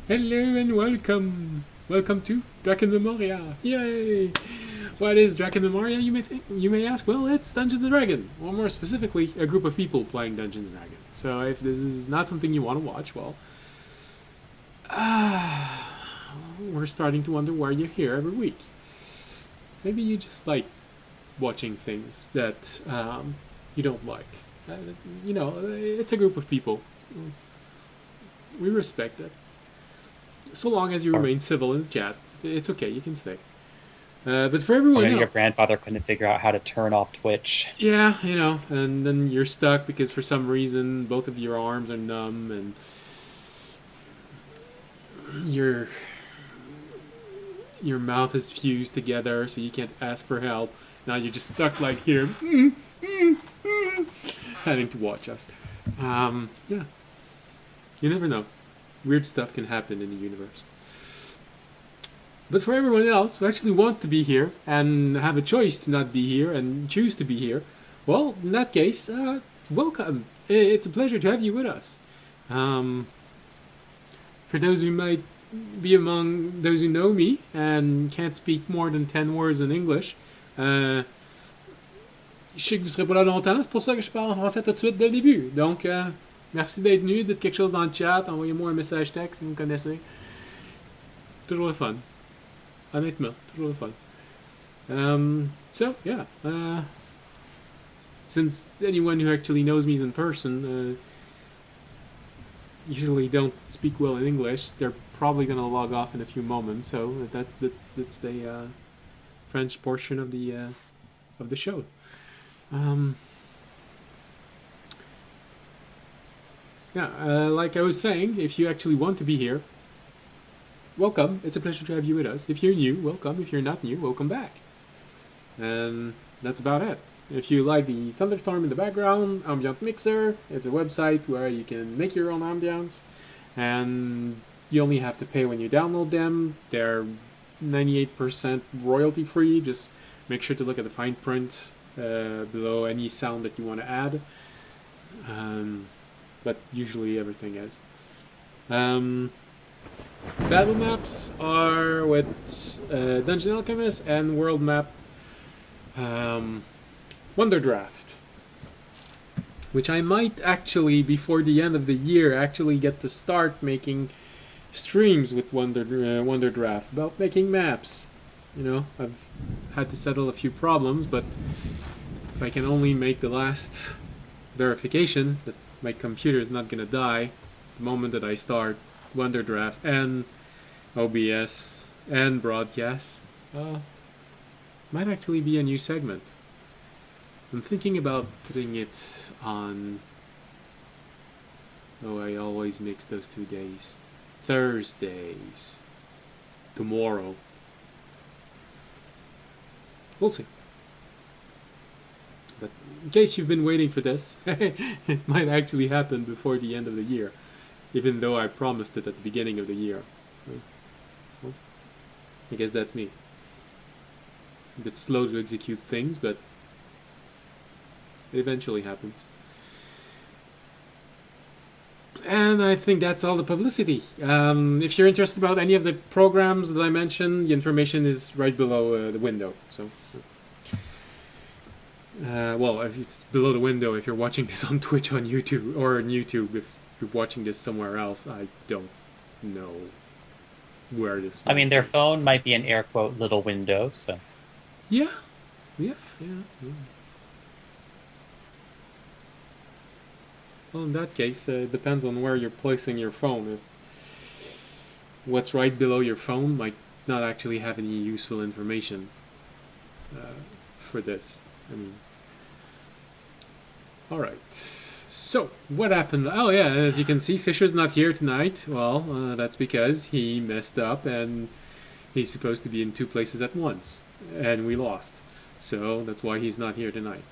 Hello and welcome. Welcome to Draken Memoria. Yay! What is Draken Memoria, you may ask? Well, it's Dungeons and Dragons. Or more specifically, a group of people playing Dungeons and Dragons. So if this is not something you want to watch, well, we're starting to wonder why you're here every week. Maybe you just like watching things that you don't like. It's a group of people. We respect it. So long as you remain civil in the chat, it's okay. You can stay. But for everyone And else, your grandfather couldn't figure out how to turn off Twitch. yeah, and then you're stuck because for some reason both of your arms are numb and your mouth is fused together, so you can't ask for help. Now you're just stuck like here, having to watch us. Yeah, you never know. Weird stuff can happen in the universe. But for everyone else who actually wants to be here and have a choice to not be here and choose to be here, well, in that case, welcome. It's a pleasure to have you with us. For those who might be among those who know me and can't speak more than 10 words in English, je sais que vous serez pas là longtemps, c'est pour ça que je parle en français tout de suite dès le début. Donc, merci d'être venu, dites quelque chose dans le chat, envoyez-moi un message texte si vous me connaissez. Toujours le fun. Honnêtement, toujours le fun. So, yeah. Since anyone who actually knows me in person usually don't speak well in English, they're probably going to log off in a few moments. So that's the French portion of the show. Like I was saying, if you actually want to be here, welcome. It's a pleasure to have you with us. If you're new, welcome. If you're not new, welcome back. And that's about it. If you like the thunderstorm in the background, Ambient Mixer, it's a website where you can make your own ambience, and you only have to pay when you download them. They're 98% royalty free. Just make sure to look at the fine print below any sound that you want to add. But usually everything is. Battle maps are with Dungeon Alchemist and World Map Wonder Draft, which I might actually, before the end of the year, actually get to start making streams with Wonder Draft about making maps. I've had to settle a few problems, but if I can only make the last verification that my computer is not gonna die the moment that I start Wonder Draft and OBS and broadcast, might actually be a new segment. I'm thinking about putting it on. Oh, I always mix those 2 days. Thursdays. Tomorrow. We'll see. But in case you've been waiting for this, it might actually happen before the end of the year, even though I promised it at the beginning of the year. Well, I guess that's me. A bit slow to execute things, but it eventually happens. And I think that's all the publicity. If you're interested about any of the programs that I mentioned, the information is right below the window. Well, if it's below the window if you're watching this on Twitch, on YouTube, or on YouTube if you're watching this somewhere else. I don't know where this. I mean, their phone might be an air quote little window, so. Yeah. Well, in that case, it depends on where you're placing your phone. If what's right below your phone might not actually have any useful information for this. I mean, all right. So, what happened? Oh yeah, as you can see, Fisher's not here tonight. Well, that's because he messed up and he's supposed to be in 2 places at once, and we lost. So that's why he's not here tonight.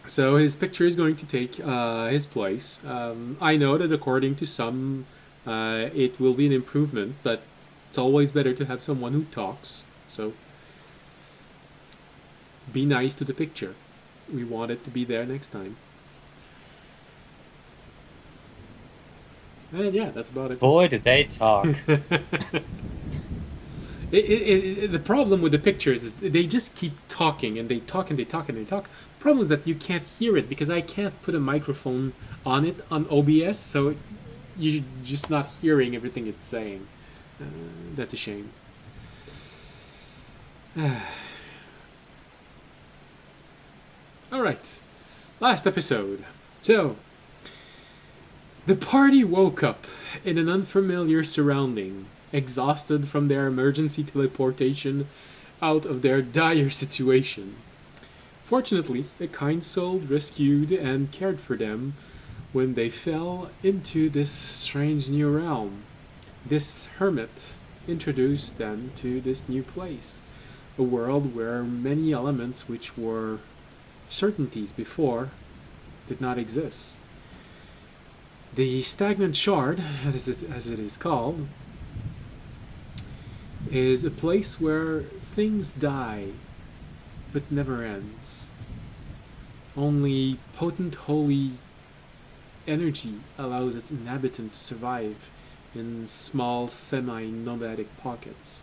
So his picture is going to take his place. I know that according to some, it will be an improvement, but it's always better to have someone who talks. So be nice to the picture. We want it to be there next time. And yeah, that's about it. Boy, did they talk. The problem with the pictures is they just keep talking and they talk and they talk and they talk. The problem is that you can't hear it because I can't put a microphone on it on OBS, so you're just not hearing everything it's saying. That's a shame. All right, last episode. So, the party woke up in an unfamiliar surrounding, exhausted from their emergency teleportation out of their dire situation. Fortunately, a kind soul rescued and cared for them when they fell into this strange new realm. This hermit introduced them to this new place, a world where many elements which were certainties before did not exist. The Stagnant Shard, as it is called, is a place where things die but never ends. Only potent holy energy allows its inhabitant to survive in small semi-nomadic pockets.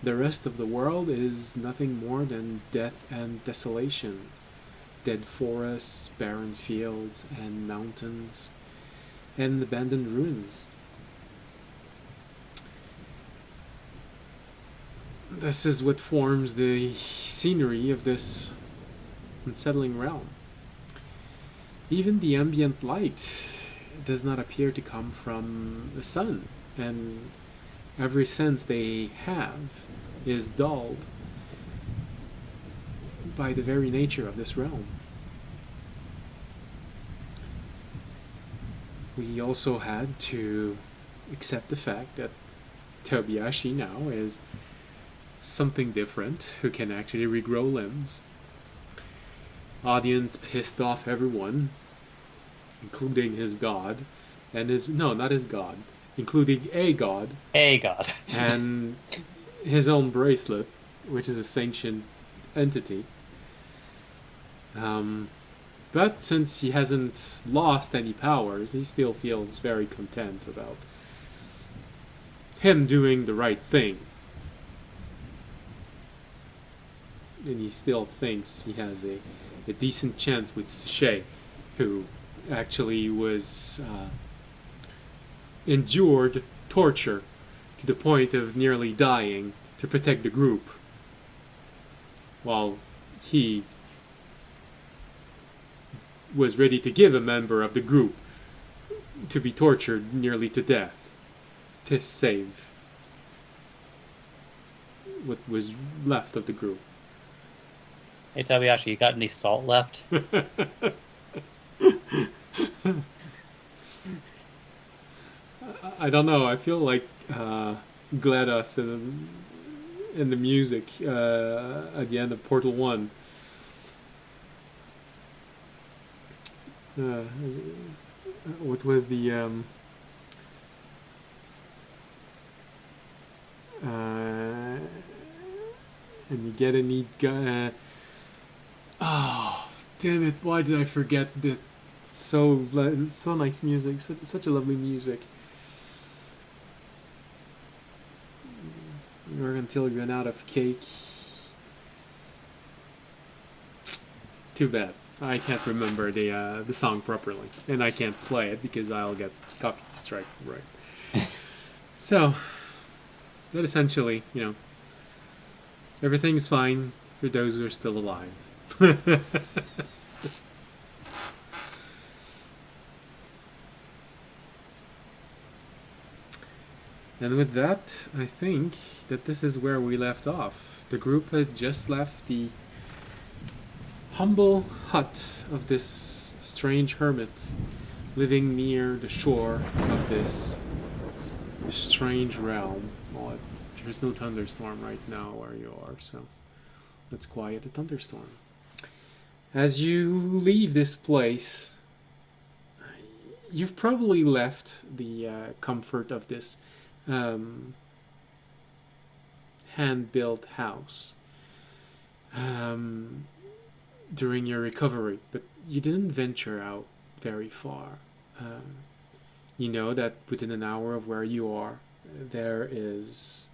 The rest of the world is nothing more than death and desolation. Dead forests, barren fields and mountains, and abandoned ruins. This is what forms the scenery of this unsettling realm. Even the ambient light does not appear to come from the sun, and every sense they have is dulled by the very nature of this realm. We also had to accept the fact that Tobiashi now is something different who can actually regrow limbs. Audience pissed off everyone, including his god, and his no, not his god, including a god, Hey, God. and his own bracelet, which is a sanctioned entity. But since he hasn't lost any powers, he still feels very content about him doing the right thing. And he still thinks he has a decent chance with Shay, who actually was endured torture to the point of nearly dying to protect the group, while he was ready to give a member of the group to be tortured nearly to death to save what was left of the group. Hey, Tobiashi, you got any salt left? I don't know. I feel like GLaDOS in the music at the end of Portal 1. What was the and you get a neat guy. Oh, damn it! Why did I forget that? So nice music, such a lovely music. We're until we run out of cake. Too bad. I can't remember the song properly, and I can't play it because I'll get copy strike. Right. So, that essentially, everything's fine for those who are still alive. And with that, I think that this is where we left off. The group had just left the humble hut of this strange hermit living near the shore of this strange realm. Well, there's no thunderstorm right now where you are, so let's quiet the thunderstorm. As you leave this place, you've probably left the comfort of this hand-built house during your recovery, but you didn't venture out very far. You know that within an hour of where you are, there is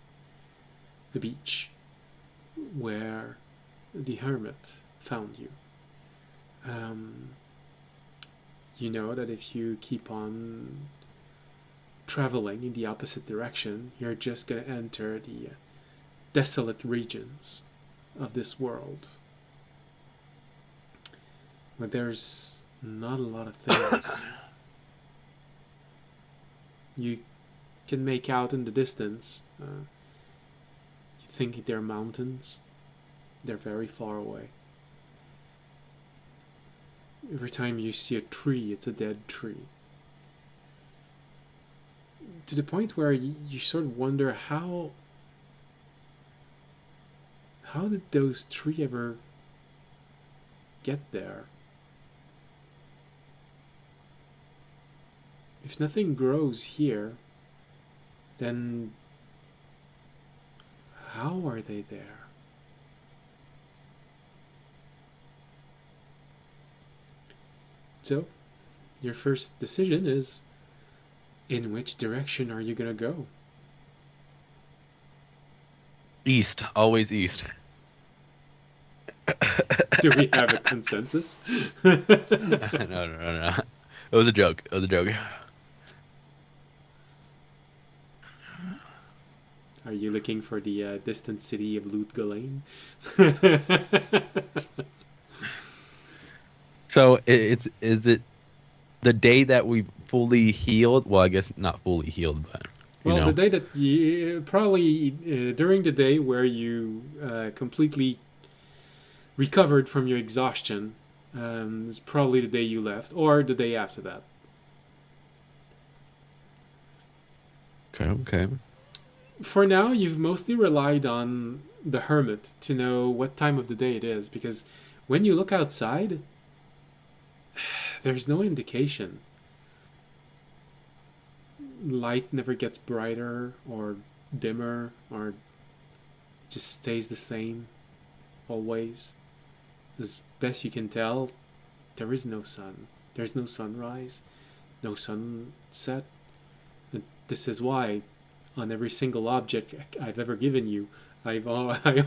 a beach where the hermit found you. Um, you know that if you keep on traveling in the opposite direction, you're just going to enter the desolate regions of this world. But there's not a lot of things. You can make out in the distance. You think they're mountains. They're very far away. Every time you see a tree, it's a dead tree. To the point where you sort of wonder how did those trees ever get there? If nothing grows here, then how are they there? So, your first decision is, in which direction are you gonna go? East, always east. Do we have a consensus? No. It was a joke. It was a joke. Are you looking for the distant city of Lut Galen? So is it the day that we fully healed? Well, I guess not fully healed, but you Well, know. the day that you probably during the day where you completely recovered from your exhaustion is probably the day you left, or the day after that. Okay. For now, you've mostly relied on the hermit to know what time of the day it is, because when you look outside, there's no indication. Light never gets brighter or dimmer or just stays the same always. As best you can tell, there is no sun. There's no sunrise, no sunset. And this is why, on every single object I've ever given you, I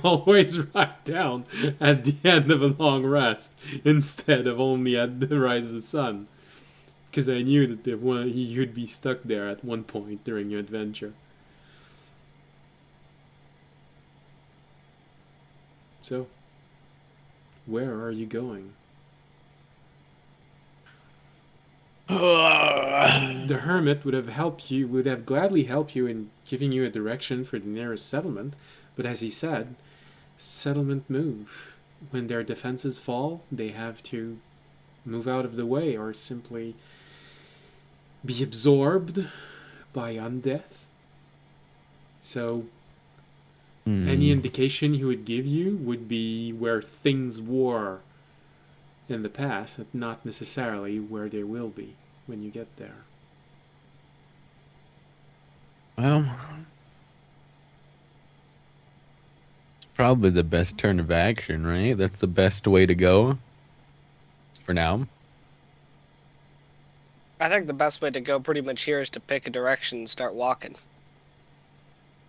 always write down at the end of a long rest instead of only at the rise of the sun. Because I knew that you'd be stuck there at one point during your adventure. So, where are you going? The hermit would have gladly helped you in giving you a direction for the nearest settlement, but as he said, settlement move. When their defenses fall, they have to move out of the way or simply be absorbed by undeath. So, any indication he would give you would be where things were in the past, and not necessarily where they will be when you get there. Well, it's probably the best turn of action, right? That's the best way to go for now. I think the best way to go pretty much here is to pick a direction and start walking.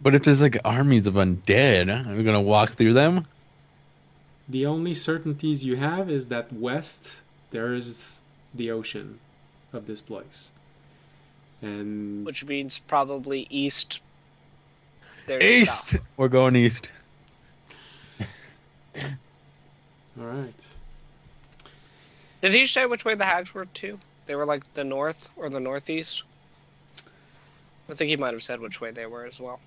But if there's like armies of undead, are we gonna walk through them? The only certainties you have is that west there's the ocean of this place, and Which means probably east. There's East! stuff. We're going east. all right. Did he say which way the hags were too? They were like the north or the northeast? I think he might have said which way they were as well.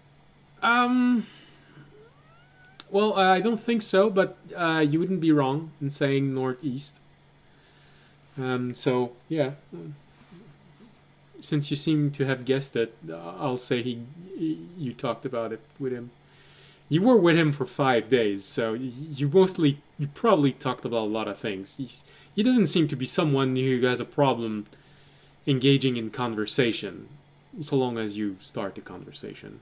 Well, I don't think so, but you wouldn't be wrong in saying northeast. So yeah, since you seem to have guessed it, I'll say you talked about it with him. You were with him for 5 days, so you probably talked about a lot of things. He doesn't seem to be someone who has a problem engaging in conversation, so long as you start the conversation.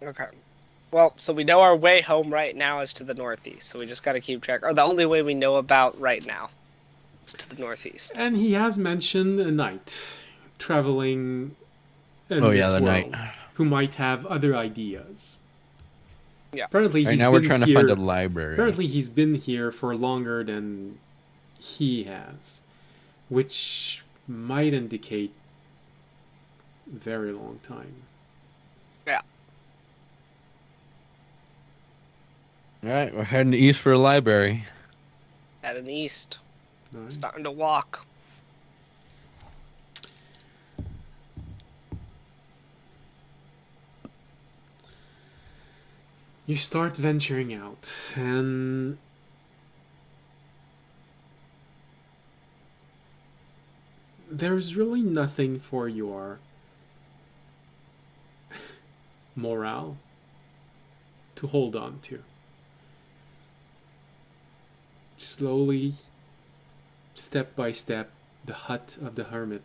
Okay. Well, so we know our way home right now is to the northeast, so we just got to keep track. Or the only way we know about right now. It's to the northeast. And he has mentioned a knight traveling in Oh, this yeah, the world knight. who might have other ideas. Yeah. Apparently, Right he's now we're been trying to here. find a library. Apparently, he's been here for longer than he has, which might indicate a very long time. Yeah. All right, we're heading east for a library. Heading east. All right. Starting to walk. You start venturing out, and there's really nothing for your morale to hold on to. Slowly, step by step, the hut of the hermit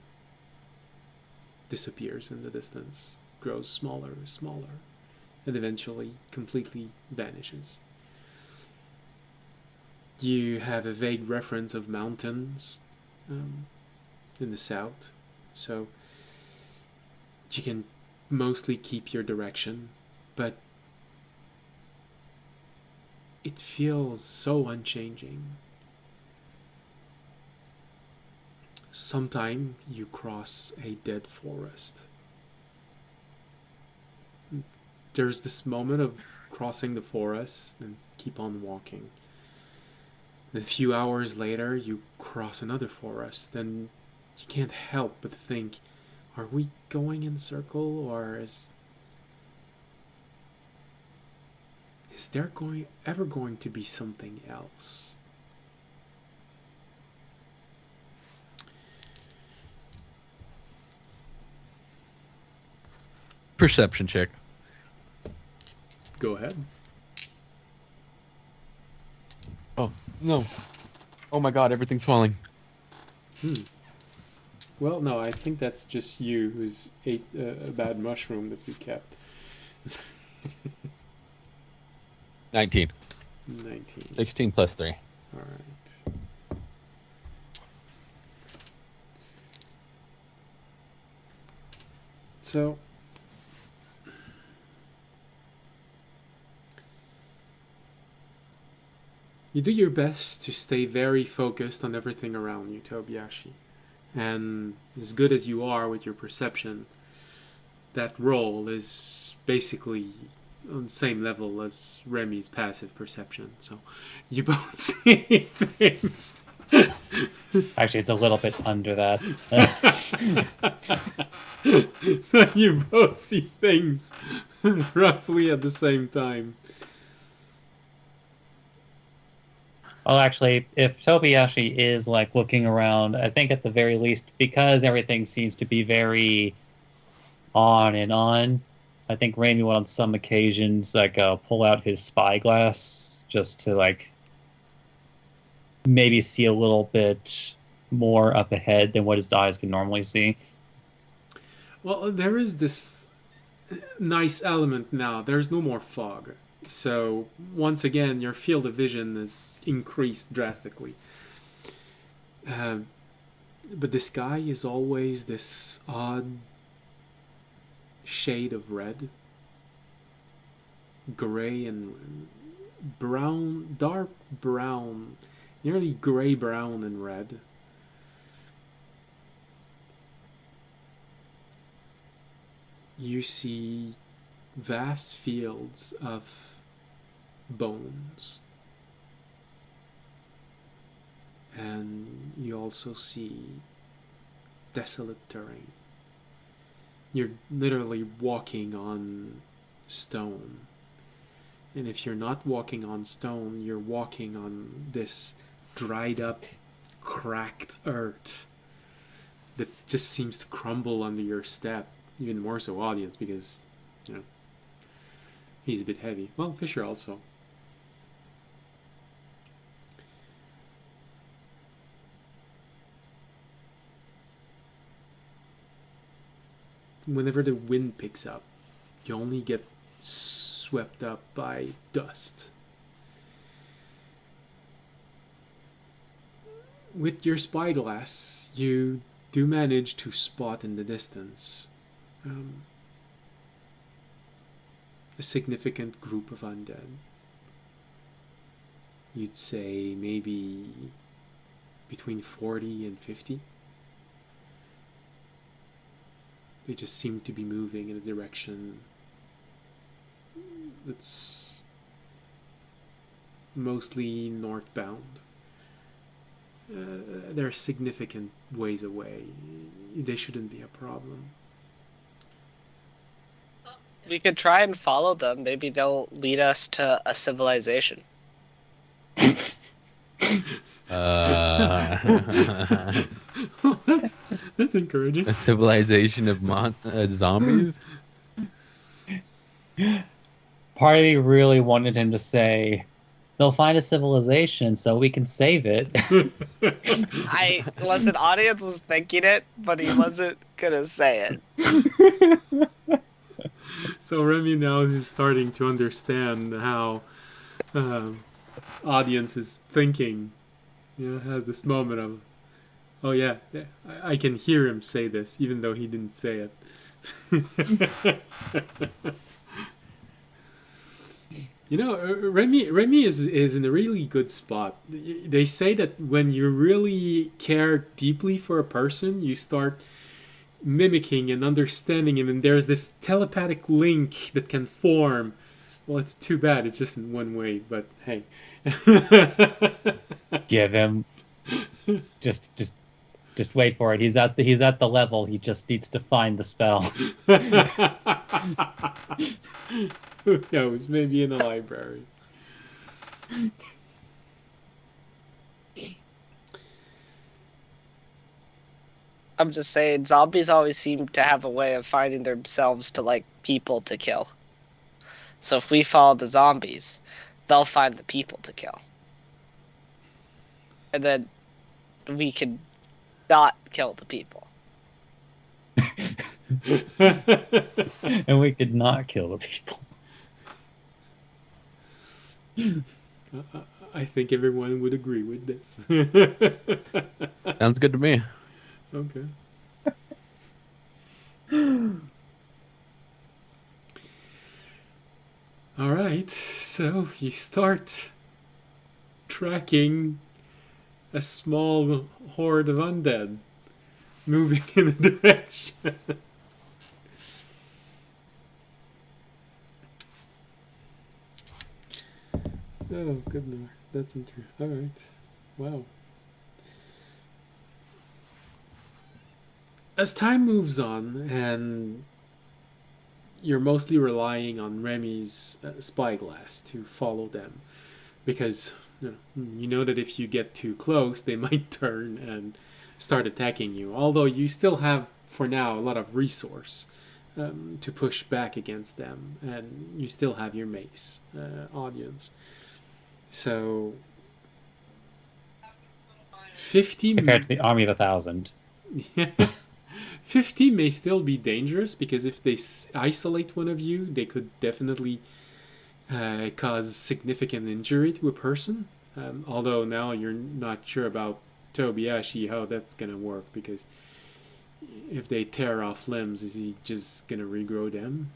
disappears in the distance, grows smaller and smaller, and eventually completely vanishes. You have a vague reference of mountains in the south, so you can mostly keep your direction, but it feels so unchanging. Sometime you cross a dead forest. There's this moment of crossing the forest and keep on walking. And a few hours later, you cross another forest, and you can't help but think, are we going in circle, or is there ever going to be something else? Perception check. Go ahead. Oh, no. Oh my god, everything's falling. Well, no, I think that's just you who's ate a bad mushroom that we kept. 19. 19. 16 plus 3. All right. So, you do your best to stay very focused on everything around you, Tobiyashi. And as good as you are with your perception, that roll is basically on the same level as Remy's passive perception. So you both see things. Actually, it's a little bit under that. So you both see things roughly at the same time. Well, actually, if Tobiyashi is like looking around, I think at the very least, because everything seems to be very on and on, I think Raimi would on some occasions like pull out his spyglass just to like maybe see a little bit more up ahead than what his eyes can normally see. Well, there is this nice element now. There's no more fog. So, once again, your field of vision is increased drastically. But the sky is always this odd shade of red, gray, and brown, dark brown, nearly gray brown and red. You see vast fields of bones, and you also see desolate terrain. You're literally walking on stone, and if you're not walking on stone, you're walking on this dried up, cracked earth that just seems to crumble under your step. Even more so audience, because he's a bit heavy. Well, Fisher also. Whenever the wind picks up, you only get swept up by dust. with your spyglass, you do manage to spot in the distance a significant group of undead. You'd say maybe between 40 and 50. They just seem to be moving in a direction that's mostly northbound. They're significant ways away. They shouldn't be a problem. We could try and follow them. Maybe they'll lead us to a civilization. That's encouraging. A civilization of zombies? Part of me really wanted him to say, they'll find a civilization so we can save it. Listen, audience was thinking it, but he wasn't gonna say it. So Remy now is starting to understand how audience is thinking. Has this moment of, oh yeah, I can hear him say this, even though he didn't say it. Remy is in a really good spot. They say that when you really care deeply for a person, you start mimicking and understanding him, and there's this telepathic link that can form. Well, it's too bad it's just in one way, but hey. Give him just wait for it. He's at the level. He just needs to find the spell. Who knows? Maybe in a library. I'm just saying, zombies always seem to have a way of finding themselves to like people to kill. So if we follow the zombies, they'll find the people to kill. And then we can not kill the people. And we could not kill the people. I think everyone would agree with this. Sounds good to me. Okay. All right, so you start tracking a small horde of undead moving in a direction. Oh, good lord. That's interesting. All right. Wow. As time moves on, and you're mostly relying on Remy's spyglass to follow them, because you know that if you get too close, they might turn and start attacking you. Although you still have, for now, a lot of resource to push back against them, and you still have your mace audience. So 50 compared to the army of 1,000. 50 may still be dangerous, because if they isolate one of you, they could definitely cause significant injury to a person. Although now you're not sure about Tobiyashi how that's gonna work, because if they tear off limbs, is he just gonna regrow them?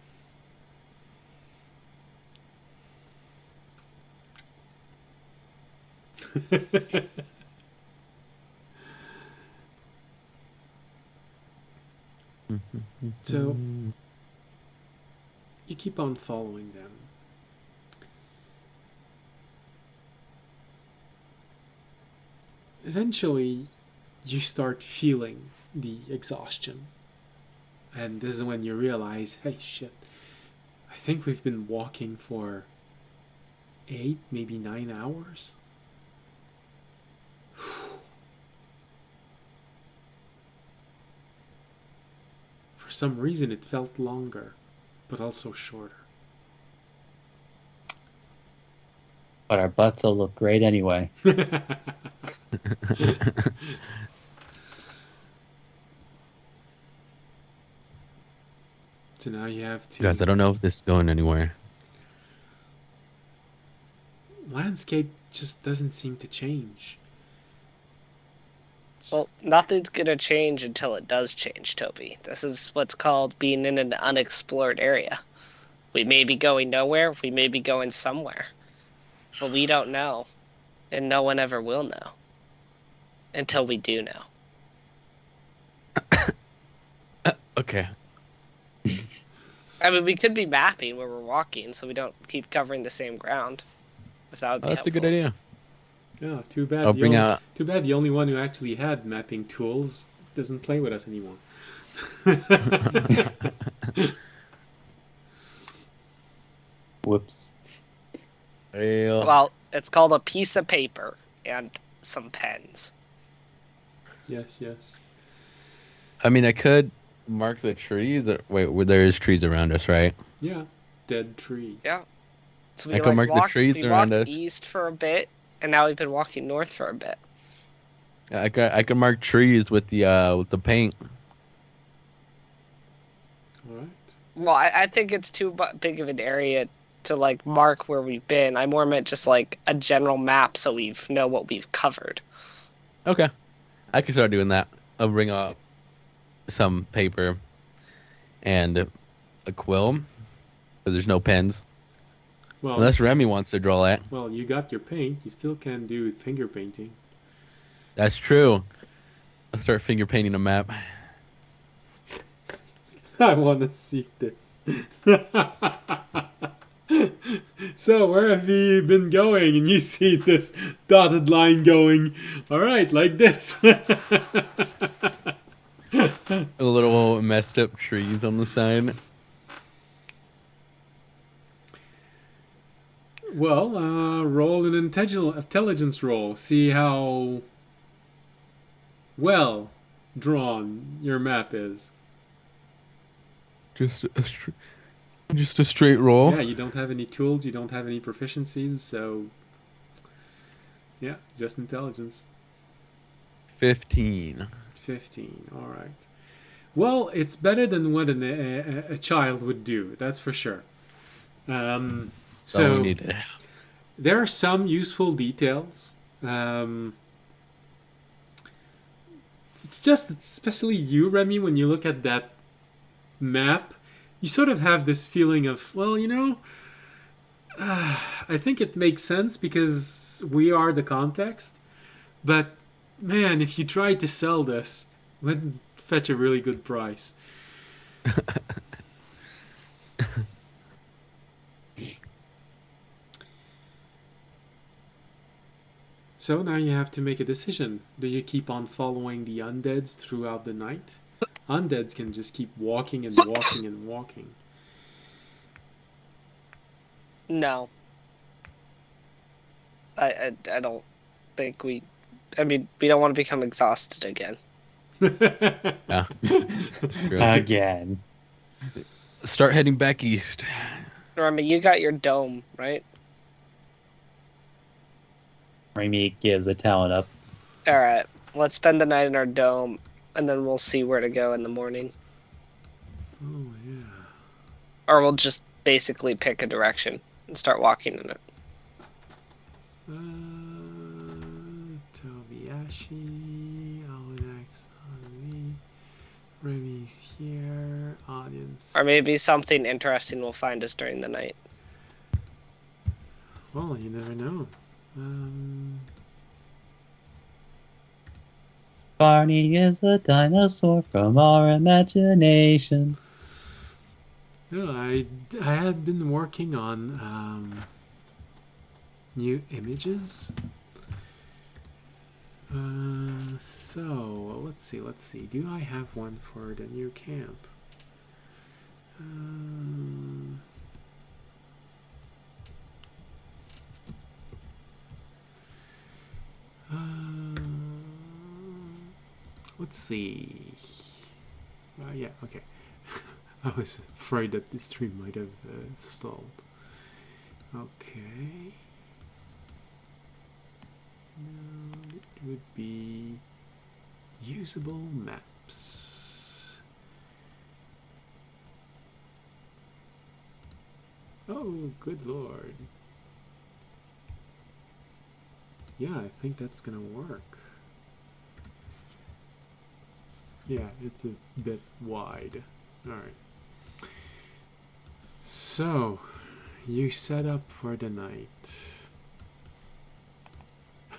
So you keep on following them. Eventually, you start feeling the exhaustion. And this is when you realize, hey, shit, I think we've been walking for 8, maybe 9 hours. For some reason, it felt longer, but also shorter. But our butts will look great anyway. So now you have to... Guys, I don't know if this is going anywhere. Landscape just doesn't seem to change. Well, nothing's gonna change until it does change, Toby. This is what's called being in an unexplored area. We may be going nowhere, we may be going somewhere. But we don't know. And no one ever will know. Until we do know. Okay. I mean, we could be mapping where we're walking so we don't keep covering the same ground. If that would be That's helpful. a good idea. Yeah, too bad. I'll bring out. Too bad the only one who actually had mapping tools doesn't play with us anymore. Whoops. Well, it's called a piece of paper and some pens. Yes, yes. I mean, I could mark the trees. Wait, there is trees around us, right? Yeah, dead trees. Yeah. So I can mark the trees around walked us. east for a bit, and now we've been walking north for a bit. I can mark trees with the paint. All right. Well, I think it's too big of an area to like mark where we've been. I more meant just like a general map so we know what we've covered. Okay, I can start doing that. I'll bring up some paper and a quill, because there's no pens. Well, Unless Remy wants to draw that. well, you got your paint. You still can do finger painting. That's true. I'll start finger painting a map. I want to see this. So, where have you been going? And you see this dotted line going, all right, like this. A little messed up trees on the side. Well, roll an intelligence roll. See how well drawn your map is. Just a straight roll. Yeah, you don't have any tools, you don't have any proficiencies, so yeah, just intelligence. 15. 15. All right. Well, it's better than what a child would do. That's for sure. So we So need to... there are some useful details. It's just, especially you, Remy, when you look at that map, you sort of have this feeling of, well, I think it makes sense because we are the context. But man, if you tried to sell this, it would fetch a really good price. So now you have to make a decision. Do you keep on following the undeads throughout the night? Undeads can just keep walking and walking and walking. No. I don't think we... I mean, we don't want to become exhausted again. Yeah. True. Again. Start heading back east. Remember, you got your dome, right? Remy gives a talent up. Alright, let's spend the night in our dome, and then we'll see where to go in the morning. Oh, yeah. Or we'll just basically pick a direction and start walking in it. Tobiashi, Alinax on me, Remy's here, audience. Or maybe something interesting will find us during the night. Well, you never know. Barney is a dinosaur from our imagination. No, I had been working on new images. So let's see. Do I have one for the new camp? Let's see. Yeah, okay. I was afraid that the stream might have stalled. Okay. Now it would be usable maps. Oh, good lord. Yeah, I think that's gonna work. Yeah, it's a bit wide. Alright. So, you set up for the night.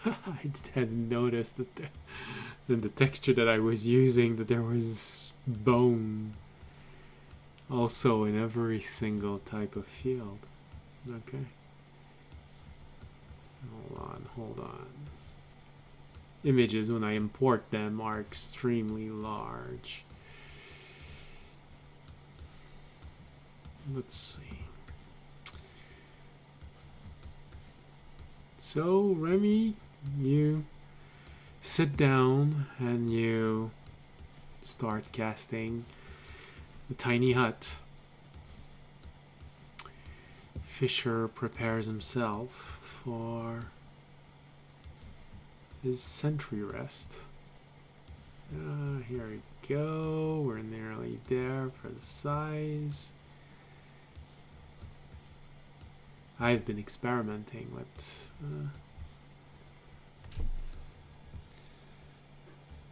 I hadn't noticed that in the texture that I was using that there was bone also in every single type of field. Okay. Hold on. Images, when I import them, are extremely large. Let's see. So, Remy, you sit down and you start casting the tiny hut. Fisher prepares himself for his sentry rest. Here we go. We're nearly there for the size. I've been experimenting with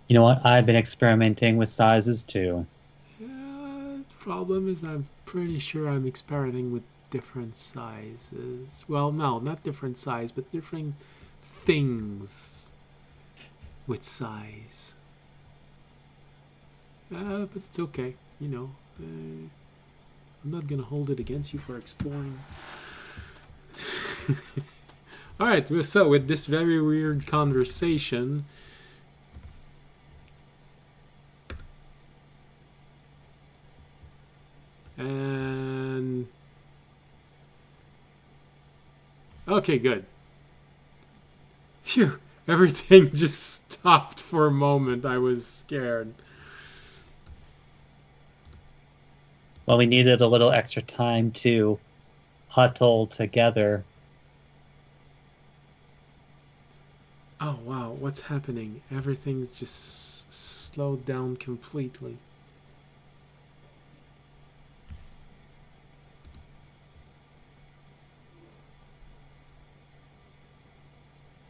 You know what? I've been experimenting with sizes too. problem is I'm pretty sure I'm experimenting with different sizes. Well, no, not different size, but different things with size. But it's okay, you know. I'm not gonna hold it against you for exploring. Alright, so with this very weird conversation, and okay, good. Phew, everything just stopped for a moment. I was scared. Well, we needed a little extra time to huddle together. Oh wow, what's happening? Everything's just slowed down completely.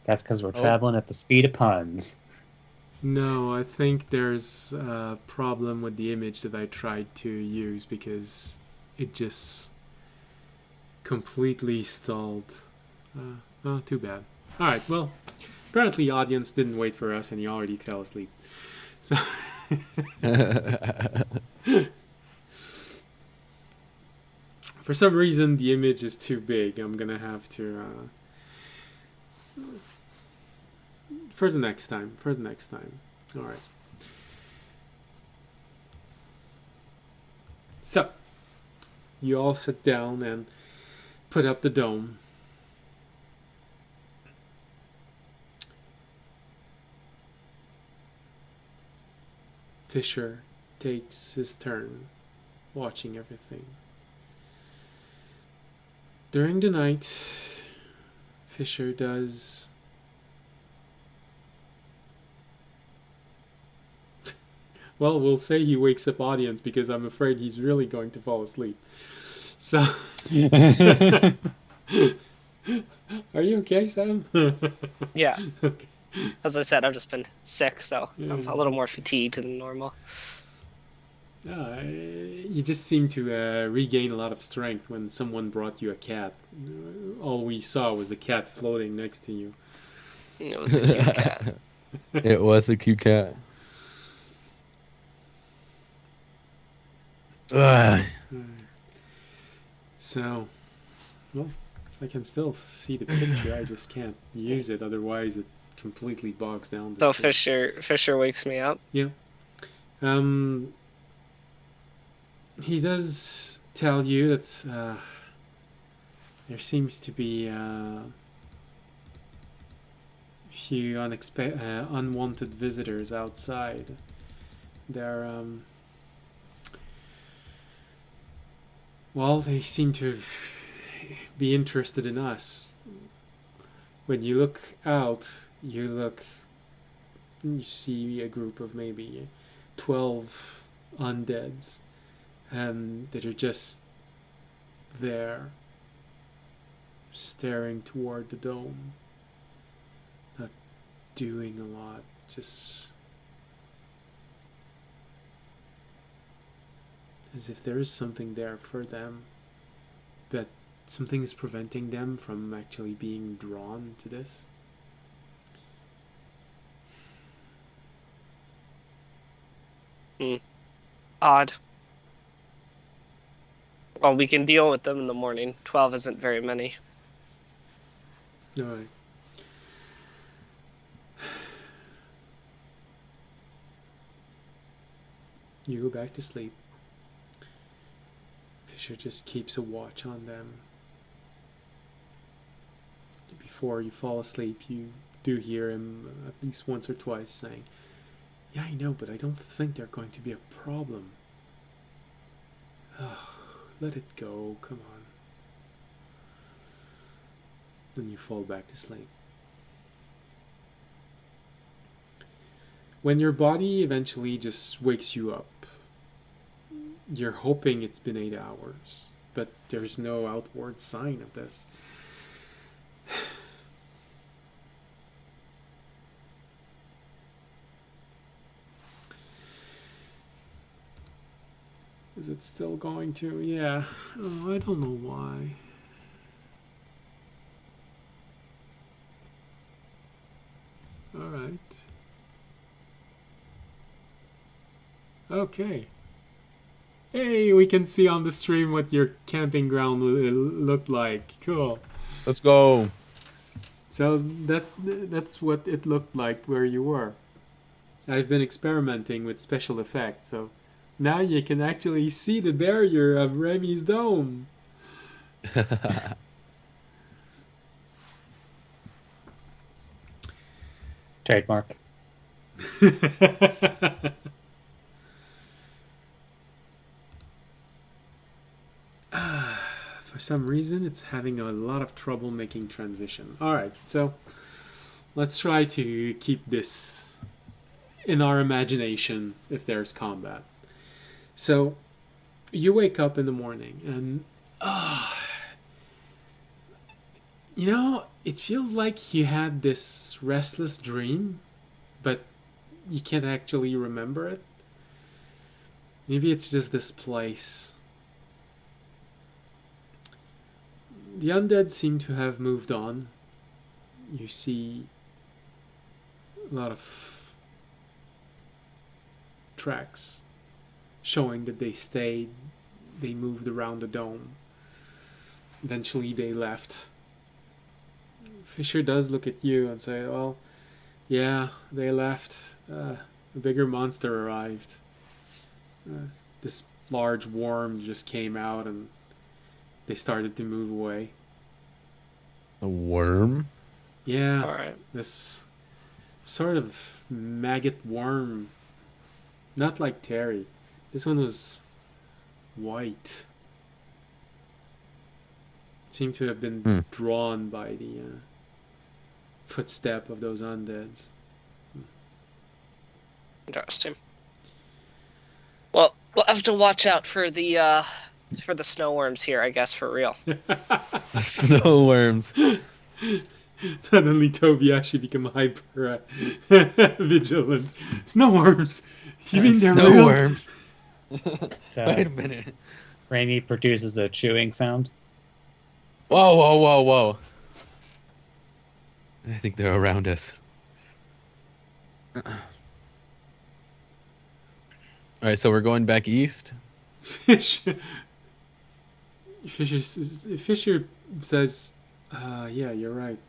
That's because we're traveling at the speed of puns. No, I think there's a problem with the image that I tried to use because it just completely stalled. Oh, too bad. Alright, well, apparently the audience didn't wait for us and he already fell asleep. So for some reason the image is too big. I'm gonna have to for the next time. Alright. So you all sit down and put up the dome. Fisher takes his turn watching everything. During the night, Fisher does well, we'll say he wakes up audience because I'm afraid he's really going to fall asleep. So are you okay, Sam? Yeah. Okay. As I said, I've just been sick, so I'm a little more fatigued than normal. You just seem to regain a lot of strength when someone brought you a cat. All we saw was the cat floating next to you. It was a cute cat. It was a cute cat. Ugh. So, well, I can still see the picture. I just can't use it. Otherwise, it completely bogs down. So screen. Fisher wakes me up. Yeah. He does tell you that there seems to be a few unwanted visitors outside. They're well, they seem to be interested in us. When you look out, you see a group of maybe 12 undeads that are just there, staring toward the dome, not doing a lot, just as if there is something there for them, but something is preventing them from actually being drawn to this. Odd. Well, we can deal with them in the morning. 12 isn't very many. All right. You go back to sleep. Fisher just keeps a watch on them. Before you fall asleep, you do hear him at least once or twice saying, "Yeah, I know, but I don't think they're going to be a problem." Oh, let it go, come on. Then you fall back to sleep. When your body eventually just wakes you up, you're hoping it's been 8 hours, but there's no outward sign of this. Is it still going to? Yeah. Oh, I don't know why. All right. Okay. Hey, we can see on the stream what your camping ground looked like. Cool. Let's go. So that's what it looked like where you were. I've been experimenting with special effects, so now you can actually see the barrier of Remy's dome. Trademark. For some reason, it's having a lot of trouble making transition. All right, so let's try to keep this in our imagination if there's combat. So you wake up in the morning and you know, it feels like you had this restless dream, but you can't actually remember it. Maybe it's just this place. The undead seem to have moved on. You see a lot of tracks showing that they stayed, they moved around the dome. Eventually they left. Fisher does look at you and say, well, yeah, they left. A bigger monster arrived. This large worm just came out and they started to move away. A worm? Yeah, Alright. this sort of maggot worm. Not like Terry. This one was white. Seemed to have been drawn by the footstep of those undeads. Interesting. Well, we'll have to watch out for the snow worms here, I guess, for real. Snow worms. Suddenly Toby actually become hyper vigilant. Snow worms! You mean they're Snow real? worms. So Wait a minute. Remy produces a chewing sound. Whoa, whoa, whoa, whoa. I think they're around us. Alright, so we're going back east. Fisher says, yeah, you're right.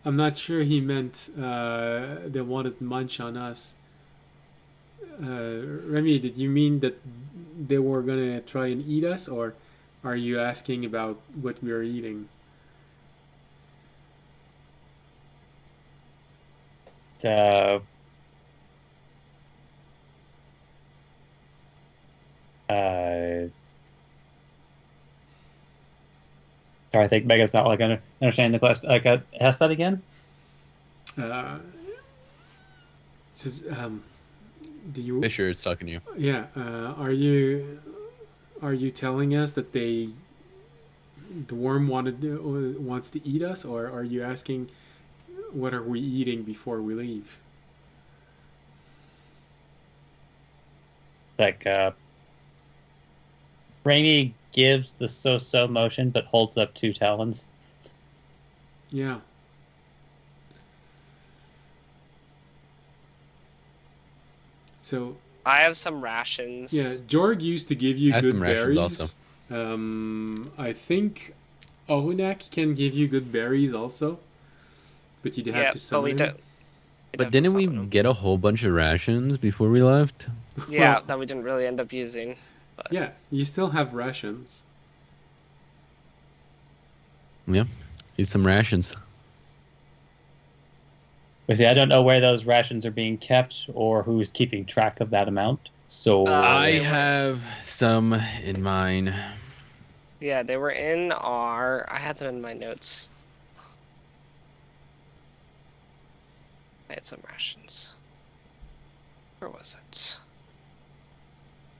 I'm not sure he meant they wanted to munch on us. Remy, did you mean that they were gonna try and eat us, or are you asking about what we are eating? So, sorry, I think Mega's not like understanding the question. Like, ask that again. It says, do you? Fisher is talking to you. Yeah. Are you telling us that the worm wants to eat us, or are you asking what are we eating before we leave? Like, Raimi gives the so-so motion, but holds up 2 talons. Yeah. So I have some rations. yeah, Jorg used to give you I have good some rations berries. also. I think Orunak can give you good berries also, but you'd have Yeah, to but summon we him. don't. we'd But have to didn't we summon 'em. get a whole bunch of rations before we left? Yeah, Well, that we didn't really end up using. yeah, you still have rations. Yeah. Need some rations. But see, I don't know where those rations are being kept or who's keeping track of that amount. So I They were- have some in mine. Yeah, they were in our. I had them in my notes. I had some rations. Where was it?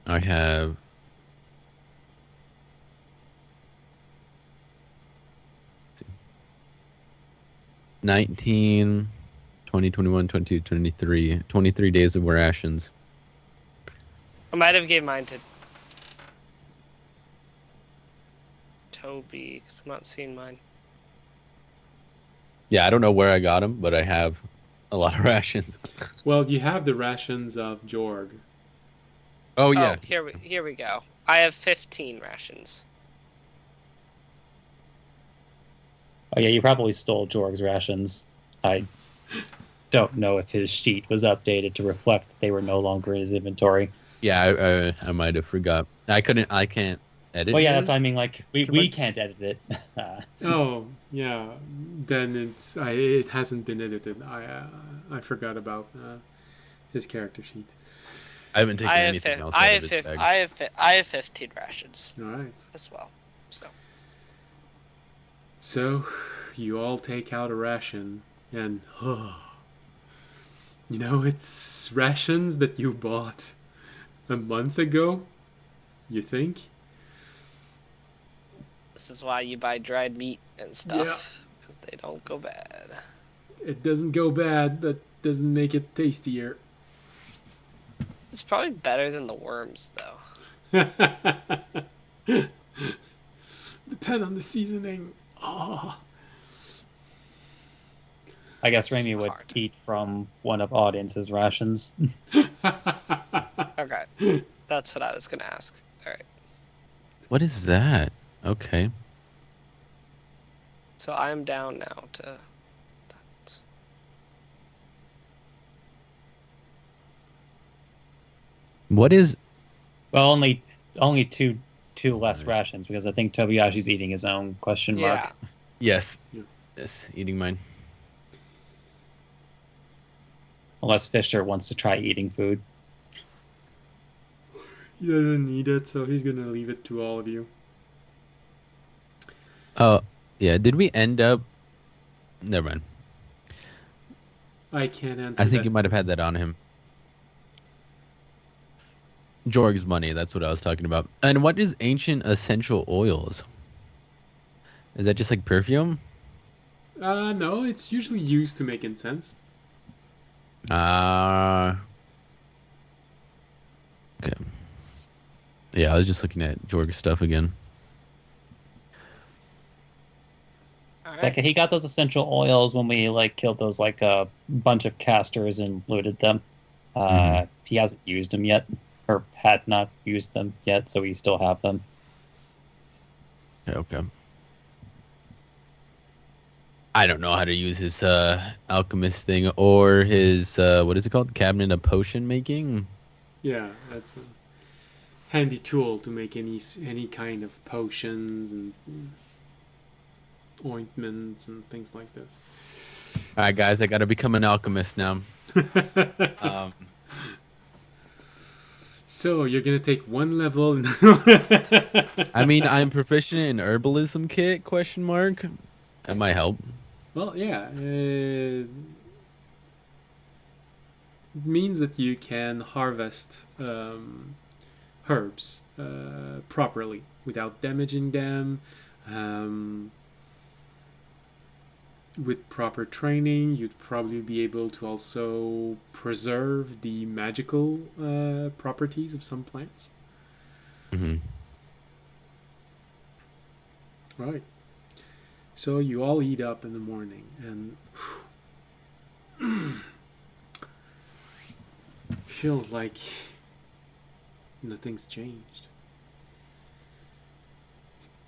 I have 19, 20, 21, 22, 23. 23 days of rations. I might have gave mine to Toby because I'm not seeing mine. Yeah, I don't know where I got them, but I have a lot of rations. Well, you have the rations of Jorg. Oh yeah. Oh, here we go. I have 15 rations. oh yeah, you probably stole Jorg's rations. I don't know if his sheet was updated to reflect that they were no longer in his inventory. Yeah, I might have forgot. I can't edit. Well, yeah, his. that's. I mean, like we can't edit it. Oh, yeah. Then it hasn't been edited. I forgot about his character sheet. I haven't taken I have anything else I out have of his fif- bag. I have 15 rations All right. as well. So So, you all take out a ration, and it's rations that you bought a month ago. You think? this is why you buy dried meat and stuff because they don't go bad. It doesn't go bad, but doesn't make it tastier. It's probably better than the worms though. Depend on the seasoning. Oh. I guess It's Raimi would hard. eat from one of audience's rations. Okay, that's what I was gonna ask. All right, What is that? Okay. so I'm down now to that. What is? Well, only two less rations because I think Tobayashi's eating his own question mark. Yeah, Yes. Yeah. Yes. Eating mine. Unless Fisher wants to try eating food. He doesn't need it, so he's gonna leave it to all of you. Oh yeah. Did we end up? Never mind. I can't answer I think that. you might have had that on him. Jorg's money. That's what I was talking about. And what is ancient essential oils? Is that just like perfume? No, it's usually used to make incense. Okay. Yeah, I was just looking at Jorg's stuff again. all It's like right. he got those essential oils when we killed those bunch of casters and looted them. He hasn't used them yet, or had not used them yet, so we still have them. Okay. I don't know how to use his alchemist thing or his what is it called? Cabinet of potion making. Yeah, that's a handy tool to make any kind of potions and ointments and things like this. All right, guys, I got to become an alchemist now. So you're gonna take one level. I mean, I'm proficient in herbalism kit? Question mark. That might help. Well, yeah. It means that you can harvest herbs properly without damaging them. With proper training, you'd probably be able to also preserve the magical properties of some plants. Hmm. Right. So you all eat up in the morning, and feels like nothing's changed.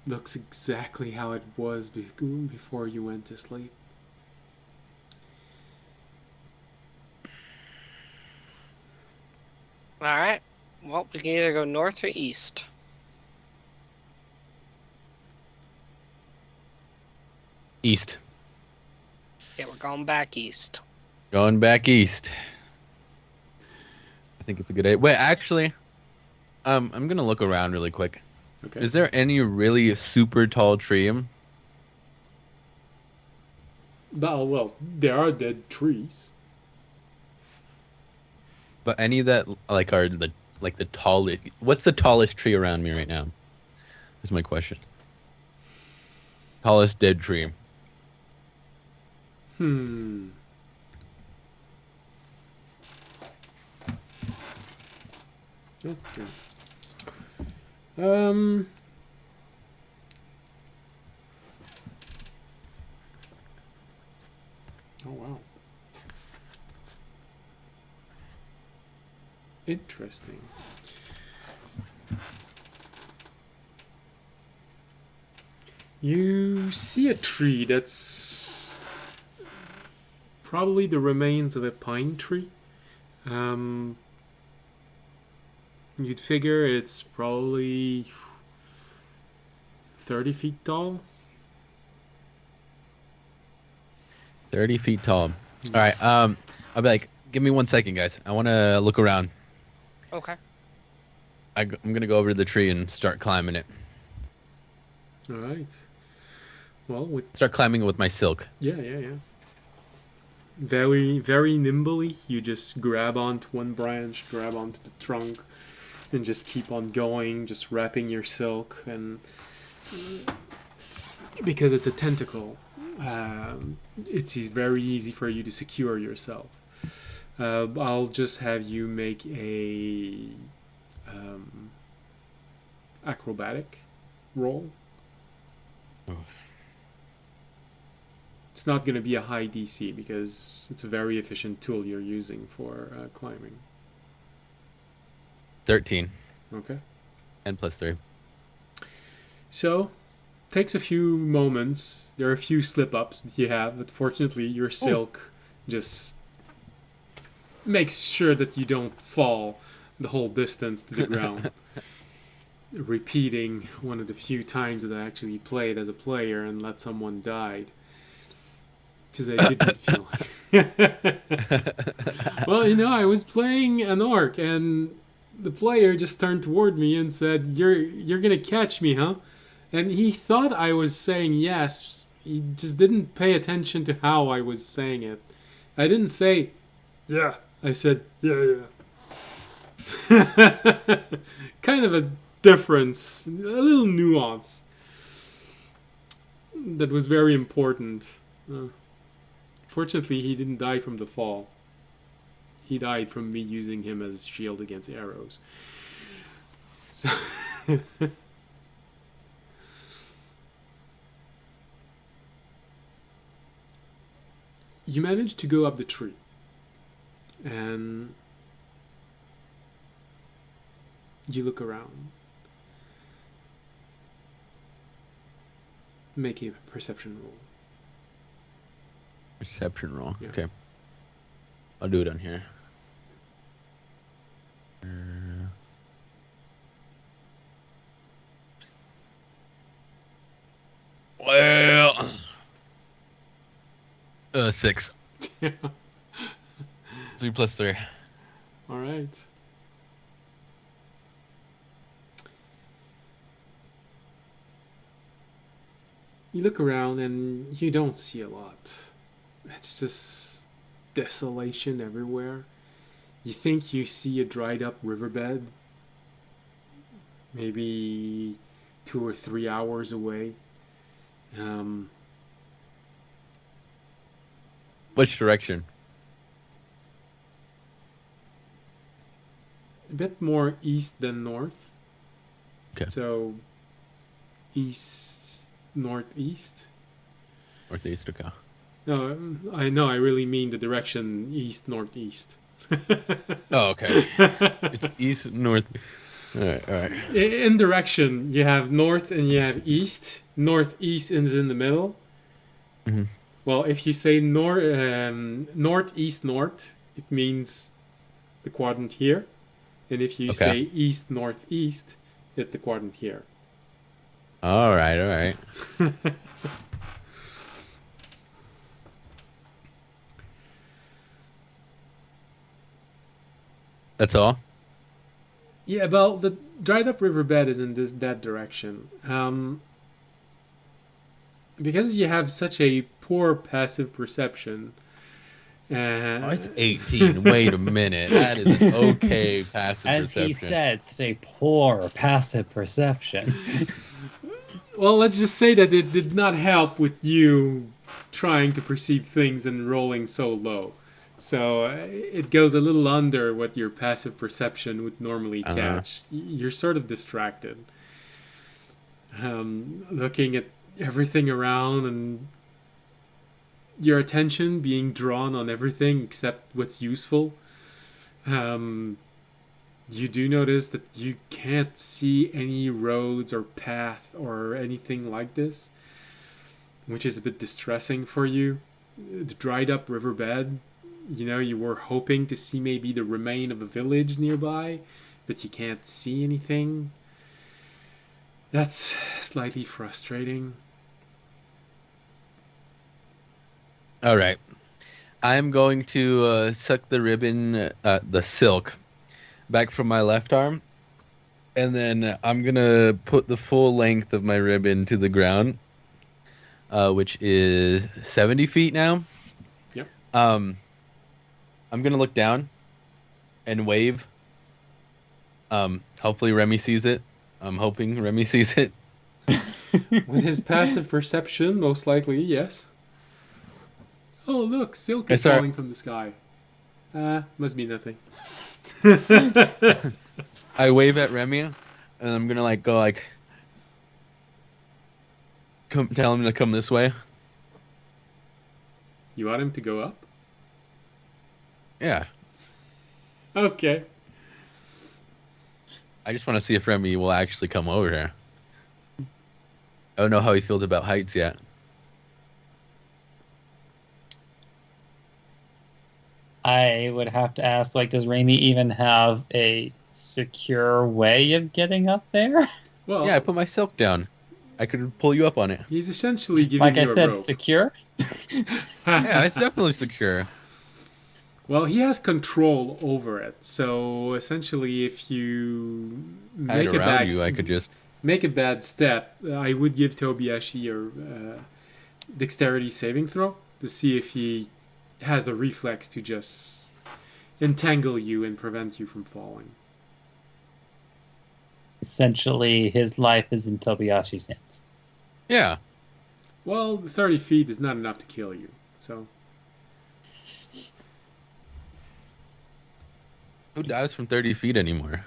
Looks exactly how it was before you went to sleep. All right. Well, we can either go north or east. East. Okay, we're going back east. Going back east. I think it's a good idea. Wait, actually, I'm gonna look around really quick. Okay. Is there any really super tall tree? Well, there are dead trees. But any that like are the tallest? What's the tallest tree around me right now? Is my question. Tallest dead tree. Hmm. Oh, yeah. Oh wow. Interesting. You see a tree that's probably the remains of a pine tree. You'd figure it's probably 30 feet tall. 30 feet tall. All right. I'll be like, give me 1 second, guys. I want to look around. Okay. I'm gonna go over to the tree and start climbing it. All right. Well, Start climbing it with my silk. yeah. Very, very nimbly, you just grab onto one branch, grab onto the trunk, and just keep on going, just wrapping your silk. And because it's a tentacle, it's very easy for you to secure yourself. I'll just have you make a acrobatic roll. Oh. It's not going to be a high DC because it's a very efficient tool you're using for climbing. 13. Okay. And plus 3. So, takes a few moments. There are a few slip-ups that you have, but fortunately your silk just makes sure that you don't fall the whole distance to the ground. Repeating one of the few times that I actually played as a player and let someone die. Because I didn't feel like... Well, I was playing an orc, and the player just turned toward me and said, You're gonna catch me, huh? And he thought I was saying yes. He just didn't pay attention to how I was saying it. I didn't say, yeah. I said, yeah. Kind of a difference, a little nuance that was very important. Fortunately, he didn't die from the fall. He died from me using him as a shield against arrows. So you managed to go up the tree. And you look around. Make a perception roll. Perception roll. Yeah. Okay. I'll do it on here. Well, 6. 3 plus 3. All right. You look around and you don't see a lot. It's just desolation everywhere. You think you see a dried up riverbed, maybe 2 or 3 hours away. Which direction? A bit more east than north. Okay. So east northeast. Northeast, okay. No, I know. I really mean the direction east northeast. Oh, okay. It's east, north. All right. In direction, you have north and you have east. Northeast is in the middle. Mhm. Well, if you say northeast north, it means the quadrant here. And if you Okay. say east northeast, it's the quadrant here. All right. That's all? Yeah, well, the dried up riverbed is in that direction. Because you have such a poor passive perception. Oh, it's 18. Wait a minute. That is an okay passive As perception. he said, it's a poor passive perception. Well, let's just say that it did not help with you trying to perceive things and rolling so low. So it goes a little under what your passive perception would normally catch. You're sort of distracted. Looking at everything around and your attention being drawn on everything except what's useful. You do notice that you can't see any roads or path or anything like this, which is a bit distressing for you. The dried up riverbed, you were hoping to see maybe the remain of a village nearby, but you can't see anything. That's slightly frustrating. All right. I'm going to suck the ribbon, the silk, back from my left arm. And then I'm going to put the full length of my ribbon to the ground, which is 70 feet now. Yep. I'm going to look down and wave. Hopefully Remy sees it. I'm hoping Remy sees it. With his passive perception, most likely, yes. Oh, look, silk is falling from the sky. Must be nothing. I wave at Remy, and I'm gonna tell him to come this way. You want him to go up? Yeah. Okay. I just want to see if Remy will actually come over here. I don't know how he feels about heights yet. I would have to ask, does Raimi even have a secure way of getting up there? Well, Yeah, I put my silk down. I could pull you up on it. he's essentially giving Like you I a said, rope. secure? Yeah, it's definitely secure. Well, he has control over it. So essentially, if you Hide around you, I could just... make a bad step, I would give Tobiashi your dexterity saving throw to see if he has the reflex to just entangle you and prevent you from falling. Essentially, his life is in Tobiashi's hands. Yeah. Well, 30 feet is not enough to kill you, so... Who dives from 30 feet anymore?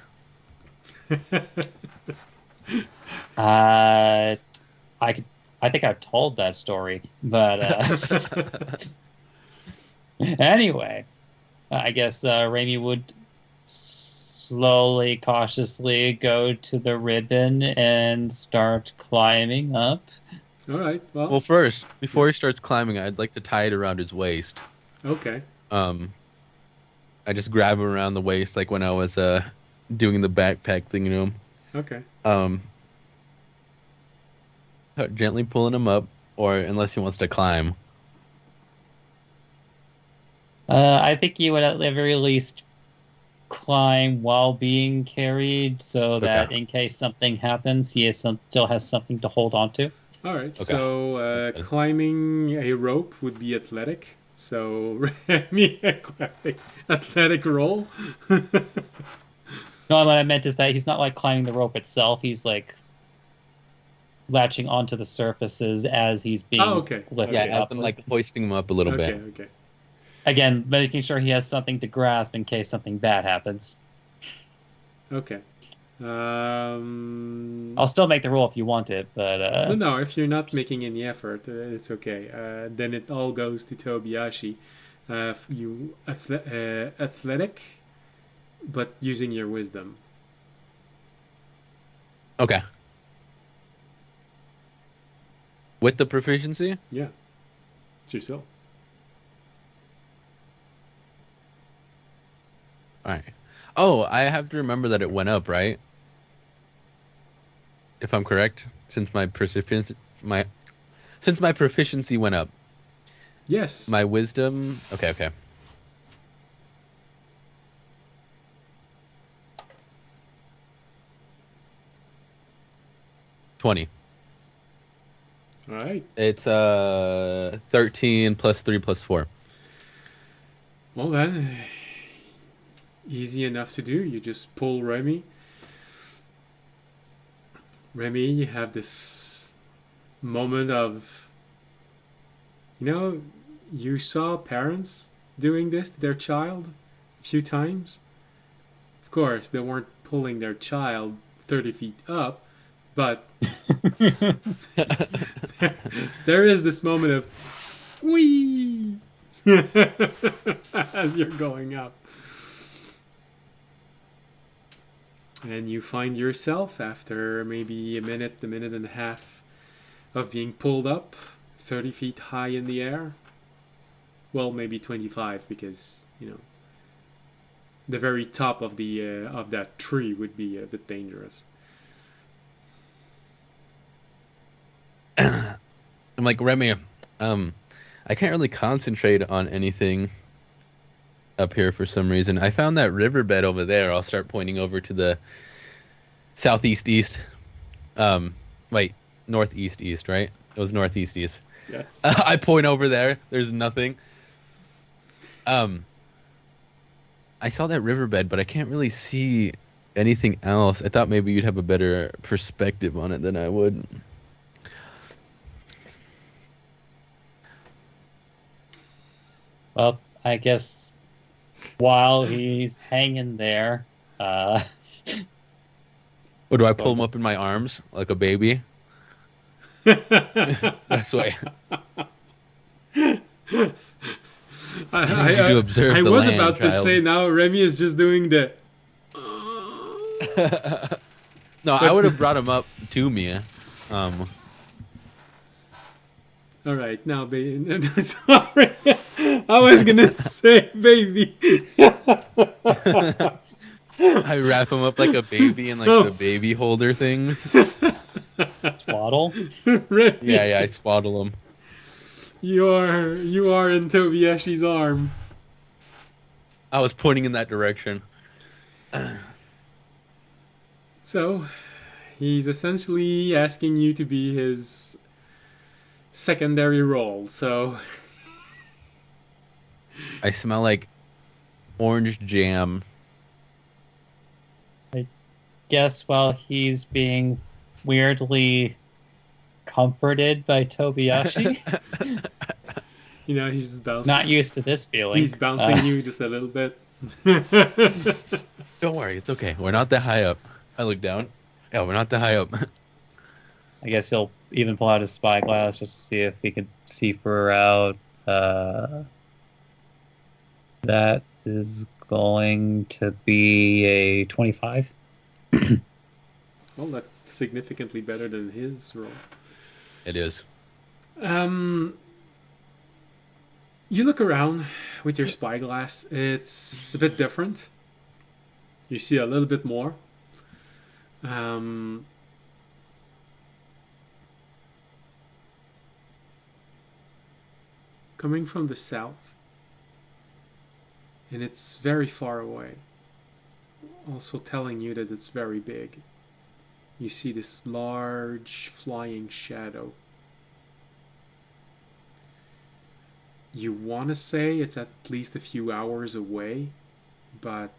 I think I've told that story, but anyway, I guess Raimi would slowly, cautiously go to the ribbon and start climbing up. All right, Well, first, before he starts climbing, I'd like to tie it around his waist. Okay. I just grab him around the waist like when I was doing the backpack thing to him. Okay. Gently pulling him up, or unless he wants to climb. I think he would at the very least climb while being carried, so that in case something happens, he still has something to hold on to. All right. Okay. So climbing a rope would be athletic. So Remy, athletic roll. No, what I meant is that he's not climbing the rope itself. He's latching onto the surfaces as he's being lifted Yeah, up. I'm hoisting him up a little bit. Okay. Again, making sure he has something to grasp in case something bad happens. Okay. I'll still make the roll if you want it, but No, if you're not making any effort, it's okay. Then it all goes to Tobiyashi. Athletic, but using your wisdom. Okay. With the proficiency? Yeah. It's yourself. All right. Oh, I have to remember that it went up, right? If I'm correct, since my proficiency went up. Yes. My wisdom. Okay. 20. All right. It's 13 plus 3 plus 4. Well then, easy enough to do. You just pull Remy. Remy, you have this moment of, you saw parents doing this to their child a few times. Of course, they weren't pulling their child 30 feet up, but there is this moment of, whee, as you're going up. And you find yourself after maybe a minute and a half of being pulled up 30 feet high in the air. Well, maybe 25 because, the very top of the of that tree would be a bit dangerous. I'm like, Remy, I can't really concentrate on anything up here for some reason. I found that riverbed over there. I'll start pointing over to the southeast east. Wait, northeast east, right? It was northeast east. Yes. I point over there. There's nothing. I saw that riverbed, but I can't really see anything else. I thought maybe you'd have a better perspective on it than I would. well, I guess while he's hanging there, Or do I pull him up in my arms like a baby? That's why. I observe the was land, about to child. say now Remy is just doing the. No, I would have brought him up to me. All right, now, baby. Sorry, I was gonna say baby. I wrap him up like a baby in like So- the baby holder things. Swaddle. Remy, Yeah, I swaddle him. you are in Tobiyashi's arm. I was pointing in that direction. So, he's essentially asking you to be his secondary role. So, I smell like orange jam. Guess while he's being weirdly comforted by Tobiyashi, he's just bouncing. not used to this feeling. He's bouncing you just a little bit. Don't worry, it's okay. We're not that high up. I look down. Yeah, we're not that high up. I guess he'll even pull out his spyglass just to see if he can see further out. That is going to be a 25. Well, that's significantly better than his roll. It is. You look around with your spyglass. It's a bit different. You see a little bit more. Coming from the south, and it's very far away. Also telling you that it's very big. You see this large flying shadow. You want to say it's at least a few hours away, but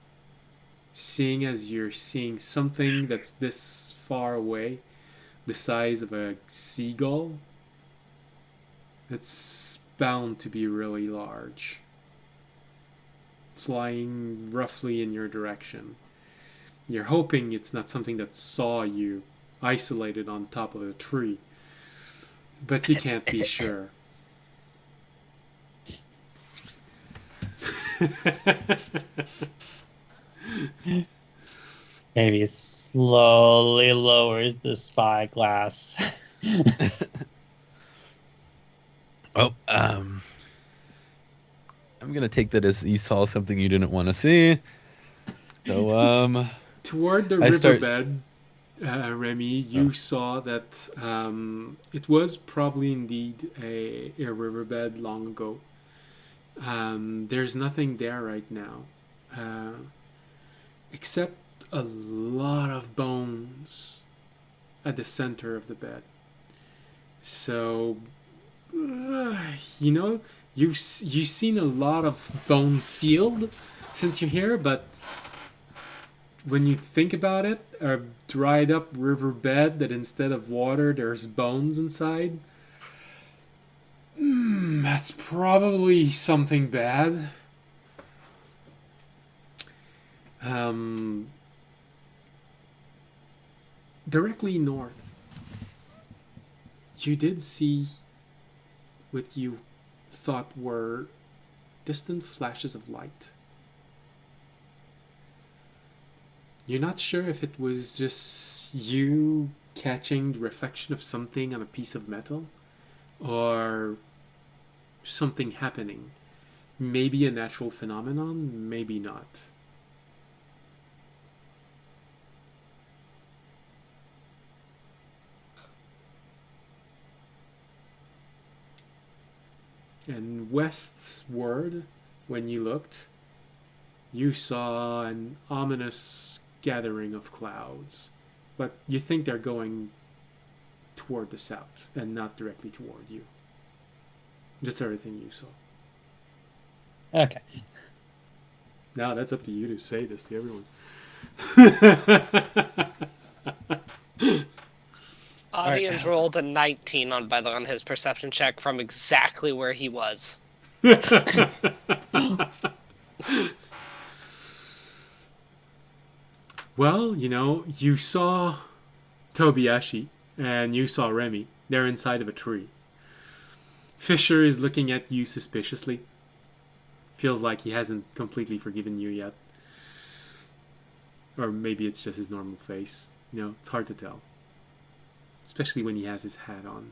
seeing as you're seeing something that's this far away, the size of a seagull, it's bound to be really large, flying roughly in your direction. You're hoping it's not something that saw you isolated on top of a tree. But you can't be sure. Maybe slowly lowers the spyglass. Oh, I'm gonna take that as you saw something you didn't want to see. So, Toward the I start. riverbed, Remy, you saw that it was probably indeed a riverbed long ago. There's nothing there right now, except a lot of bones at the center of the bed. So, you know, you've seen a lot of bone field since you're here, but when you think about it, a dried up riverbed that instead of water there's bones inside, that's probably something bad. Directly north, you did see what you thought were distant flashes of light. You're not sure if it was just you catching the reflection of something on a piece of metal or something happening. Maybe a natural phenomenon, maybe not. And westward, when you looked, you saw an ominous gathering of clouds. But you think they're going toward the south and not directly toward you. That's everything you saw. Okay. Now that's up to you to say this to everyone. Audience rolled a 19 on his perception check from exactly where he was. Well, you saw Tobiyashi and you saw Remy. They're inside of a tree. Fisher is looking at you suspiciously. Feels like he hasn't completely forgiven you yet. Or maybe it's just his normal face. It's hard to tell. Especially when he has his hat on.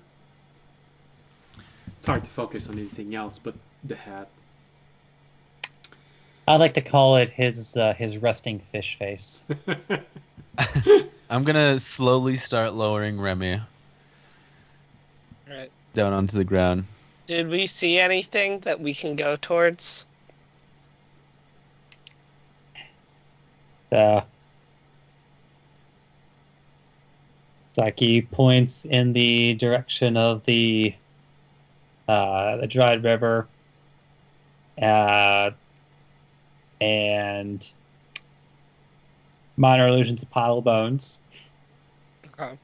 It's hard to focus on anything else but the hat. I'd like to call it his resting fish face. I'm gonna slowly start lowering Remy Right. down onto the ground. Did we see anything that we can go towards? It's like he points in the direction of the dried river, and minor illusions of pile of bones. Okay.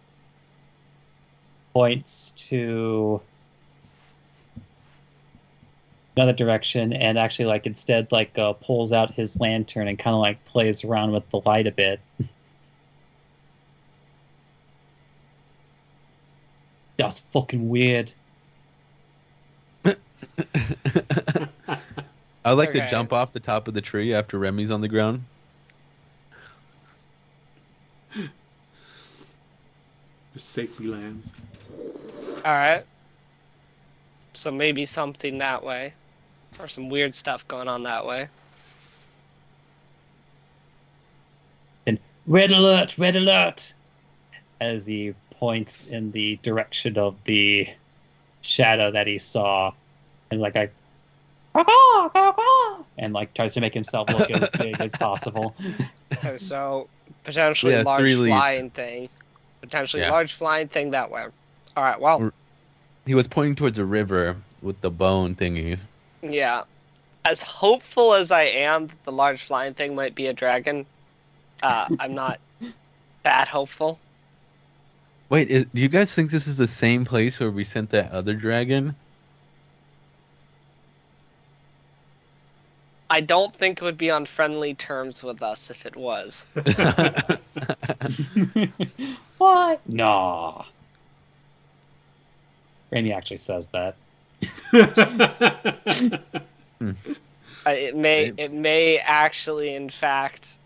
Points to another direction and actually instead pulls out his lantern and kind of plays around with the light a bit. That's fucking weird. I'd like Okay. to jump off the top of the tree after Remy's on the ground. Just safely lands. Alright. So maybe something that way. Or some weird stuff going on that way. And red alert, red alert! As he points in the direction of the shadow that he saw. And and tries to make himself look as big as possible. Okay, so potentially Yeah, large 3 leads. flying thing. Potentially Yeah. large flying thing that way. Alright, well, He was pointing towards a river with the bone thingy. yeah. As hopeful as I am that the large flying thing might be a dragon, I'm not that hopeful. Wait, do you guys think this is the same place where we sent that other dragon? I don't think it would be on friendly terms with us if it was. What? Nah. Rainy actually says that. It may actually, in fact,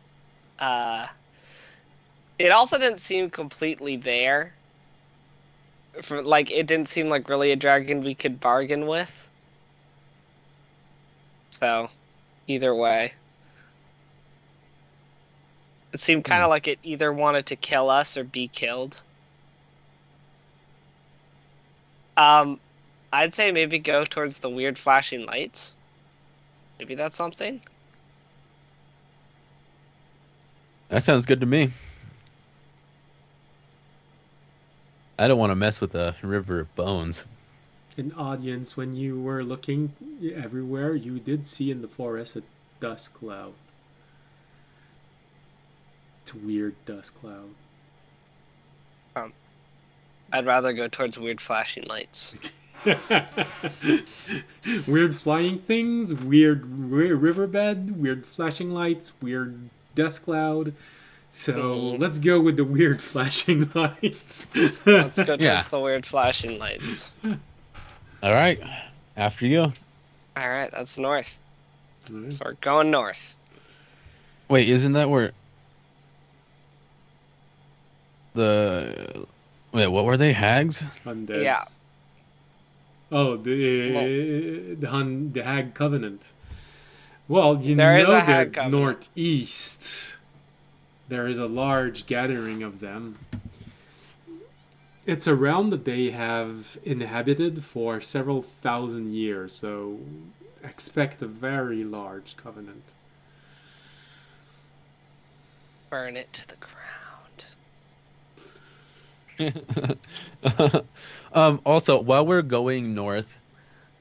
it also didn't seem completely there. Like, it didn't seem like really a dragon we could bargain with. So, either way. It seemed kind of like it either wanted to kill us or be killed. I'd say maybe go towards the weird flashing lights. Maybe that's something. That sounds good to me. I don't want to mess with the river of bones. An audience, when you were looking everywhere, you did see in the forest a dust cloud. It's a weird dust cloud. I'd rather go towards weird flashing lights. Weird flying things, weird riverbed, weird flashing lights, weird dust cloud. So let's go with the weird flashing lights. Let's go towards Yeah. the weird flashing lights. All right. After you. All right, that's north. Alright. So we're going north. Wait, isn't that where the... Wait, what were they? Hags? Undeads. Yeah. Oh, the Hag Covenant. Well, you There is know a Hag they're Covenant. northeast. There is a large gathering of them. It's a realm that they have inhabited for several thousand years, so expect a very large covenant. Burn it to the ground. Also, while we're going north,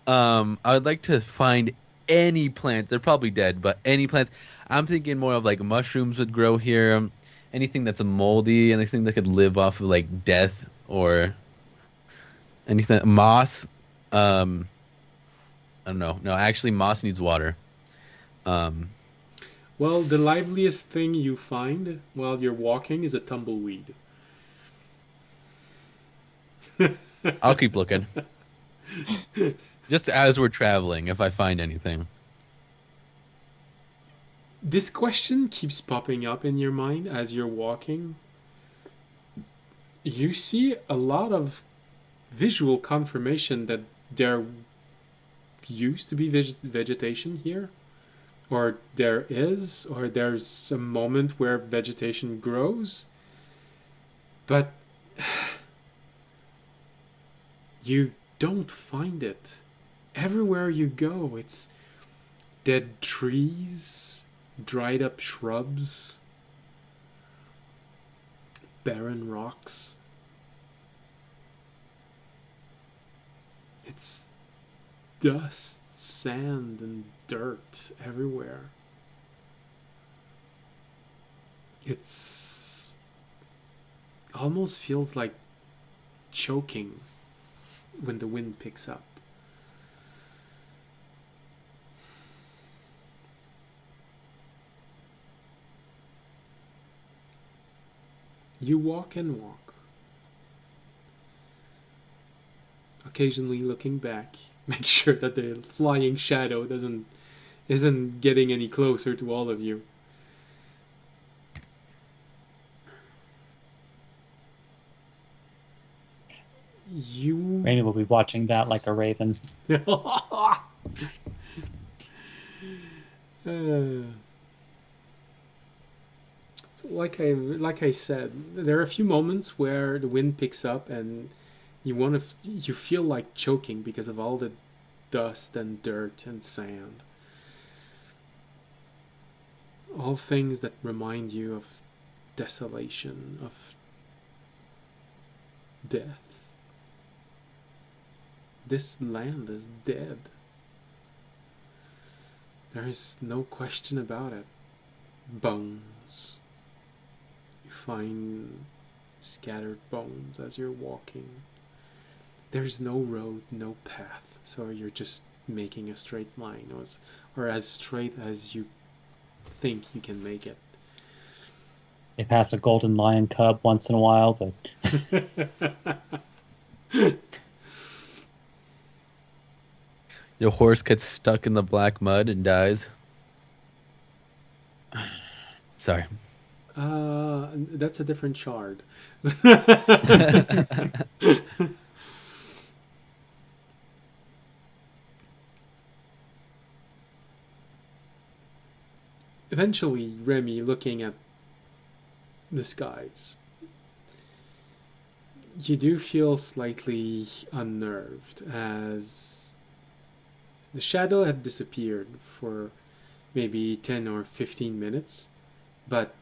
I would like to find any plants. They're probably dead, but any plants. I'm thinking more of like mushrooms would grow here. Anything that's moldy, anything that could live off of like death or anything. Moss. I don't know. No, actually, moss needs water. Well, the liveliest thing you find while you're walking is a tumbleweed. I'll keep looking. Just as we're traveling, if I find anything. This question keeps popping up in your mind as you're walking. You see a lot of visual confirmation that there used to be vegetation here, or there is, or there's a moment where vegetation grows, but you don't find it. Everywhere you go, it's dead trees, dried up shrubs, barren rocks. It's dust, sand, and dirt everywhere. It's almost feels like choking when the wind picks up. You walk and walk, occasionally looking back, make sure that the flying shadow isn't getting any closer to all of you. You Rainy will be watching that like a raven. So like I said, there are a few moments where the wind picks up and you feel like choking because of all the dust and dirt and sand. All things that remind you of desolation, of death. This land is dead. There is no question about it. Bones. You find scattered bones as you're walking. There's no road, no path, so you're just making a straight line. or as straight as you think you can make it. They pass a golden lion cub once in a while, but Your horse gets stuck in the black mud and dies. Sorry. That's a different shard. Eventually, Remy, looking at the skies, you do feel slightly unnerved as the shadow had disappeared for maybe 10 or 15 minutes, but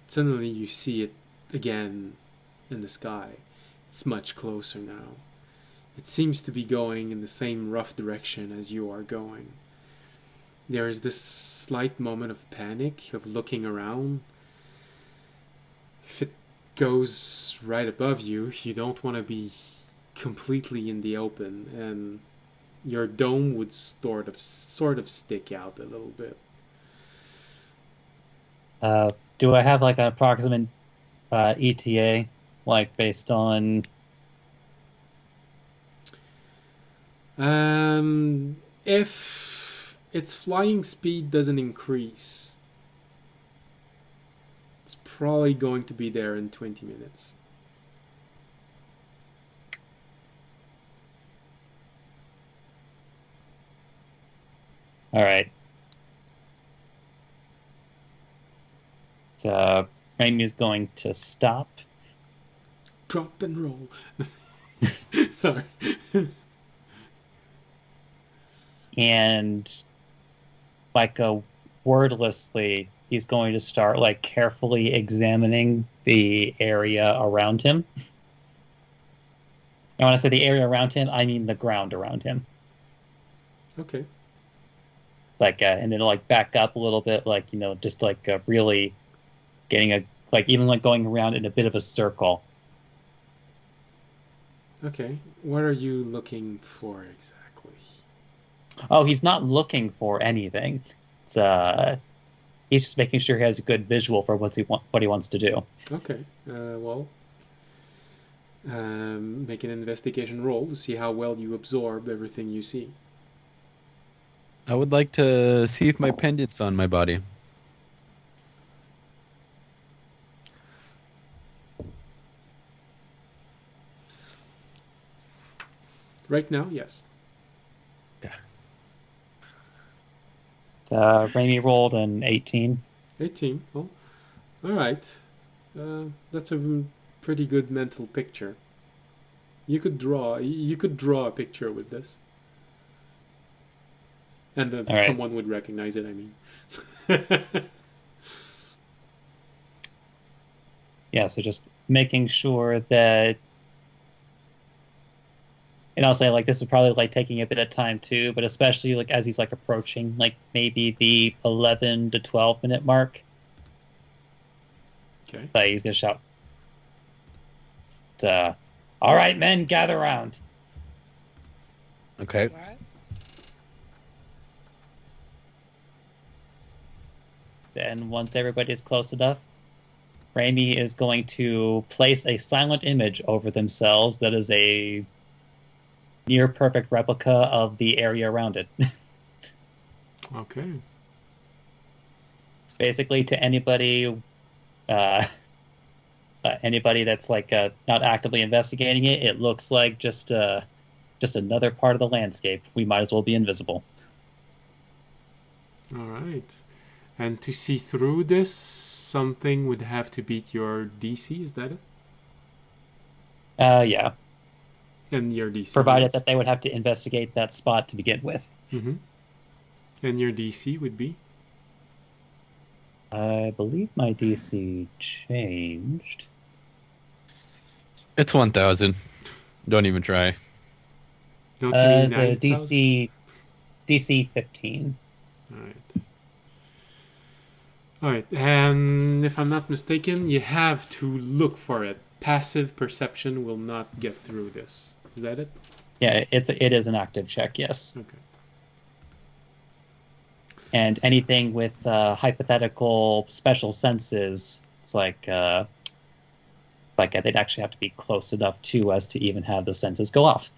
suddenly you see it again in the sky. It's much closer now. It seems to be going in the same rough direction as you are going. There is this slight moment of panic, of looking around. If it goes right above you, you don't want to be completely in the open, and your dome would sort of stick out a little bit. do I have like an approximate ETA, like based on? If its flying speed doesn't increase, it's probably going to be there in 20 minutes. All right. So Amy's going to stop. Drop and roll. Sorry. And like wordlessly, he's going to start like carefully examining the area around him. And when I say the area around him, I mean the ground around him. Okay. Like, and then like back up a little bit, like, you know, just like really getting a, like even like going around in a bit of a circle. Okay. What are you looking for exactly? Oh, he's not looking for anything. It's he's just making sure he has a good visual for what he wants to do. Okay. Make an investigation roll to see how well you absorb everything you see. I would like to see if my pendant's on my body. Right now, yes. Yeah. Raimi rolled an 18. 18. Oh, all right. That's a pretty good mental picture. You could draw a picture with this, and right. someone would recognize it. I mean. Yeah, so just making sure that, and I'll say like this is probably like taking a bit of time too, but especially like as he's like approaching like maybe the 11 to 12 minute mark. Okay. But he's gonna shout, "All right, men, gather round." Okay. What? Then once everybody is close enough, Raimi is going to place a silent image over themselves that is a near perfect replica of the area around it. Okay. Basically, to anybody that's like not actively investigating it, it looks like just another part of the landscape. We might as well be invisible. All right. And to see through this, something would have to beat your DC. Is that it? Yeah. And your DC. Provided is... that they would have to investigate that spot to begin with. Mm-hmm. And your DC would be? I believe my DC changed. It's 1,000. Don't even try. Don't you mean The 9,000? DC 15. All right. All right. And if I'm not mistaken, you have to look for it. Passive perception will not get through this. Is that it? Yeah, it is an active check. Yes. Okay. And anything with hypothetical special senses, it's like they'd actually have to be close enough to us to even have those senses go off.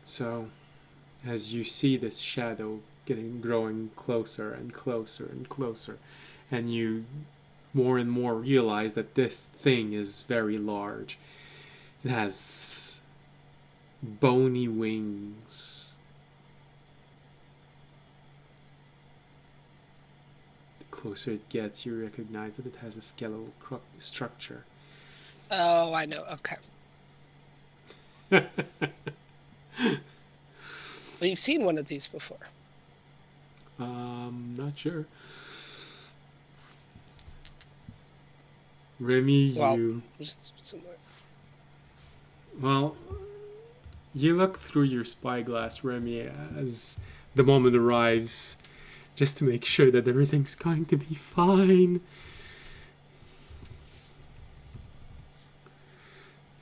So, as you see this shadow growing closer and closer and closer, and you more and more realize that this thing is very large. It has bony wings. The closer it gets, you recognize that it has a skeletal structure. Oh, I know. Okay. We've seen one of these before. Not sure. Remy, Well, you look through your spyglass, Remy, as the moment arrives, just to make sure that everything's going to be fine.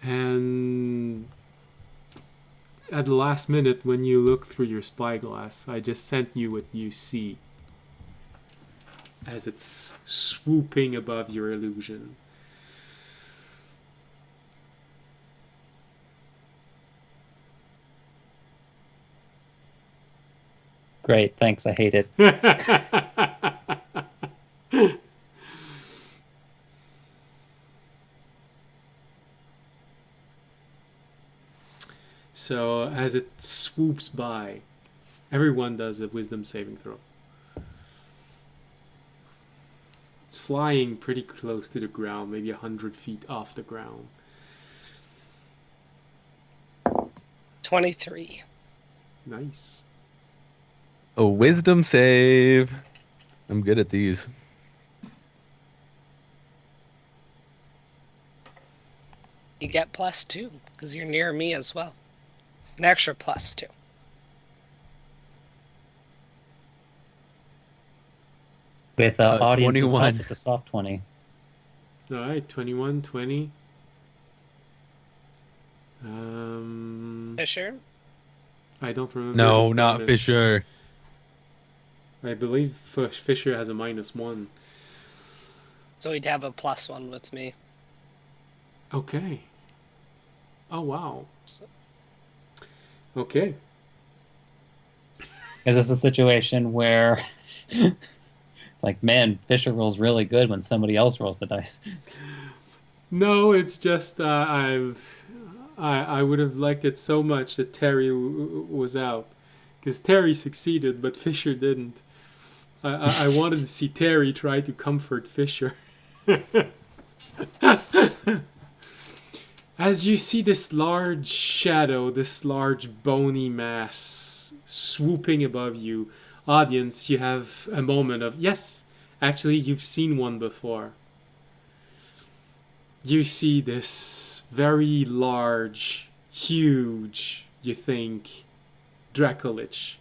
And at the last minute, when you look through your spyglass, I just sent you what you see as it's swooping above your illusion. Great, thanks. I hate it. So as it swoops by, everyone does a wisdom saving throw. It's flying pretty close to the ground, maybe 100 feet off the ground. 23. Nice. A wisdom save. I'm good at these. You get +2 because you're near me as well. An extra +2. With audience 21. It's a soft 20. All right, 21, 20. Fisher? I don't remember. No, his not bonus. Fisher. I believe Fisher has a -1. So he'd have a +1 with me. Okay. Oh, wow. So- Okay. Is this a situation where, like, man, Fisher rolls really good when somebody else rolls the dice? No, it's just I would have liked it so much that Terry was out, because Terry succeeded, but Fisher didn't. I wanted to see Terry try to comfort Fisher. As you see this large shadow, this large bony mass swooping above you, audience, you have a moment of, yes, actually you've seen one before. You see this very large, huge, you think, Dracolich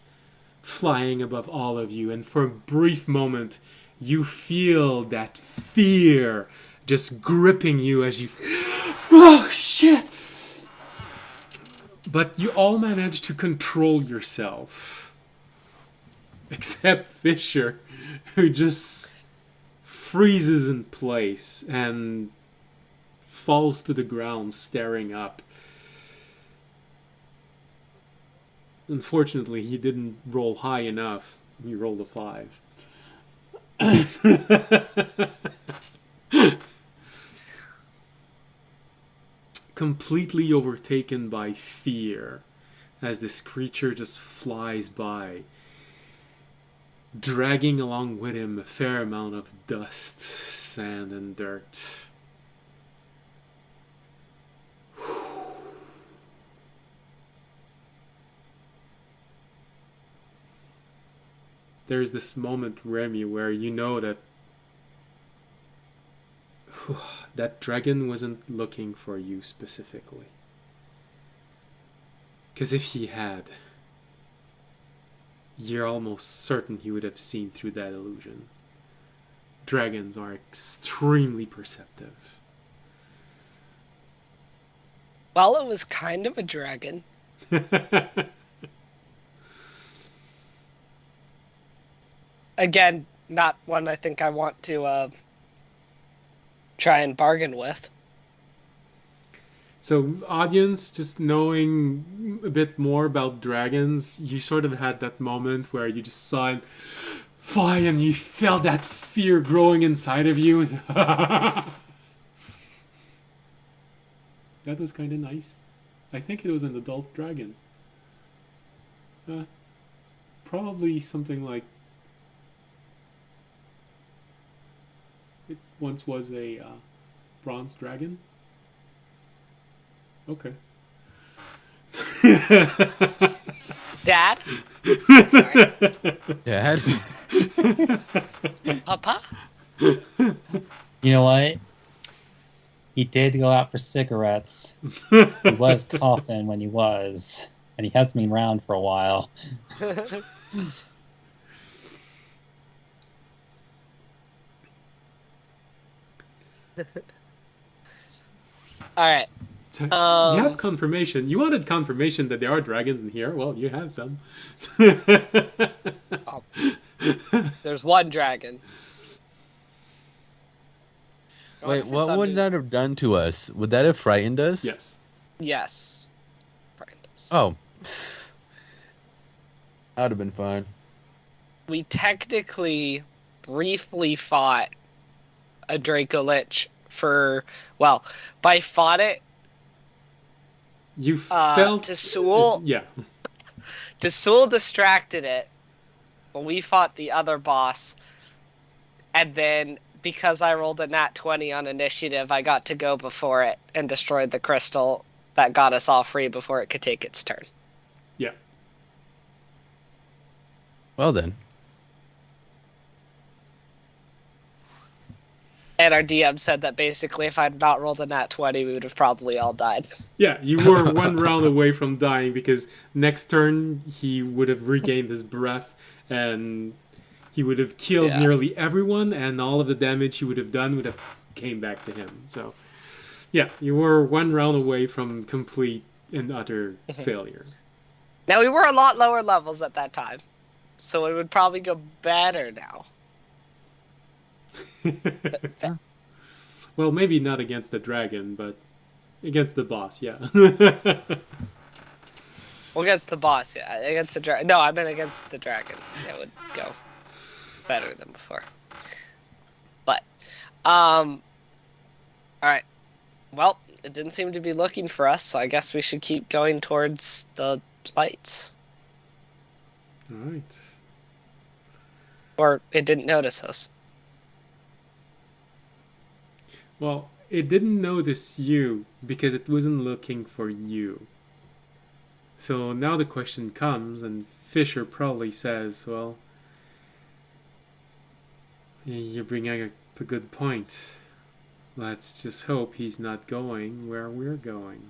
flying above all of you, and for a brief moment you feel that fear just gripping you as you oh shit, but you all manage to control yourself except Fisher, who just freezes in place and falls to the ground staring up. Unfortunately, he didn't roll high enough. He rolled a 5. Completely overtaken by fear as this creature just flies by, dragging along with him a fair amount of dust, sand, and dirt. There's this moment, Remy, where you know that that dragon wasn't looking for you specifically. Because if he had, you're almost certain he would have seen through that illusion. Dragons are extremely perceptive. Well, it was kind of a dragon. Again, not one I think I want to try and bargain with. So, audience, just knowing a bit more about dragons, you sort of had that moment where you just saw him fly and you felt that fear growing inside of you. That was kind of nice. I think it was an adult dragon. Probably something like it once was a bronze dragon. Okay. Dad? Sorry. Dad? Papa? You know what? He did go out for cigarettes. He was coughing when he was, and he hasn't been around for a while. Alright. So, you have confirmation. You wanted confirmation that there are dragons in here. Well, you have some. There's one dragon. I wonder Wait, if what it's would that have done to us? Would that have frightened us? Yes. Yes. Brandis. Oh. That would have been fine. We technically briefly fought a Draco Lich for, well, by fought it, You felt... Tesul Yeah. distracted it when we fought the other boss, and then because I rolled a nat 20 on initiative, I got to go before it and destroyed the crystal that got us all free before it could take its turn. Yeah. Well then. And our DM said that basically if I'd not rolled a nat 20, we would have probably all died. Yeah, you were one round away from dying because next turn he would have regained his breath and he would have killed nearly everyone, and all of the damage he would have done would have came back to him. So, yeah, you were one round away from complete and utter failure. Now, we were a lot lower levels at that time, so it would probably go better now. Well, maybe not against the dragon, but against the boss, yeah. Well, against the boss, yeah. Against the dragon. No, I meant against the dragon. It would go better than before. But, alright. Well, it didn't seem to be looking for us, so I guess we should keep going towards the lights. Alright. Or it didn't notice us. Well, it didn't notice you because it wasn't looking for you. So now the question comes, and Fisher probably says, well, you bring up a good point. Let's just hope he's not going where we're going.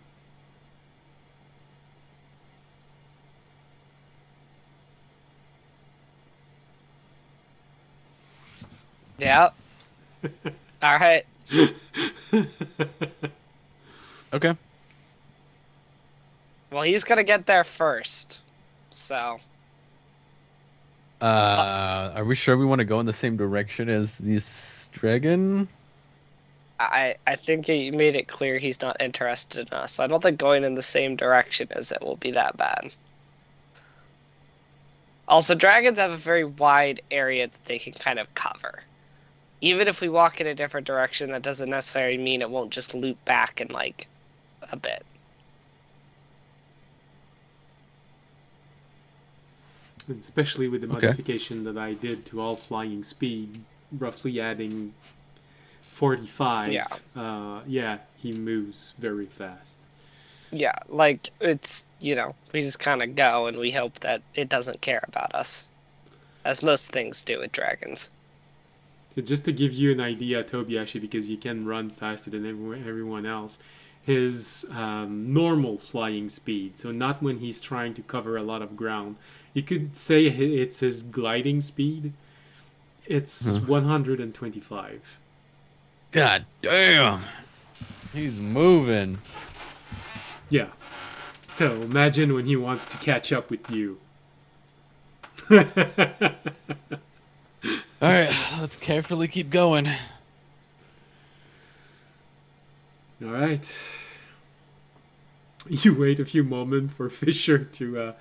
Yeah. Alright. Okay. Well, he's gonna get there first. So. Are we sure we want to go in the same direction as this dragon? I think he made it clear he's not interested in us. I don't think going in the same direction as it will be that bad. Also, dragons have a very wide area that they can kind of cover. Even if we walk in a different direction, that doesn't necessarily mean it won't just loop back in, like, a bit. And especially with the modification that I did to all flying speed, roughly adding 45. Yeah, he moves very fast. Yeah, like, it's, we just kind of go and we hope that it doesn't care about us. As most things do with dragons. So just to give you an idea, Tobiashi, because you can run faster than everyone else, his normal flying speed, so not when he's trying to cover a lot of ground, you could say it's his gliding speed, it's 125. God damn. He's moving. Yeah. So imagine when he wants to catch up with you. All right, let's carefully keep going. All right. You wait a few moments for Fisher to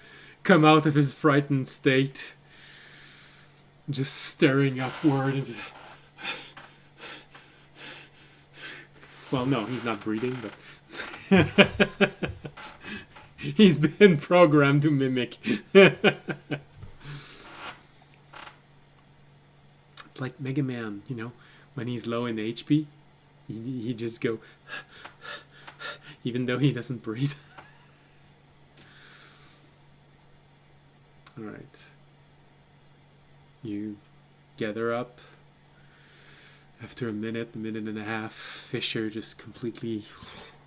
come out of his frightened state, just staring upward. And just... Well, no, he's not breathing, but he's been programmed to mimic. It's like Mega Man, you know, when he's low in HP, he just go, even though he doesn't breathe. All right. You gather up. After a minute and a half, Fisher just completely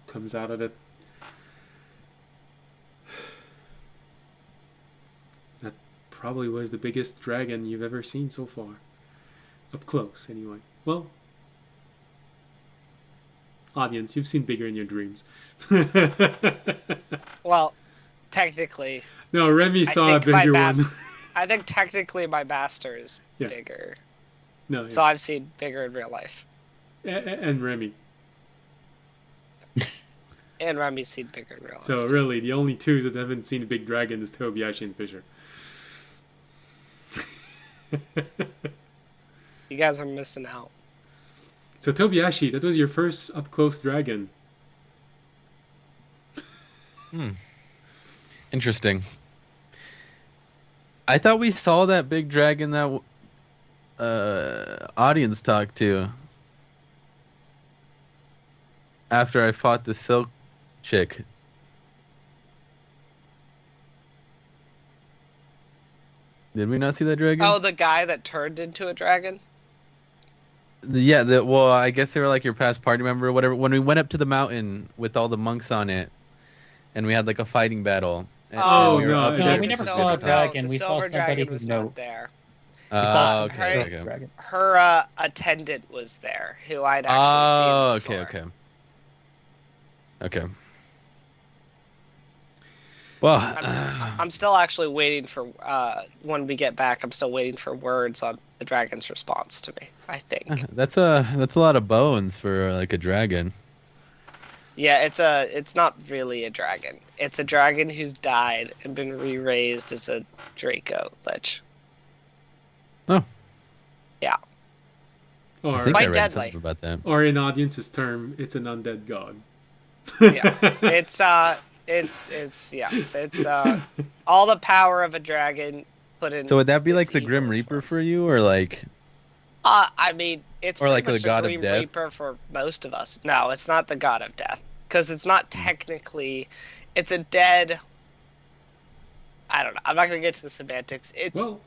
comes out of it. That probably was the biggest dragon you've ever seen so far. Up close, anyway. Well, audience, you've seen bigger in your dreams. Well, technically, No, Remy saw a bigger one. I think technically my master is Yeah. bigger. No, yeah. So I've seen bigger in real life. And Remy. And Remy's seen bigger in real life. So really, the only two that haven't seen a big dragon is Tobiashi and Fisher. You guys are missing out. So Tobiashi, that was your first up-close dragon. Interesting. I thought we saw that big dragon that audience talked to after I fought the silk chick. Did we not see that dragon? Oh, the guy that turned into a dragon? Yeah, well, I guess they were like your past party member or whatever. When we went up to the mountain with all the monks on it, and we had like a fighting battle. And Oh, we were no, up no, there we with never the saw a silver dragon. the We saw silver somebody dragon who was know. not there. We saw okay, the okay. dragon. Her attendant was there, who I'd Oh, actually seen okay, before. okay. Well, I'm still actually waiting for when we get back. I'm still waiting for words on the dragon's response to me. I think. that's a lot of bones for like a dragon. Yeah, it's not really a dragon. It's a dragon who's died and been re-raised as a Draco Lich. Oh. Yeah. I Or, think I Quite read deadly. something about that. or in audience's term, it's an undead god. Yeah. It's all the power of a dragon put in. So would that be like its the Grim evil's Reaper form. for you, or like? I mean, it's Or pretty like the much god the of Grim death? Reaper for most of us. No, it's not the god of death because it's not technically. It's a dead. I don't know. I'm not gonna get to the semantics. It's Well,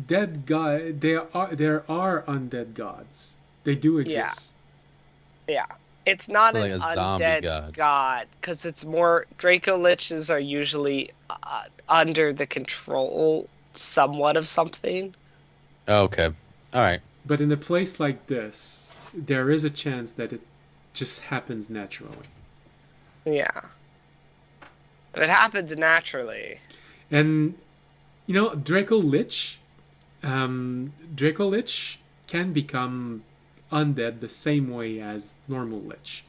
dead god. There are undead gods. They do exist. yeah. It's not So like an a zombie undead god. because it's more Draco Liches are usually under the control somewhat of something. Oh, okay, all right. But in a place like this, there is a chance that it just happens naturally. Yeah. If it happens naturally. And you know, Draco Lich can become undead the same way as normal Lich.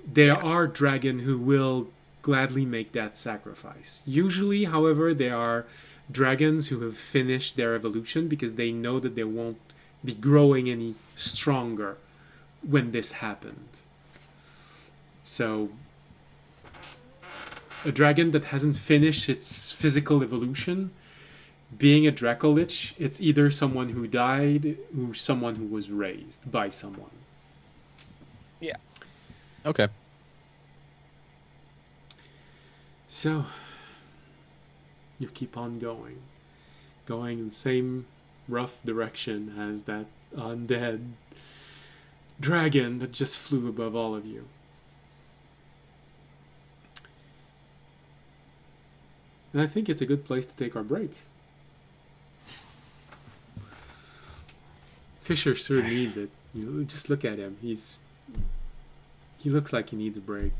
There are dragon who will gladly make that sacrifice. Usually, however, there are dragons who have finished their evolution because they know that they won't be growing any stronger when this happened. So a dragon that hasn't finished its physical evolution, being a Dracolich, it's either someone who died or someone who was raised by someone. Yeah. Okay. So, you keep on going in the same rough direction as that undead dragon that just flew above all of you. And I think it's a good place to take our break. Fisher sure needs it. You know, just look at him. He looks like he needs a break.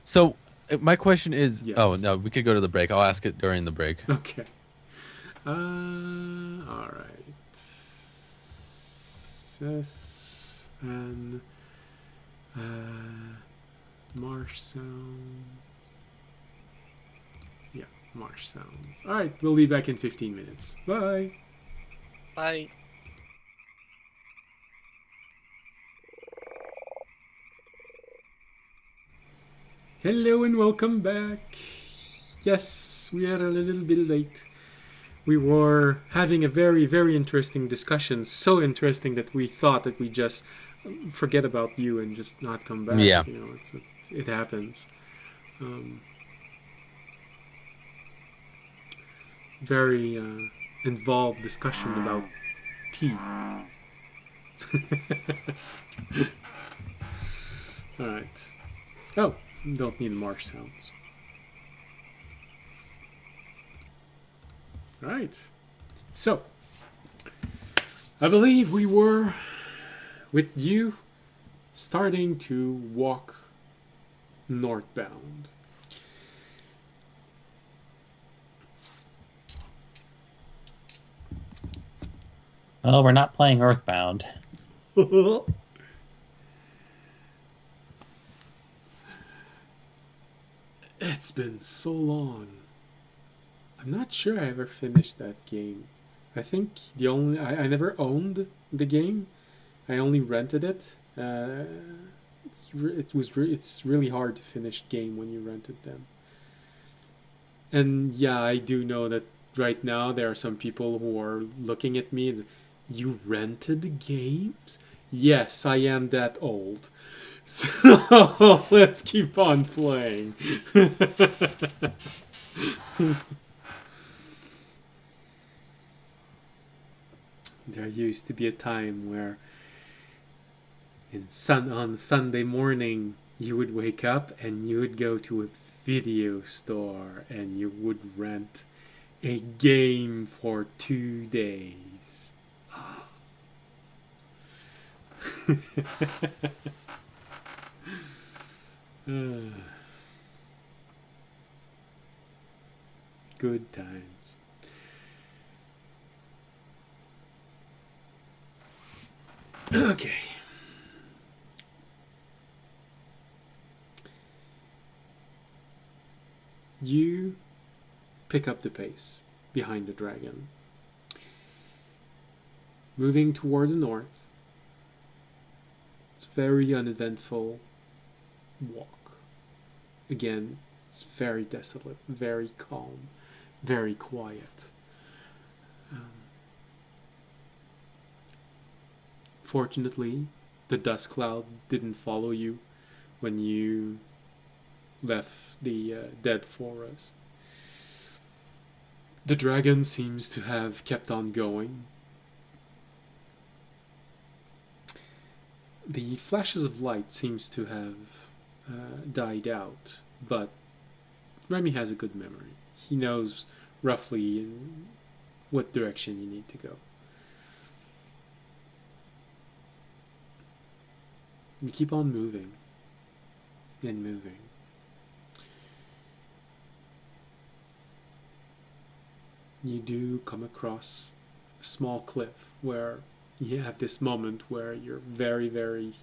So my question is, Yes. oh no, we could go to the break. I'll ask it during the break. Okay. All All right. Yes, and marsh sounds. Yeah, marsh sounds. All right, we'll be back in 15 minutes. Bye. Bye. Hello and welcome back. Yes, we are a little bit late. We were having a very, very interesting discussion. So interesting that we thought that we just forget about you and just not come back. Yeah. You know, it happens. Very involved discussion about tea. All right. Oh, don't need marsh sounds. All right. So, I believe we were with you starting to walk northbound. Well, we're not playing Earthbound. It's been so long. I'm not sure I ever finished that game. I think I never owned the game. I only rented it. It's really hard to finish game when you rented them. And yeah, I do know that right now there are some people who are looking at me and, you rented the games? Yes, I am that old. So let's keep on playing. There used to be a time where on Sunday morning you would wake up and you would go to a video store and you would rent a game for 2 days. Good times. Okay. You pick up the pace behind the dragon. Moving toward the north. It's very uneventful walk. Again, it's very desolate, very calm, very quiet. Fortunately, the dust cloud didn't follow you when you left the dead forest. The dragon seems to have kept on going. The flashes of light seems to have died out, but Remy has a good memory. He knows roughly in what direction you need to go. You keep on moving and moving. You do come across a small cliff where you have this moment where you're very, very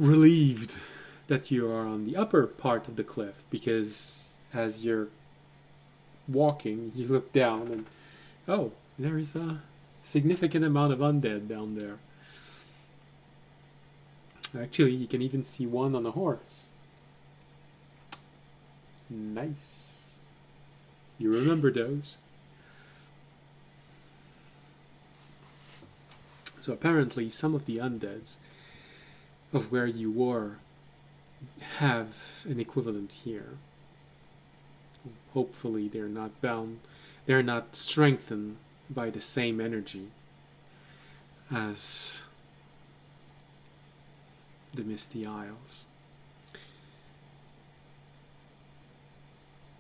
relieved that you are on the upper part of the cliff, because as you're walking, you look down and, oh, there is a significant amount of undead down there. Actually, you can even see one on a horse. Nice. You remember those. So apparently some of the undeads of where you were have an equivalent here. Hopefully they're not bound, they're not strengthened by the same energy as the Misty Isles.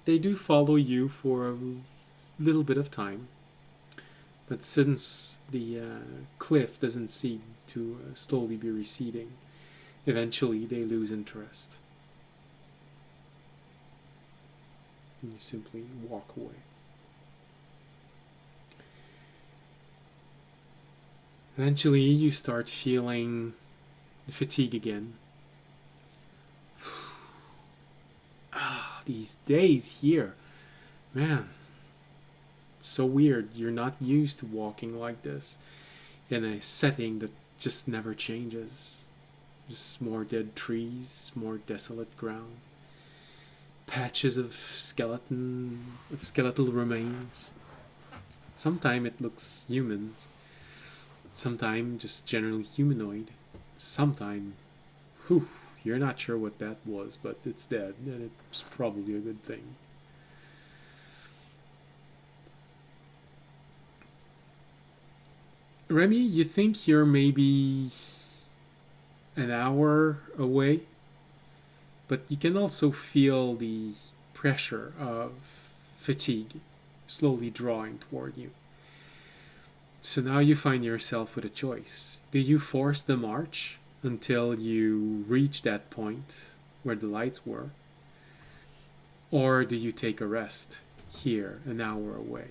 They do follow you for a little bit of time, but since the cliff doesn't seem to slowly be receding, eventually they lose interest. And you simply walk away. Eventually, you start feeling fatigue again. These days here, man, it's so weird. You're not used to walking like this in a setting that just never changes. Just more dead trees, more desolate ground, patches of skeletal remains. Sometimes it looks human, sometimes just generally humanoid. Sometimes, you're not sure what that was, but it's dead, and it's probably a good thing. Remy, you think you're maybe an hour away, but you can also feel the pressure of fatigue slowly drawing toward you. So now you find yourself with a choice. Do you force the march until you reach that point where the lights were? Or do you take a rest here an hour away?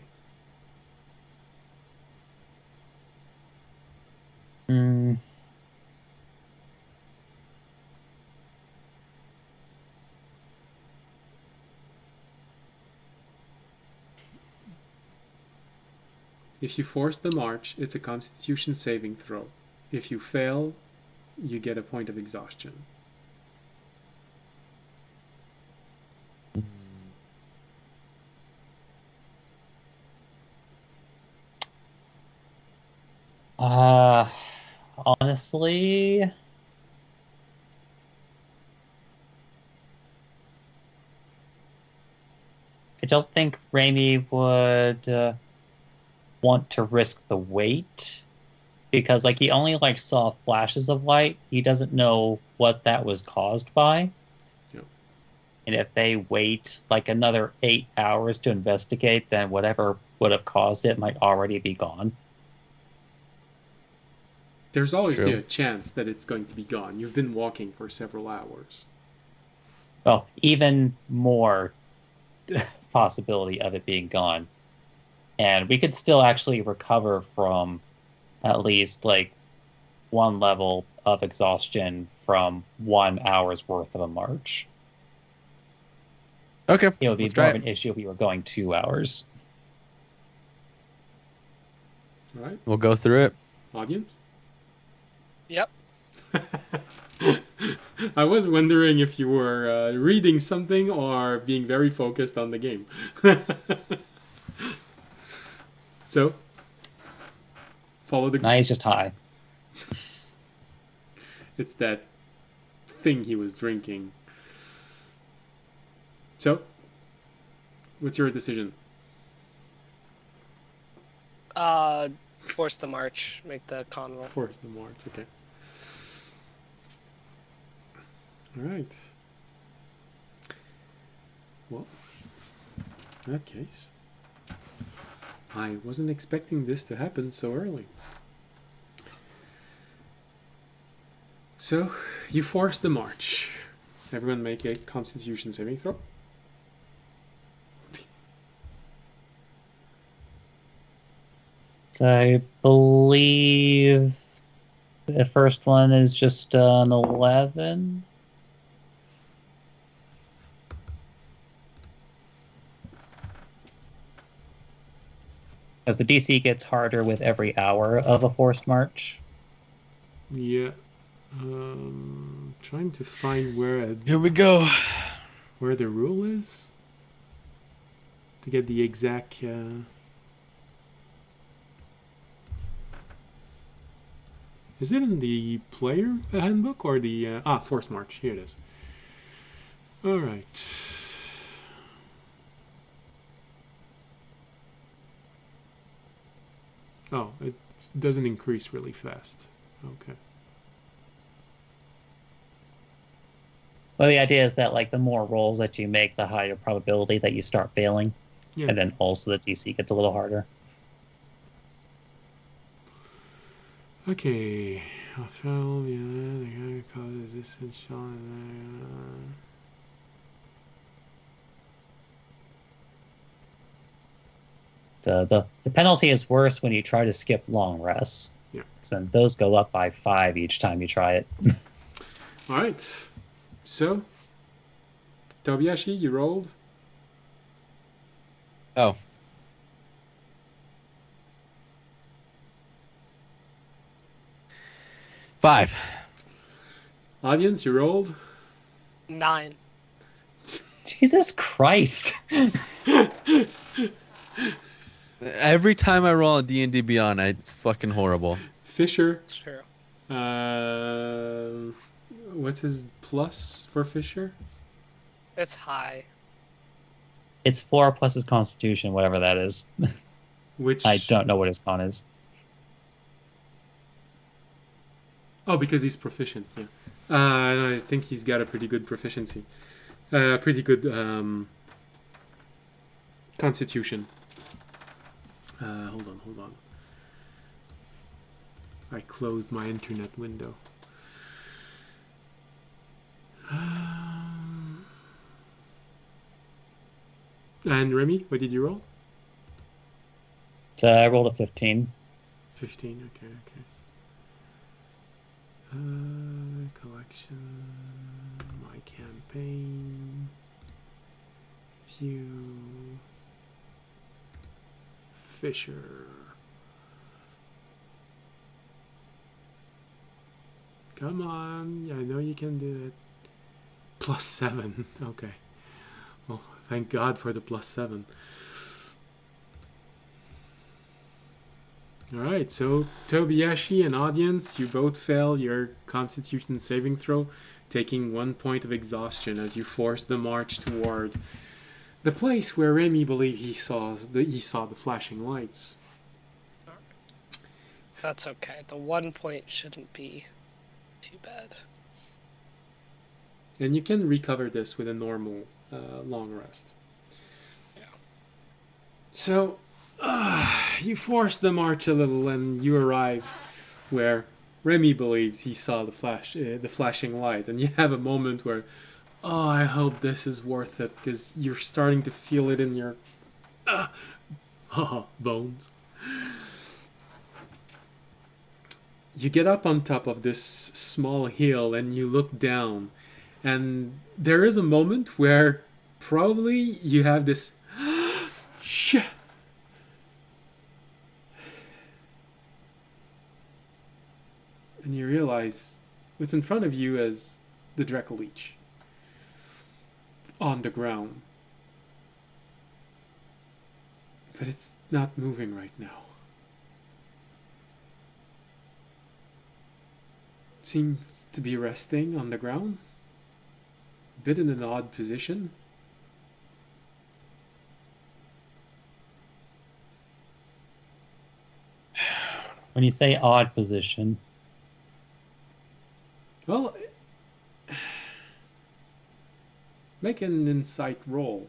If you force the march, it's a constitution saving throw. If you fail, you get a point of exhaustion. Honestly, I don't think Raimi would want to risk the wait because like he only like saw flashes of light. He doesn't know what that was caused by. Yep. And if they wait like another 8 hours to investigate, then whatever would have caused it might already be gone. There's always True. a chance that it's going to be gone. You've been walking for several hours. Well, even more possibility of it being gone. And we could still actually recover from at least like one level of exhaustion from 1 hour's worth of a march. Okay. It would be let's more try of it. an issue if we were going 2 hours. All right, We'll go through it. audience? Yep. I was wondering if you were reading something or being very focused on the game. So, follow the... Now he's just high. It's that thing he was drinking. So, what's your decision? Force the march. Make the con roll. Force the march, okay. Alright. Well, in that case, I wasn't expecting this to happen so early. So, you force the march. Everyone make a constitution saving throw. So I believe the first one is just an 11. As the DC gets harder with every hour of a forced march. Yeah. Trying to find where Here we go. the rule is to get the exact. Is it in the player handbook or the force march? Here it is. All right. Oh, it doesn't increase really fast. Okay. Well, the idea is that like the more rolls that you make, the higher probability that you start failing, Yeah. and then also the DC gets a little harder. Okay. I fell behind the guy causes distance shot. The penalty is worse when you try to skip long rests. So then those go up by 5 each time you try it. All right. So, Tobiyashi, you rolled. Oh. Five. Audience, you rolled. 9. Jesus Christ. Every time I roll on D&D Beyond, it's fucking horrible. Fisher. It's true. What's his plus for Fisher? It's high. It's 4 plus his constitution, whatever that is. Which I don't know what his con is. Oh, because he's proficient. Yeah. I think he's got a pretty good proficiency. Pretty good constitution. Hold on. I closed my internet window. And Remy, what did you roll? So I rolled a 15. 15. Okay. Collection. My campaign. View. Fisher. Come on. I know you can do it. +7. Okay. Well, thank God for the +7. Alright, so Tobiyashi and audience, you both fail your constitution saving throw, taking 1 point of exhaustion as you force the march toward the place where Remy believed he saw the flashing lights. That's okay. The 1 point shouldn't be too bad. And you can recover this with a normal long rest. Yeah. So, you force the march a little and you arrive where Remy believes he saw the flashing light. And you have a moment where, oh, I hope this is worth it, because you're starting to feel it in your bones. You get up on top of this small hill and you look down. And there is a moment where probably you have this shit. And you realize what's in front of you is the Dracolich on the ground. But it's not moving right now. Seems to be resting on the ground. A bit in an odd position. When you say odd position, Well, make an insight roll.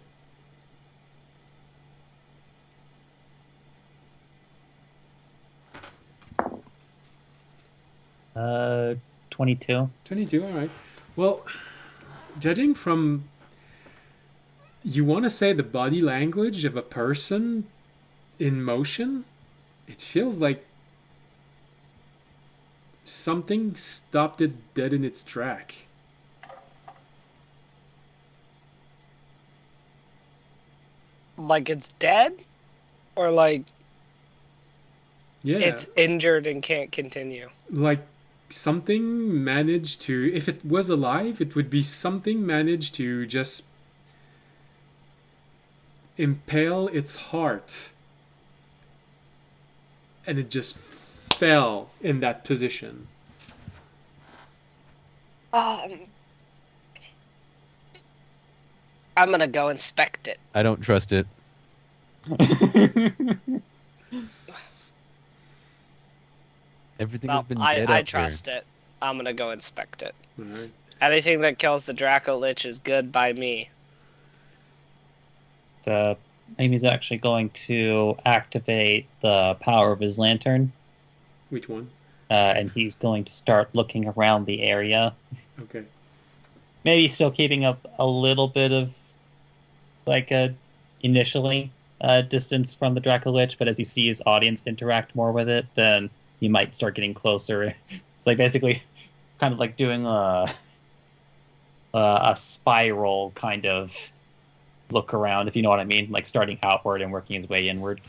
22. 22, all right. Well, judging from, you want to say the body language of a person in motion, it feels like something stopped it dead in its track. Like it's dead? Or like Yeah. it's injured and can't continue? Like something managed to, if it was alive, it would be something managed to just impale its heart. And it just fell in that position. I'm gonna go inspect it. I don't trust it. Everything has Well, been dead I up trust it. I'm gonna go inspect it. All right. Anything that kills the Draco-Lich is good by me. Amy's actually going to activate the power of his lantern, Which one? and he's going to start looking around the area. Okay. Maybe still keeping up a little bit of, initially distance from the Draco-Lich, but as he sees audience interact more with it, then you might start getting closer. It's like basically kind of like doing a spiral kind of look around, if you know what I mean, like starting outward and working his way inward.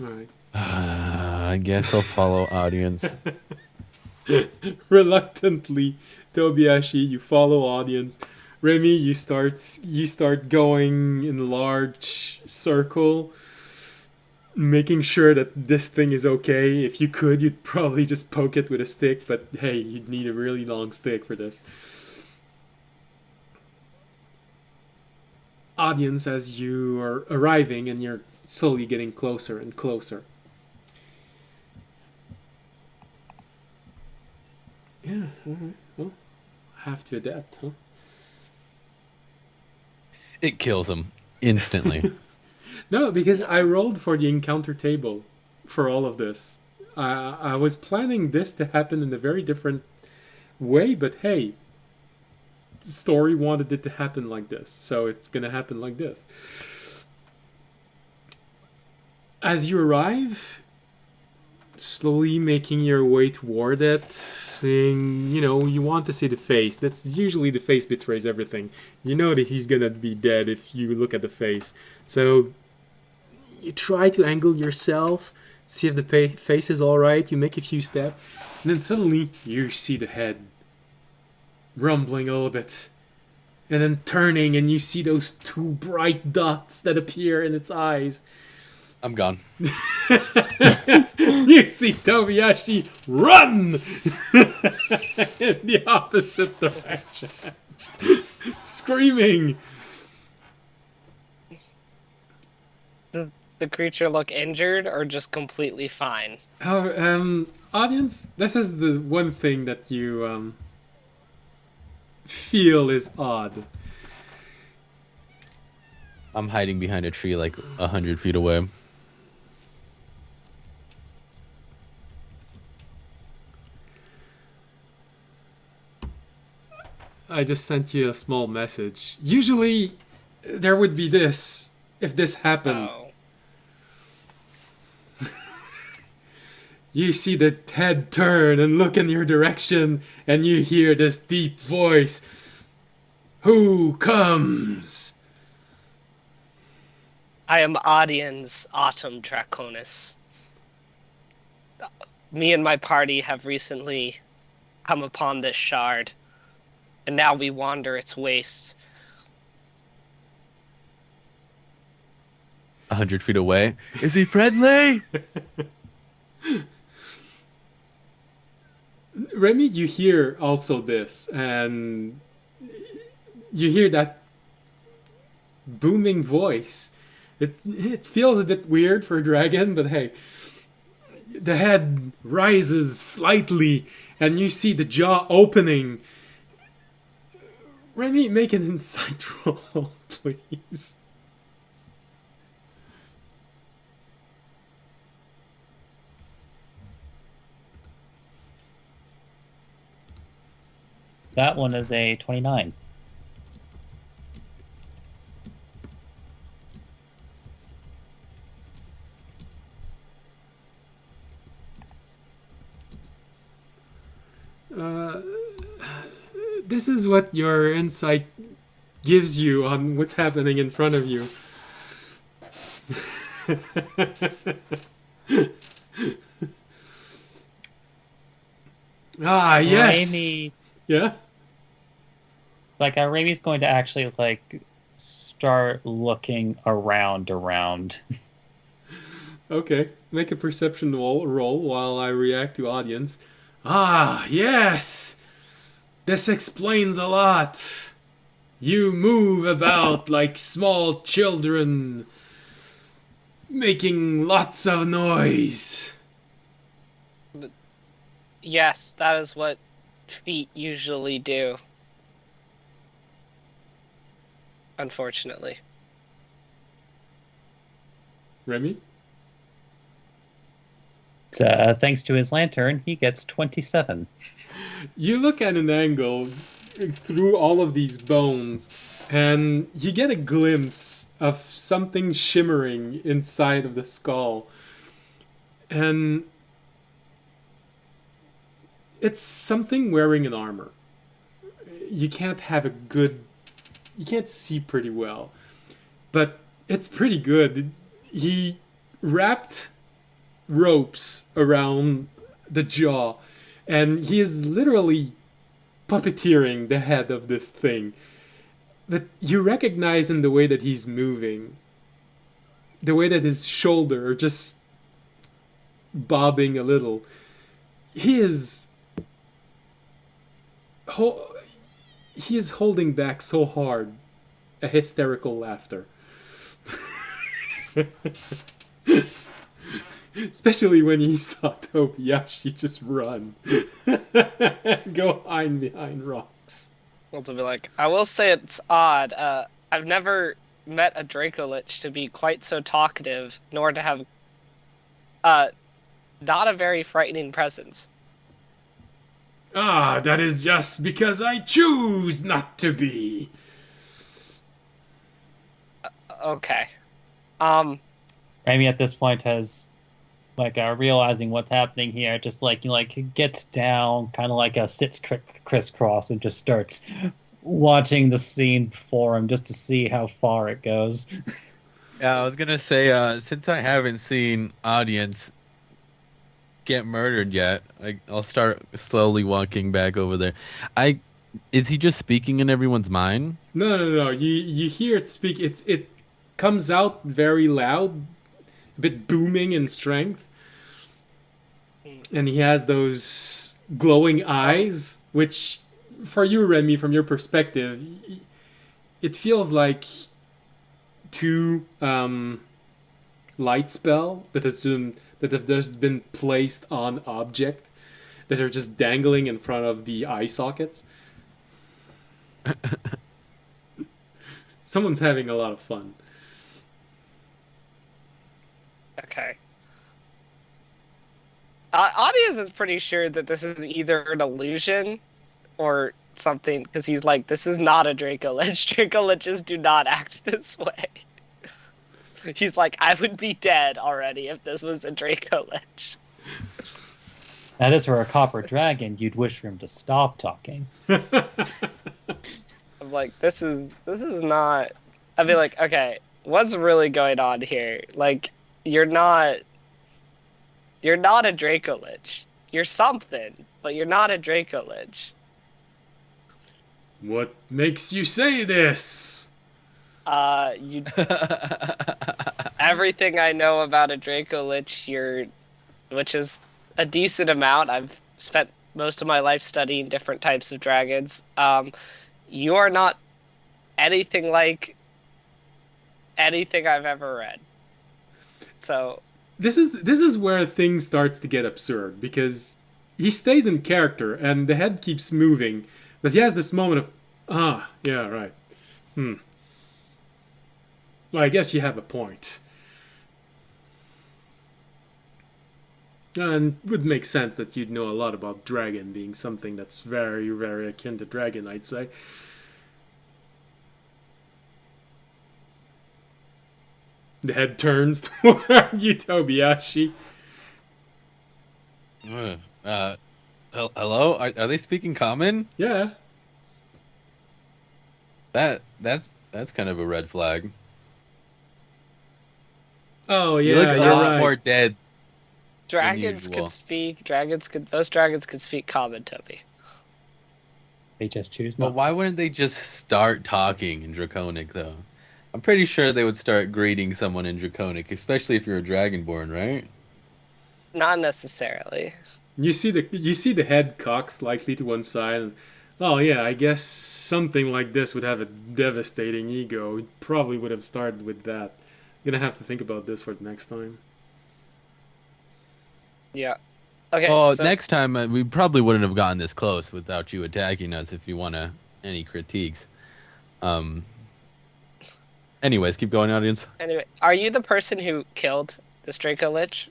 All right. I guess I'll follow audience. Reluctantly, Tobiashi, you follow audience. Remy, you start going in a large circle, making sure that this thing is okay. If you could, you'd probably just poke it with a stick, but hey, you'd need a really long stick for this. Audience, as you are arriving and you're slowly getting closer and closer. Yeah, alright. Well, have to adapt, huh? It kills him instantly. No, because I rolled for the encounter table for all of this. I was planning this to happen in a very different way, but hey, the story wanted it to happen like this, so it's gonna happen like this. As you arrive, slowly making your way toward it, saying, you want to see the face. That's usually the face betrays everything. You know that he's gonna be dead if you look at the face. So you try to angle yourself, see if the face is alright, you make a few steps, and then suddenly you see the head rumbling a little bit. And then turning, and you see those two bright dots that appear in its eyes. I'm gone. You see Tobiashi run in the opposite direction, screaming. Does the creature look injured or just completely fine? Audience, this is the one thing that you feel is odd. I'm hiding behind a tree like 100 feet away. I just sent you a small message. Usually, there would be this if this happened. Oh. You see the head turn and look in your direction, and you hear this deep voice. Who comes? I am Audience Autumn Draconis. Me and my party have recently come upon this shard, and now we wander its wastes. 100 feet away. Is he friendly? Remy, you hear also this, and you hear that booming voice. It feels a bit weird for a dragon, but hey. The head rises slightly, and you see the jaw opening. Remy, make an insight roll, please. That one is a 29. This is what your insight gives you on what's happening in front of you. Ah, yes. Raimi, Yeah? Raimi's going to actually start looking around. Okay. Make a perception roll while I react to audience. Ah, yes! This explains a lot. You move about like small children, making lots of noise. Yes, that is what feet usually do. Unfortunately. Remy? Thanks to his lantern, he gets 27. You look at an angle through all of these bones, and you get a glimpse of something shimmering inside of the skull. And it's something wearing an armor. You can't have a good. You can't see pretty well, but it's pretty good. He wrapped ropes around the jaw, and he is literally puppeteering the head of this thing that you recognize in the way that he's moving, the way that his shoulder are just bobbing a little. He is he is holding back so hard a hysterical laughter. Especially when he saw Tobiyashi just run. Go hide behind rocks. Well, to be like, I will say it's odd. I've never met a Dracolich to be quite so talkative, nor to have not a very frightening presence. Ah, that is just because I choose not to be. Okay. Amy at this point has realizing what's happening here, just gets down, kind of like a sits crisscross, and just starts watching the scene before him just to see how far it goes. Yeah, I was gonna say, since I haven't seen audience get murdered yet, I'll start slowly walking back over there. Is he just speaking in everyone's mind? No. You hear it speak. It comes out very loud, a bit booming in strength, and he has those glowing eyes, which, for you, Remy, from your perspective, it feels like two light spell that have just been placed on object that are just dangling in front of the eye sockets. Someone's having a lot of fun. Okay. Audience is pretty sure that this is either an illusion or something, because he's like, this is not a Dracolich. Dracoliches do not act this way. He's like, I would be dead already if this was a Dracolich. Now, this were a copper dragon, you'd wish for him to stop talking. I'm like, this is not. I'd be like, okay, what's really going on here? Like, you're not a Dracolich. You're something, but you're not a Dracolich. What makes you say this? Everything I know about a Dracolich, which is a decent amount. I've spent most of my life studying different types of dragons. You are not anything like anything I've ever read. So this is where things starts to get absurd, because he stays in character and the head keeps moving, but he has this moment of, yeah, right. Well, I guess you have a point. And it would make sense that you'd know a lot about dragon being something that's very, very akin to dragon, I'd say. The head turns toward you, Tobiyashi. Hello? Are they speaking common? Yeah. That's kind of a red flag. Oh, You yeah, look a you're lot right. more dead. dragons unusual. can speak. Most dragons can speak common, Toby. They just choose But not. why wouldn't they just start talking in Draconic, though? I'm pretty sure they would start greeting someone in Draconic, especially if you're a Dragonborn, right? Not necessarily. You see the head cock slightly to one side, and oh yeah, I guess something like this would have a devastating ego. It probably would have started with that. I'm gonna have to think about this for the next time. Yeah. Okay. Oh, so, next time we probably wouldn't have gotten this close without you attacking us. If you want any critiques, anyways, keep going, audience. Anyway, are you the person who killed this Draco Lich?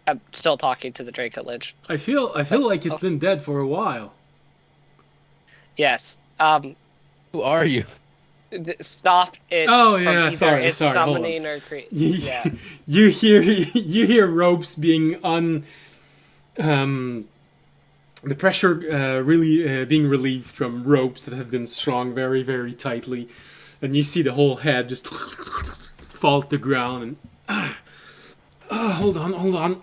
I'm still talking to the Draco Lich. I feel like it's been dead for a while. Yes. Who are you? stop it. Oh from yeah, either sorry, it's hold on. summoning or yeah. You hear ropes being um the pressure really being relieved from ropes that have been strung very very tightly, and you see the whole head just fall to the ground and hold on.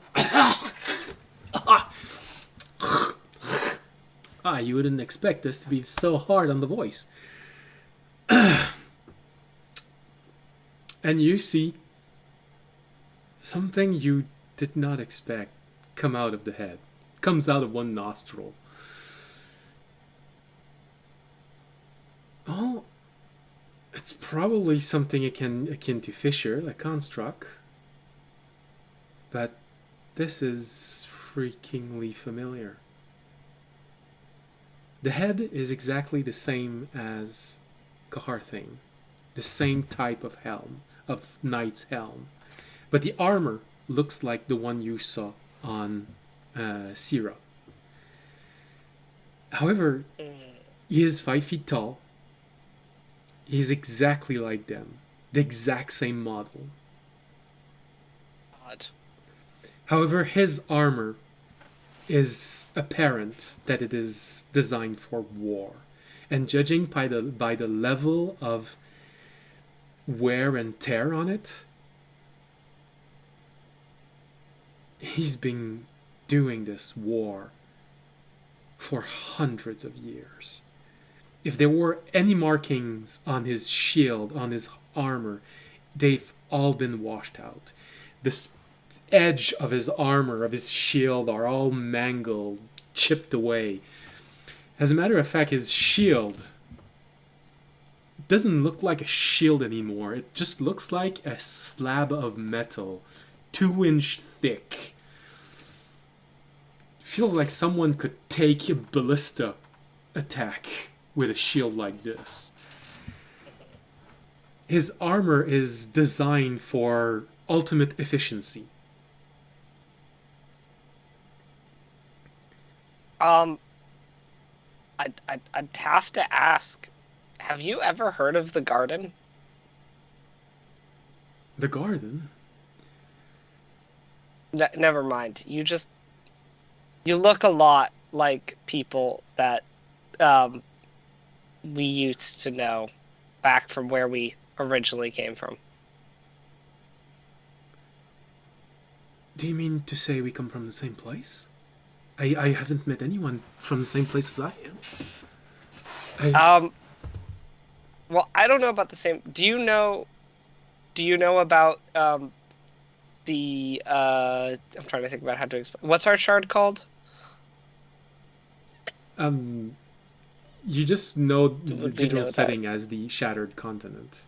You wouldn't expect this to be so hard on the voice. And you see something you did not expect come out of the head. Comes out of one nostril. Oh, it's probably something akin to Fisher, like construct. But this is freakingly familiar. The head is exactly the same as Caharthane. The same type of helm, of knight's helm. But the armor looks like the one you saw on Sira. However, he is 5 feet tall. He is exactly like them. The exact same model. Odd. However, his armor is apparent that it is designed for war. And judging by the level of wear and tear on it, he's been doing this war for hundreds of years. If there were any markings on his shield, on his armor, they've all been washed out. This edge of his armor, of his shield, are all mangled, chipped away. As a matter of fact, his shield doesn't look like a shield anymore. It just looks like a slab of metal, 2-inch thick. Feels like someone could take a ballista attack with a shield like this. His armor is designed for ultimate efficiency. I'd have to ask, have you ever heard of the Garden? The Garden? Never mind. You look a lot like people that we used to know back from where we originally came from. Do you mean to say we come from the same place? I haven't met anyone from the same place as I am. Well, I don't know about the same. Do you know about the I'm trying to think about how to explain. What's our shard called? You just know the general know setting as the Shattered Continent.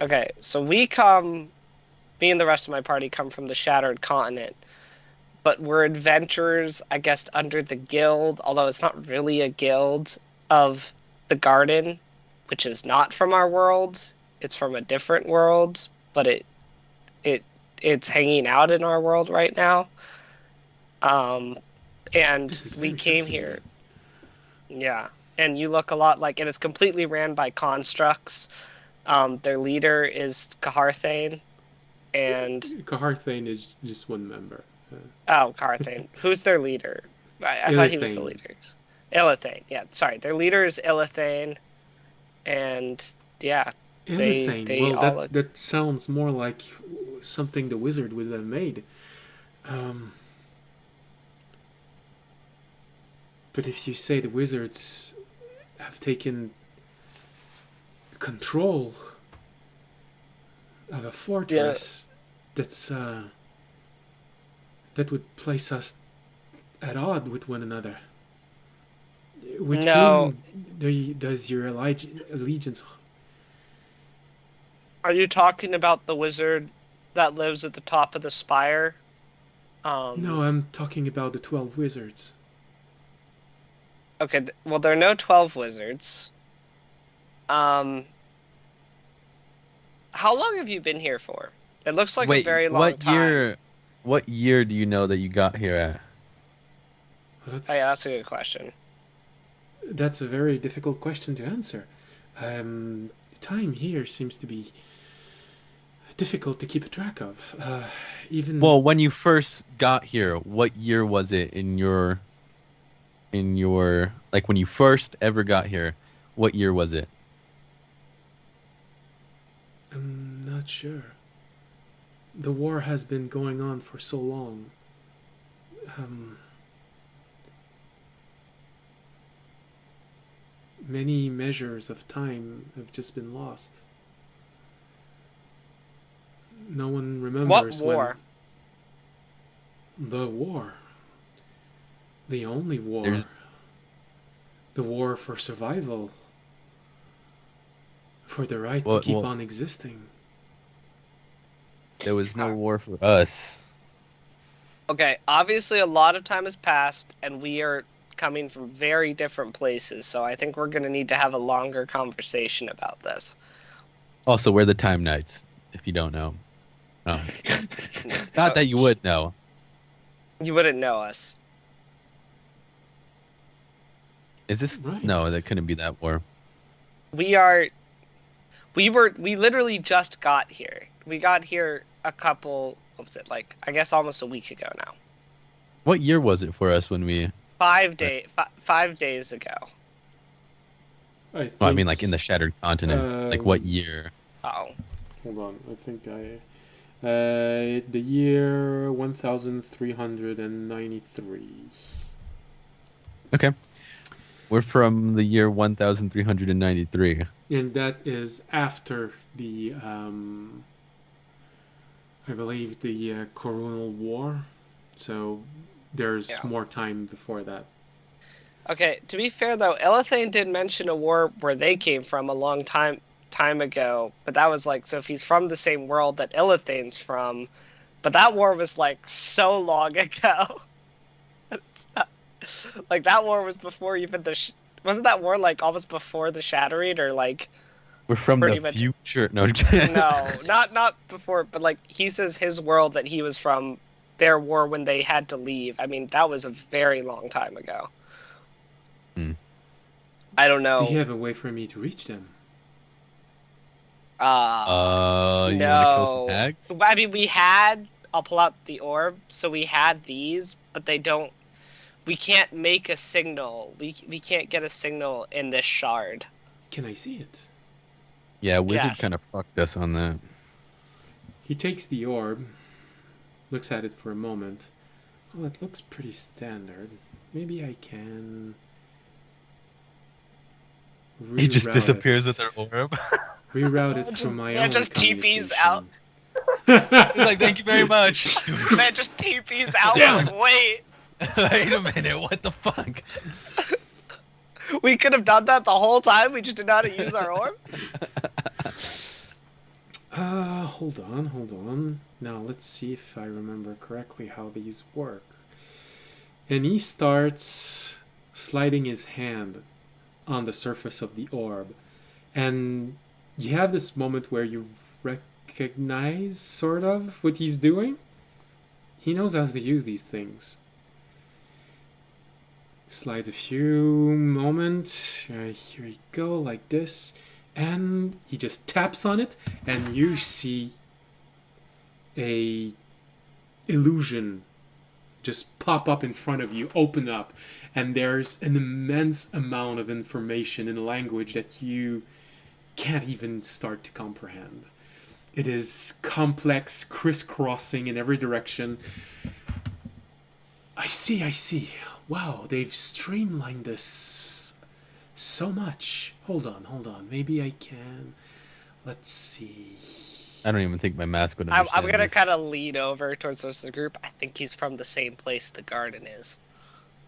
Okay, so me and the rest of my party come from the Shattered Continent, but we're adventurers, I guess, under the guild, although it's not really a guild, of the Garden, which is not from our world. It's from a different world, but it's hanging out in our world right now. And we came here. Yeah, and you look a lot like, and it's completely ran by constructs. Their leader is Caharthane, and Caharthane is just one member. Caharthane. Who's their leader? I thought he was the leader. Illithane. Yeah, sorry. Their leader is Illithane, and yeah, Illithane. they Well, all that sounds more like something the wizard would have made. But if you say the wizards have taken control of a fortress, that would place us at odds with one another. With whom does your allegiance? Are you talking about the wizard that lives at the top of the spire? No, I'm talking about the 12 wizards. Okay, well, there are no 12 wizards. How long have you been here for? It looks like a very long time. What year do you know that you got here at? That's a good question. That's a very difficult question to answer. time here seems to be difficult to keep track of. Even Well, when you first got here, what year was it in your like when you first ever got here? What year was it? I'm not sure. The war has been going on for so long. Many measures of time have just been lost. No one remembers What war? The war. The only war. There's- The war for survival. For the right to Well, keep well- on existing. There was no war for us. Okay, obviously a lot of time has passed, and we are coming from very different places, so I think we're going to need to have a longer conversation about this. Also, we're the Time Knights, if you don't know. Oh. Not that you would know. You wouldn't know us. Is this? Right. No, that couldn't be that war. We literally just got here. We got here what was it, like, I guess almost a week ago now. What year was it for us when we? 5 days ago. I mean, like in the Shattered Continent. Like what year? Oh. Hold on, I think the year 1393. Okay. We're from the year 1393. And that is after the, I believe, the Coronal War. So there's more time before that. Okay, to be fair though, Elithane did mention a war where they came from a long time ago, but that was like, so if he's from the same world that Elithane's from, but that war was like so long ago. Like that war was before even wasn't that war like almost before the Shattering, or like We're from pretty the much- future. No, no, not before, but like he says his world that he was from, their war when they had to leave. I mean, that was a very long time ago. I don't know. Do you have a way for me to reach them? You want to kill some No. hags? I mean, I'll pull out the orb, so we had these, but we can't make a signal. We can't get a signal in this shard. Can I see it? Yeah, Wizard Yeah. kind of fucked us on that. He takes the orb, looks at it for a moment. Well, it looks pretty standard. Maybe I can... He just reroute disappears it. with their orb. Reroute it from my own just TPs out. He's like, thank you very much. Man, just TP's out. Damn. Like, wait, Wait a minute, what the fuck? we could have done that the whole time. We just did not use our orb. Hold on. Now let's see if I remember correctly how these work. And he starts sliding his hand on the surface of the orb. And you have this moment where you recognize, sort of, what he's doing. He knows how to use these things. Slides a few moments. Here you go, like this. And he just taps on it, and you see a illusion just pop up in front of you, open up, and there's an immense amount of information in a language that you can't even start to comprehend. It is complex, crisscrossing in every direction. I see. Wow, they've streamlined this so much. Hold on. Maybe I can. Let's see. I don't even think my mask would I'm understand gonna this. kind of lean over towards the rest of the group. I think he's from the same place the garden is,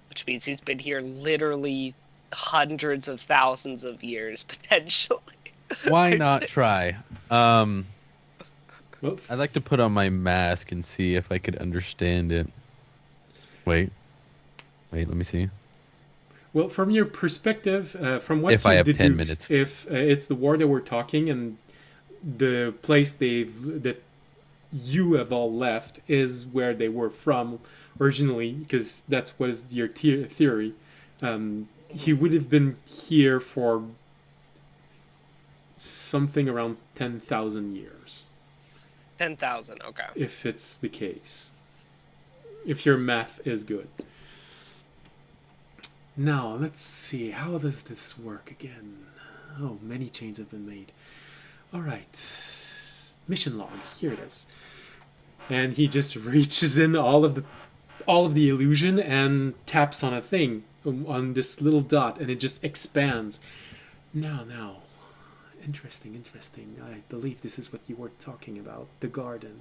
which means he's been here literally hundreds of thousands of years potentially. Why not try? Well, I'd like to put on my mask and see if I could understand it. Wait, let me see. Well, from your perspective, from what If I you've have 10 deduced, minutes. if it's the war that we're talking and the place that you have all left is where they were from originally, because that's what is your theory. He would have been here for something around 10,000 years. 10,000. Okay. If it's the case. If your math is good. Now, let's see. How does this work again? Oh, many chains have been made. Alright. Mission log. Here it is. And he just reaches in all of the illusion and taps on a thing, on this little dot, and it just expands. Now. Interesting. I believe this is what you were talking about. The garden.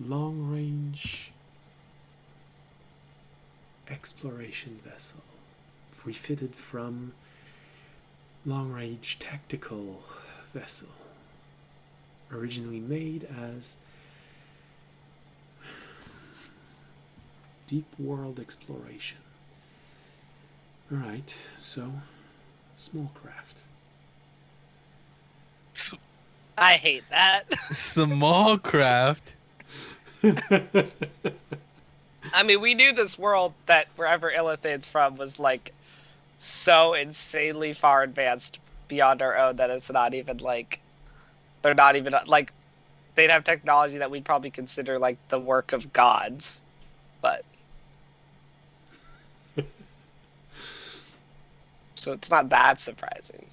Long range exploration vessel. Refitted from long range tactical vessel. Originally made as deep world exploration. Alright, so small craft. I hate that. Small craft. I mean, we knew this world that wherever Illithid's from was like so insanely far advanced beyond our own that it's not even like they're not even like they'd have technology that we'd probably consider like the work of gods, but so it's not that surprising.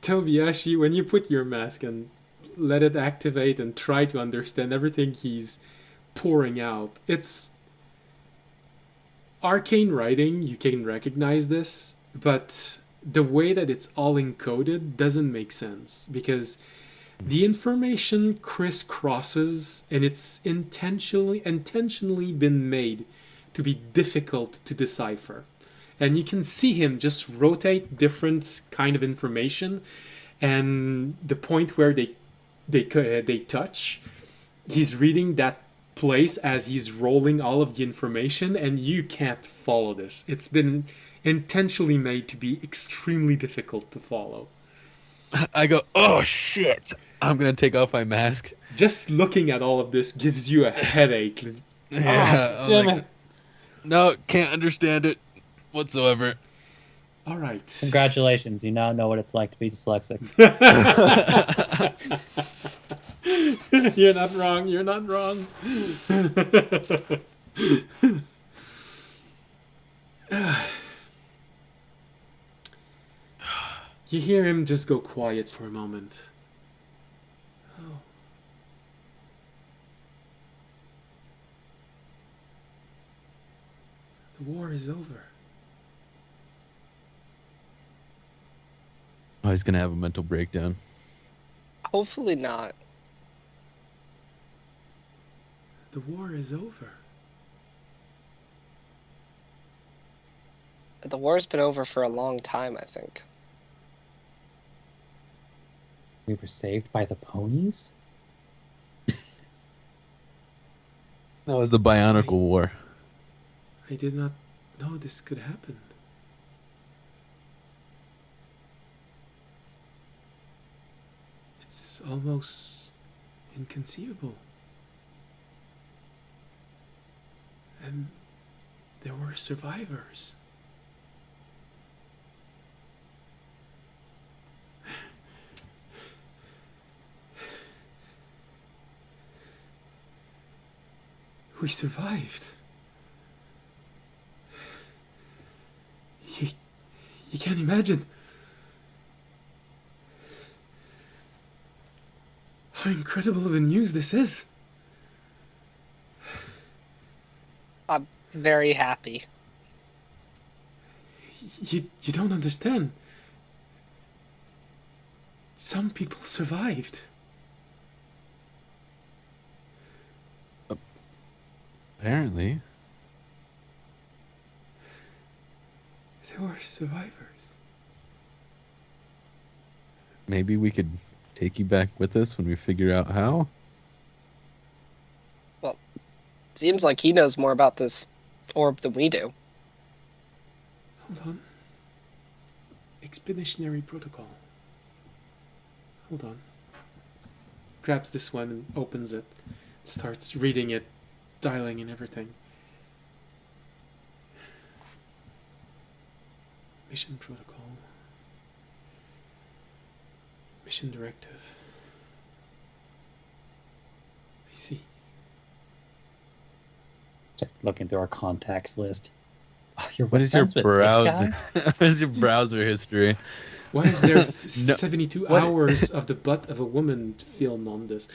Tobiyashi, when you put your mask and let it activate and try to understand everything he's pouring out, it's arcane writing, you can recognize this, but the way that it's all encoded doesn't make sense because the information crisscrosses and it's intentionally been made to be difficult to decipher. And you can see him just rotate different kind of information, and the point where they touch, he's reading that place as he's rolling all of the information, and you can't follow this. It's been intentionally made to be extremely difficult to follow. I go, oh shit! I'm gonna take off my mask. Just looking at all of this gives you a headache. Yeah, Oh, damn it. No, can't understand it whatsoever. All right. Congratulations, you now know what it's like to be dyslexic. You're not wrong. You're not wrong. You hear him just go quiet for a moment. Oh. The war is over. Oh, he's gonna have a mental breakdown. Hopefully not. The war is over. The war's been over for a long time, I think. We were saved by the ponies? That was the Bionicle War. I did not know this could happen. It's almost inconceivable. And there were survivors. We survived. You can't imagine how incredible of a news this is. I'm very happy. You don't understand. Some people survived. Apparently. There were survivors. Maybe we could take you back with us when we figure out how. Well, seems like he knows more about this orb than we do. Hold on. Expeditionary protocol. Hold on. Grabs this one and opens it. Starts reading it, dialing and everything. Mission protocol. Mission directive. I see. Just looking through our contacts list. Oh, What is your friends with this browser? guy? What is your browser history? Why is there No, 72 what- hours of the butt of a woman film on this?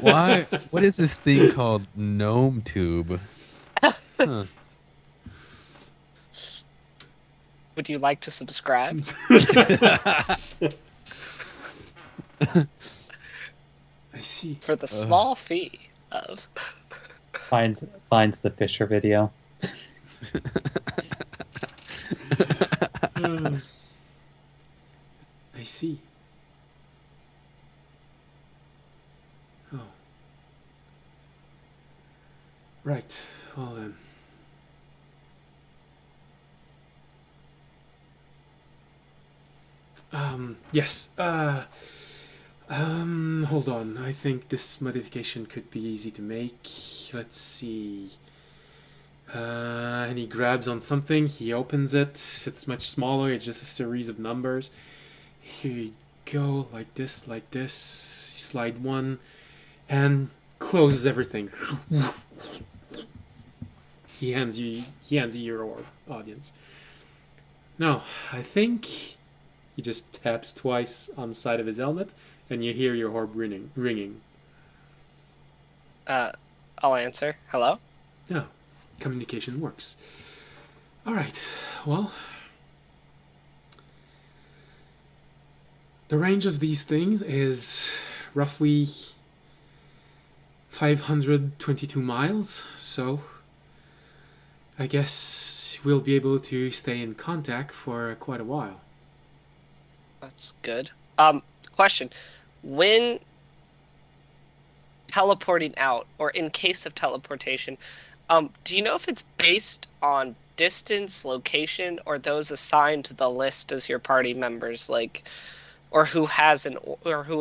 Why? What is this thing called Gnome Tube? Huh. Would you like to subscribe? I see. For the small fee of... Finds the Fisher video. I see. Oh. Right. Well then. Yes. Hold on. I think this modification could be easy to make. Let's see. And he grabs on something. He opens it. It's much smaller. It's just a series of numbers. Here you go. Like this. Like this. You slide one, and closes everything. He hands you your orb, audience. No, I think he just taps twice on the side of his helmet, and you hear your orb ringing. I'll answer. Hello? No, communication works. All right. Well, the range of these things is roughly 522 miles, so I guess we'll be able to stay in contact for quite a while. That's good. Question. When teleporting out, or in case of teleportation, do you know if it's based on distance, location, or those assigned to the list as your party members, like, or who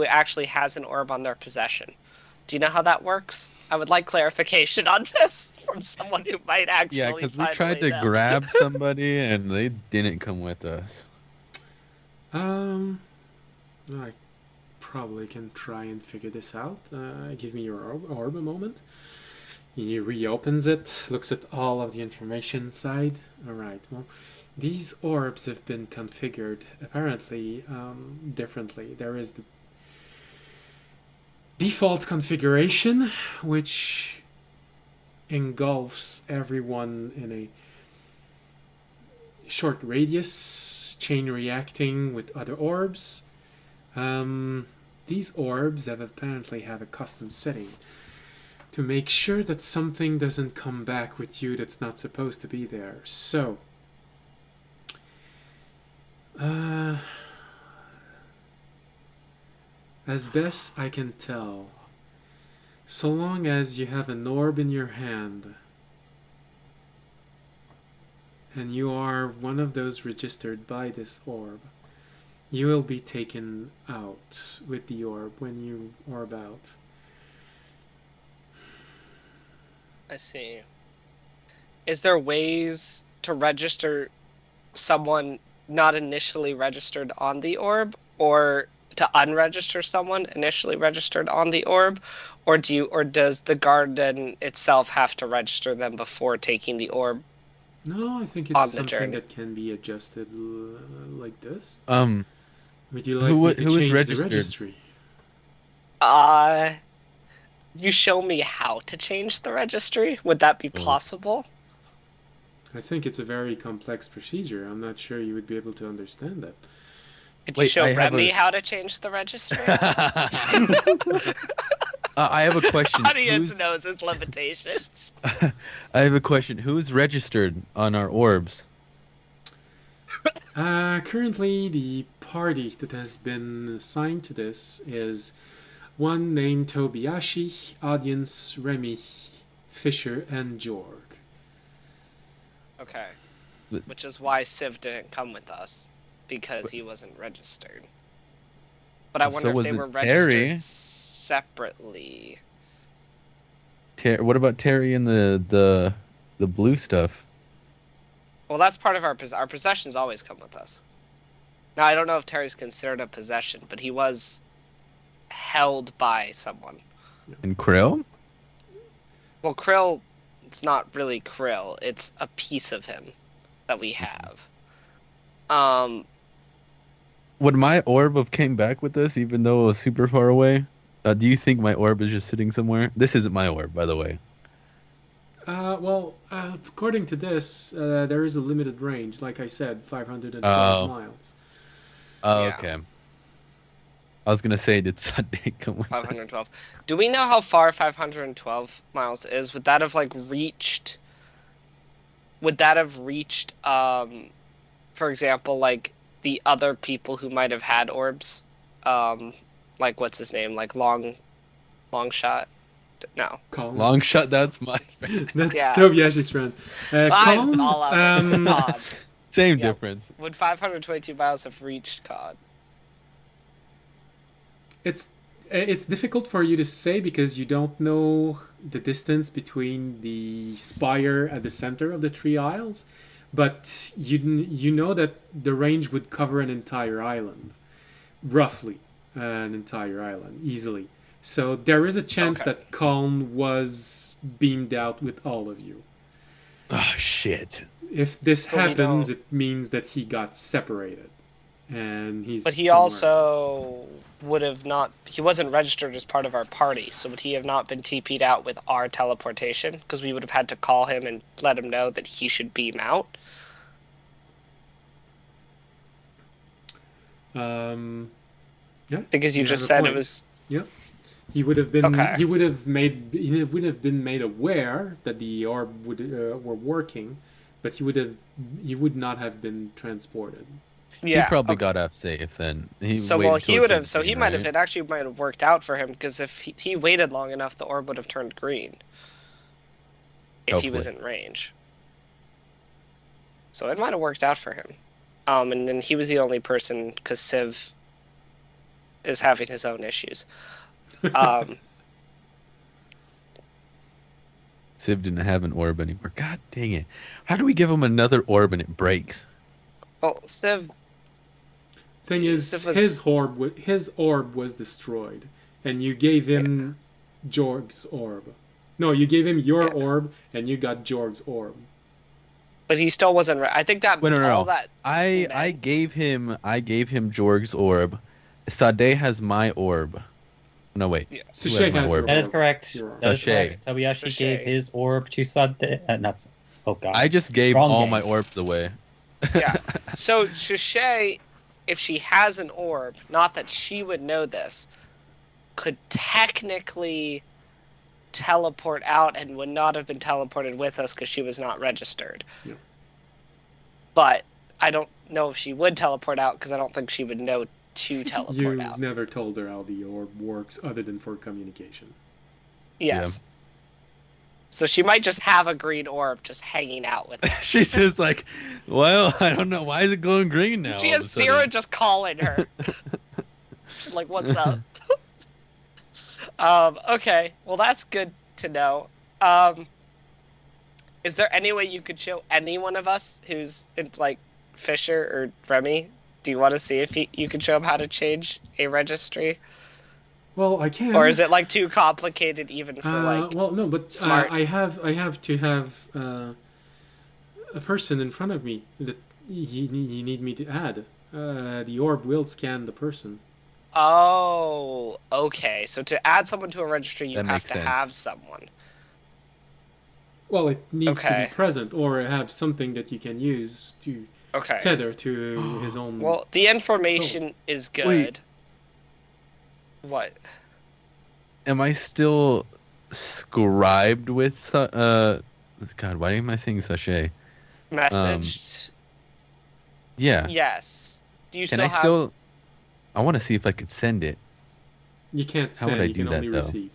actually has an orb on their possession? Do you know how that works? I would like clarification on this from someone who might actually. Yeah, because we tried finally to know. grab somebody and they didn't come with us. I probably can try and figure this out. Give me your orb a moment. He reopens it, looks at all of the information side. Alright, well, these orbs have been configured apparently differently. There is the default configuration, which engulfs everyone in a short radius, chain reacting with other orbs. These orbs apparently have a custom setting to make sure that something doesn't come back with you that's not supposed to be there. So, as best I can tell, so long as you have an orb in your hand and you are one of those registered by this orb, you will be taken out with the orb when you orb out. I see. Is there ways to register someone not initially registered on the orb, or to unregister someone initially registered on the orb, or does the garden itself have to register them before taking the orb? No, I think On it's the something journey. that can be adjusted like this. Would you Who like me to is change the registered? registry? You show me how to change the registry? Would that be possible? I think it's a very complex procedure. I'm not sure you would be able to understand that. Could Wait, you show I have Remy a- how to change the registry? I have a question. Audience knows his limitations. I have a question. Who's registered on our orbs? Currently, the party that has been assigned to this is one named Tobiyashi, audience Remy, Fisher, and Jorg. Okay. But- Which is why Civ didn't come with us, because he wasn't registered. But I So wonder if was they it were registered Terry? separately. What about Terry and the blue stuff? Well, that's part of our possessions always come with us. Now, I don't know if Terry's considered a possession, but he was held by someone. And Krill? Well, Krill, it's not really Krill. It's a piece of him that we have. Would my orb have came back with us even though it was super far away? Do you think my orb is just sitting somewhere? This isn't my orb, by the way. According to this, there is a limited range. Like I said, 512 miles. Oh, Yeah. okay. I was gonna say, did Sunday come with 512. Do we know how far 512 miles is? Would that have reached? Would that have reached? For example, like the other people who might have had orbs, like what's his name, like long shot. No. Colin. Long shot? That's my friend. That's Yeah. Tobiashi's friend. Colin, all of it. Cod. Same Yeah. difference. Would 522 miles have reached Cod? it's difficult for you to say because you don't know the distance between the spire at the center of the three isles, but you know that the range would cover an entire island, roughly an entire island, easily. So there is a chance Okay. that Kaln was beamed out with all of you. Oh, shit. If this But we happens, don't- it means that he got separated, and he's. But he somewhere else. also would have not. He wasn't registered as part of our party, so would he have not been TP'd out with our teleportation? Because we would have had to call him and let him know that he should beam out. Yeah. Because you have just a said point. it was. He would have been. Okay. He would have been made aware that the orb were working, but he would not have been transported. Yeah. He probably okay. got off safe then. He So waited well, till he it would have. turned So he green, might have. right? It actually might have worked out for him because if he waited long enough, the orb would have turned green. If he was in Hopefully. range. So it might have worked out for him. And then he was the only person because Civ is having his own issues. Civ didn't have an orb anymore. God dang it. How do we give him another orb and it breaks? Well, Civ. Thing is, Civ was- his orb was destroyed, and you gave him Jorg's orb. No, you gave him your Yeah. orb, and you got Jorg's orb. But he still wasn't. I think that Wait, no. all that. I meant- gave him Jorg's orb. Sade has my orb. No, wait. Yeah. Who Sashay my has orb? your That is orb. correct. Your orb. That is Sashay. correct. Tobiyashi Sashay. gave his orb to Sade. Not. Oh god. I just gave Wrong all game. my orbs away. Yeah. So Sashay, if she has an orb, not that she would know this, could technically teleport out and would not have been teleported with us because she was not registered. Yeah. But I don't know if she would teleport out because I don't think she would know to teleport You out. never told her how the orb works, other than for communication. Yes. So she might just have a green orb just hanging out with her. She's just like, well, I don't know. Why is it going green now? She all of has a sudden? Zira just calling her. She's like, what's up? Okay, well that's good to know. Is there any way you could show any one of us who's in, like Fisher or Remy? Do you want to see if you could show him how to change a registry, Well, I can. or is it like too complicated even for like? well, no, but smart? I have to have a person in front of me that you need me to add. The orb will scan the person. Oh, okay. So to add someone to a registry, you That have makes to sense. have someone. Well, it needs to Okay. be present or have something that you can use to Okay. tether to his own. Well, the information is good. Wait. What? Am I still scribed with God, why am I saying sachet? Messaged? Yeah. Yes. Do you Can still I have? still I want to see if I could send it. You can't How would send, I you do can that, only though? receive.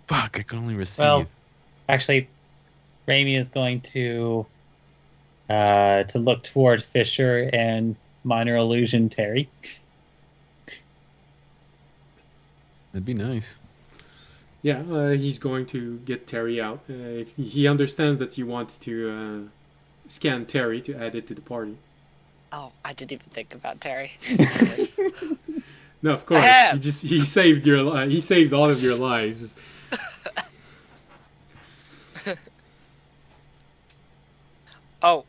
Fuck, I can only receive. Well, actually, Raimi is going to look toward Fisher and minor illusion Terry. That'd be nice. Yeah, he's going to get Terry out. If he understands that you want to scan Terry to add it to the party. Oh, I didn't even think about Terry. No, of course. Ahem. He saved he saved all of your lives. Oh,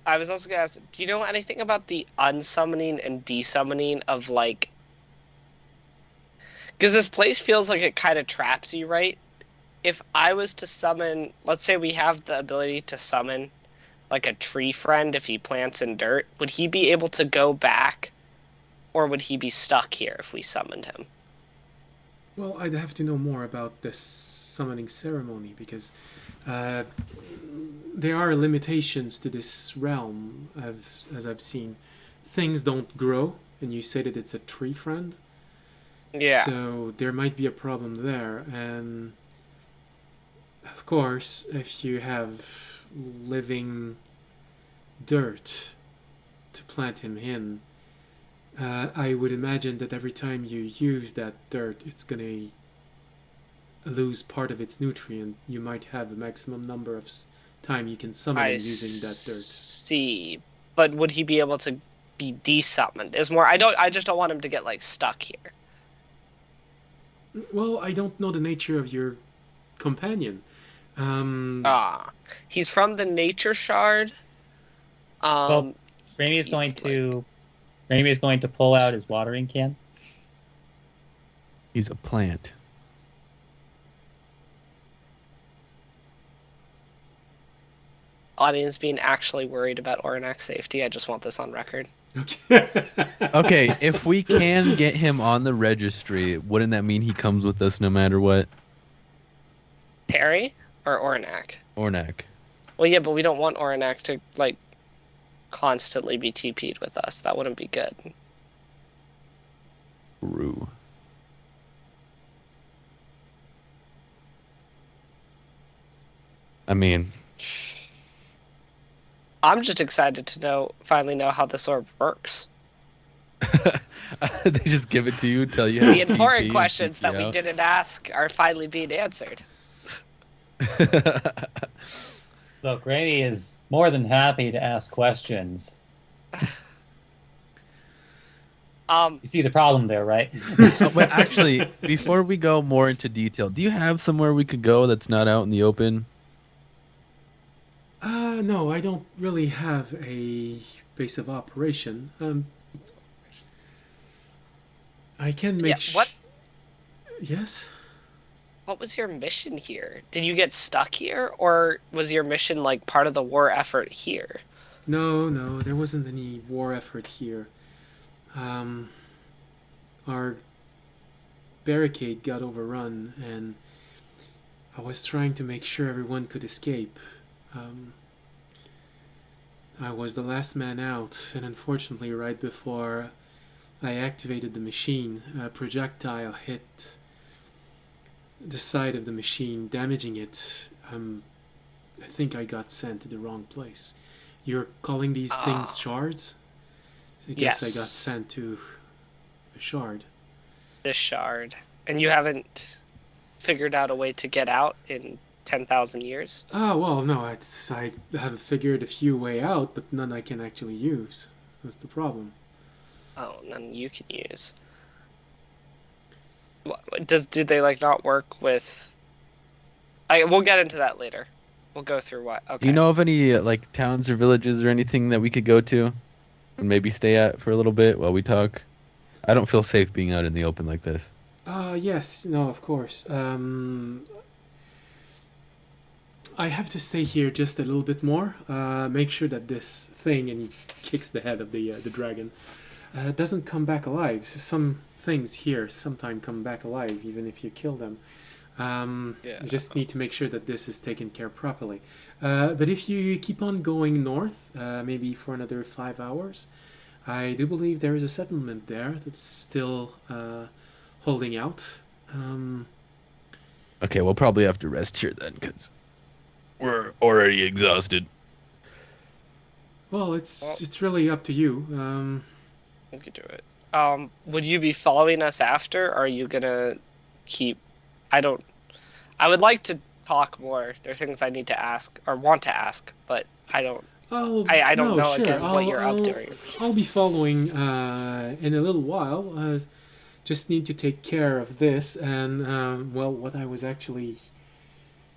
I was also gonna ask, do you know anything about the unsummoning and desummoning of like? Because this place feels like it kind of traps you, right? If I was to summon, let's say we have the ability to summon like a tree friend if he plants in dirt, would he be able to go back, or would he be stuck here if we summoned him? Well, I'd have to know more about this summoning ceremony because there are limitations to this realm. As I've seen, things don't grow, and you say that it's a tree friend. Yeah. So there might be a problem there, and of course, if you have living dirt to plant him in, I would imagine that every time you use that dirt, it's gonna lose part of its nutrient. You might have a maximum number of time you can summon him using that dirt. See, but would he be able to be desummoned? Is more. I just don't want him to get like stuck here. Well, I don't know the nature of your companion. He's from the nature shard. Well, Raimi is going to pull out his watering can. He's a plant. Audience being actually worried about Oronak's safety. I just want this on record. Okay. Okay, if we can get him on the registry, wouldn't that mean he comes with us no matter what? Terry or Oronak? Ornak. Well, yeah, but we don't want Oronak to like constantly be TP'd with us. That wouldn't be good. True. I mean, I'm just excited to finally know how this orb works. they just give it to you, tell you how The to important TP questions and that we TP didn't ask are finally being answered. out. Look, Raimi is more than happy to ask questions. You see the problem there, right? But actually, before we go more into detail, do you have somewhere we could go that's not out in the open? No, I don't really have a base of operation. I can make. What? Yes. What was your mission here? Did you get stuck here, or was your mission like part of the war effort here? No, there wasn't any war effort here. Our barricade got overrun, and I was trying to make sure everyone could escape. I was the last man out, and unfortunately, right before I activated the machine, a projectile hit the side of the machine, damaging it. I think I got sent to the wrong place. You're calling these things shards? I guess I got sent to a shard. This shard. And you haven't figured out a way to get out in 10,000 years? Oh, well, no, I have figured a few way out, but none I can actually use. That's the problem. Oh, none you can use. Do they like not work with? We'll get into that later. We'll go through what. Okay. Do you know of any like towns or villages or anything that we could go to and maybe stay at for a little bit while we talk? I don't feel safe being out in the open like this. Yes, no, of course. I have to stay here just a little bit more. Make sure that this thing, and he kicks the head of the dragon, doesn't come back alive. Some things here sometimes come back alive, even if you kill them. You just need to make sure that this is taken care of properly. But if you keep on going north, maybe for another 5 hours, I do believe there is a settlement there that's still holding out. Okay, we'll probably have to rest here then, because we're already exhausted. Well, it's really up to you. We could do it. Would you be following us after, or are you gonna keep? I would like to talk more. There are things I need to ask or want to ask, but I don't. I don't no, know sure. again what you're up to. I'll be following in a little while. Just need to take care of this and well, what I was actually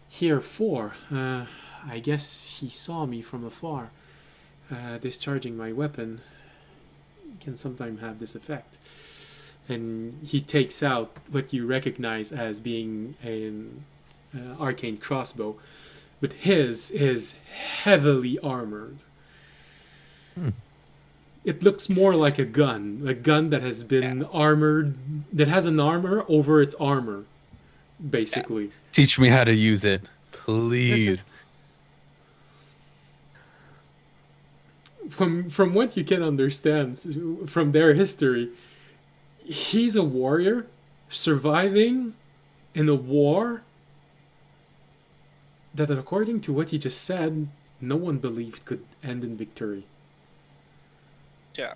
here for. I guess he saw me from afar. Discharging my weapon can sometimes have this effect. And he takes out what you recognize as being an arcane crossbow, but his is heavily armored. It looks more like a gun that has been armored, that has an armor over its armor, basically. Teach me how to use it, please. From what you can understand from their history, he's a warrior surviving in a war that, according to what he just said, no one believed could end in victory. Yeah.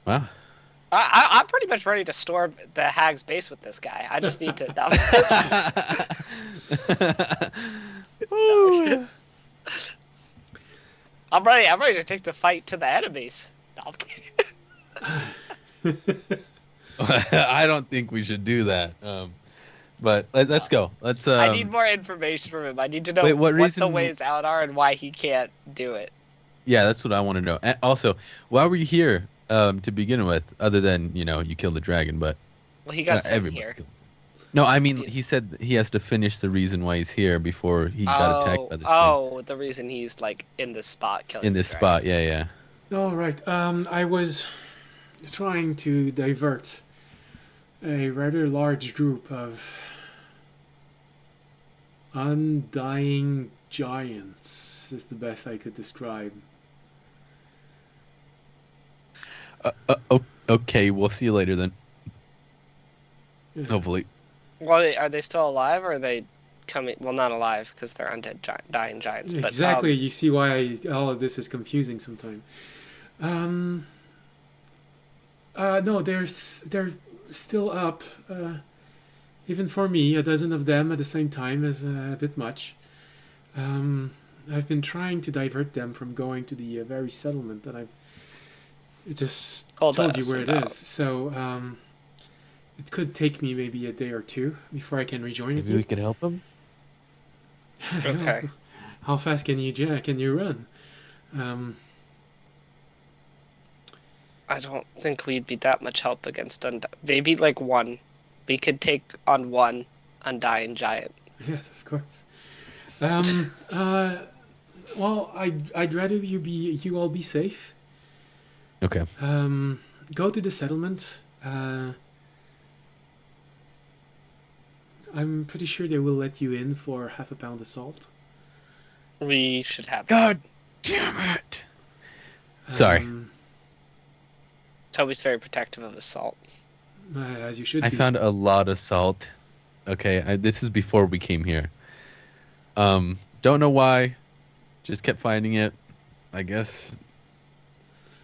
Wow. I'm pretty much ready to storm the Hag's base with this guy. I just need to. No. I'm ready. I'm ready to take the fight to the enemies. No, I'm kidding. I don't think we should do that. But let's go. Let's. I need more information from him. I need to know Wait, what reason... the ways out are and why he can't do it. Yeah, that's what I want to know. And also, why were you here to begin with? Other than you killed the dragon, but Well, he got sent here. No, I mean he said he has to finish the reason why he's here before he got attacked by this thing. Oh, the reason he's like in this spot killing. In this the spot, dragon. yeah. All right. I was trying to divert a rather large group of undying giants. Is the best I could describe. Okay, we'll see you later then. Yeah. Hopefully. Well, are they still alive, or are they coming? Well, not alive because they're undead, dying giants. But, Exactly. You see why all of this is confusing sometimes. No, they're still up. Even for me, a dozen of them at the same time is a bit much. I've been trying to divert them from going to the very settlement that I've just told you where it is. So it could take me maybe a day or two before I can rejoin Maybe you. we could help them. Okay. How fast can you run? I don't think we'd be that much help against maybe like one. We could take on one undying giant. Yes, of course. Well, I'd rather you all be safe. Okay. Go to the settlement. I'm pretty sure they will let you in for half a pound of salt. We should have. God damn it! Sorry. Toby's very protective of his salt. As you should I be. found a lot of salt. Okay, this is before we came here. Don't know why. Just kept finding it. I guess.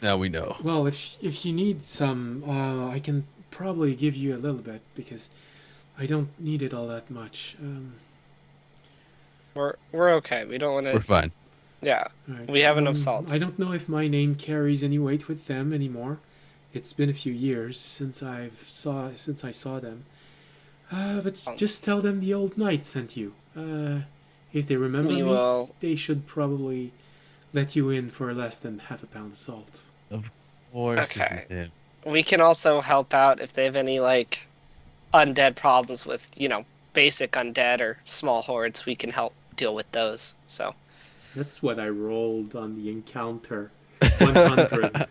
Now we know. Well, if you need some, I can probably give you a little bit because I don't need it all that much. We're okay. We don't want to. We're fine. Yeah, Right. we have enough salt. I don't know if my name carries any weight with them anymore. It's been a few years since I saw them. But just tell them the old knight sent you. If they remember We me, will. they should probably let you in for less than half a pound of salt. Of course. Okay. This is it. We can also help out if they have any like undead problems with basic undead or small hordes. We can help deal with those. So. That's what I rolled on the encounter. 100.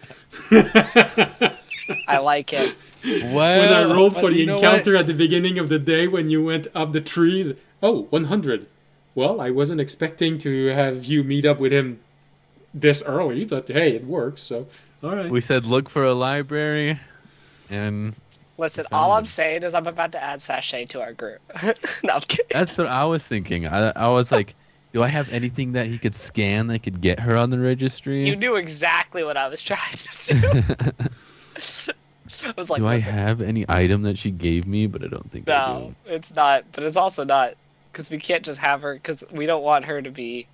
I like it. Well, When I rolled for but the you know encounter what? at the beginning of the day when you went up the trees. Oh, 100. Well, I wasn't expecting to have you meet up with him this early, but hey, it works, so all right. We said look for a library, and Listen, found all I'm them. saying is I'm about to add Sachet to our group. No, I'm kidding. That's what I was thinking. I was like, do I have anything that he could scan that could get her on the registry? You knew exactly what I was trying to do. I was like, do I listen, have any item that she gave me? But I don't think I no, it's not. But it's also not because we can't just have her because we don't want her to be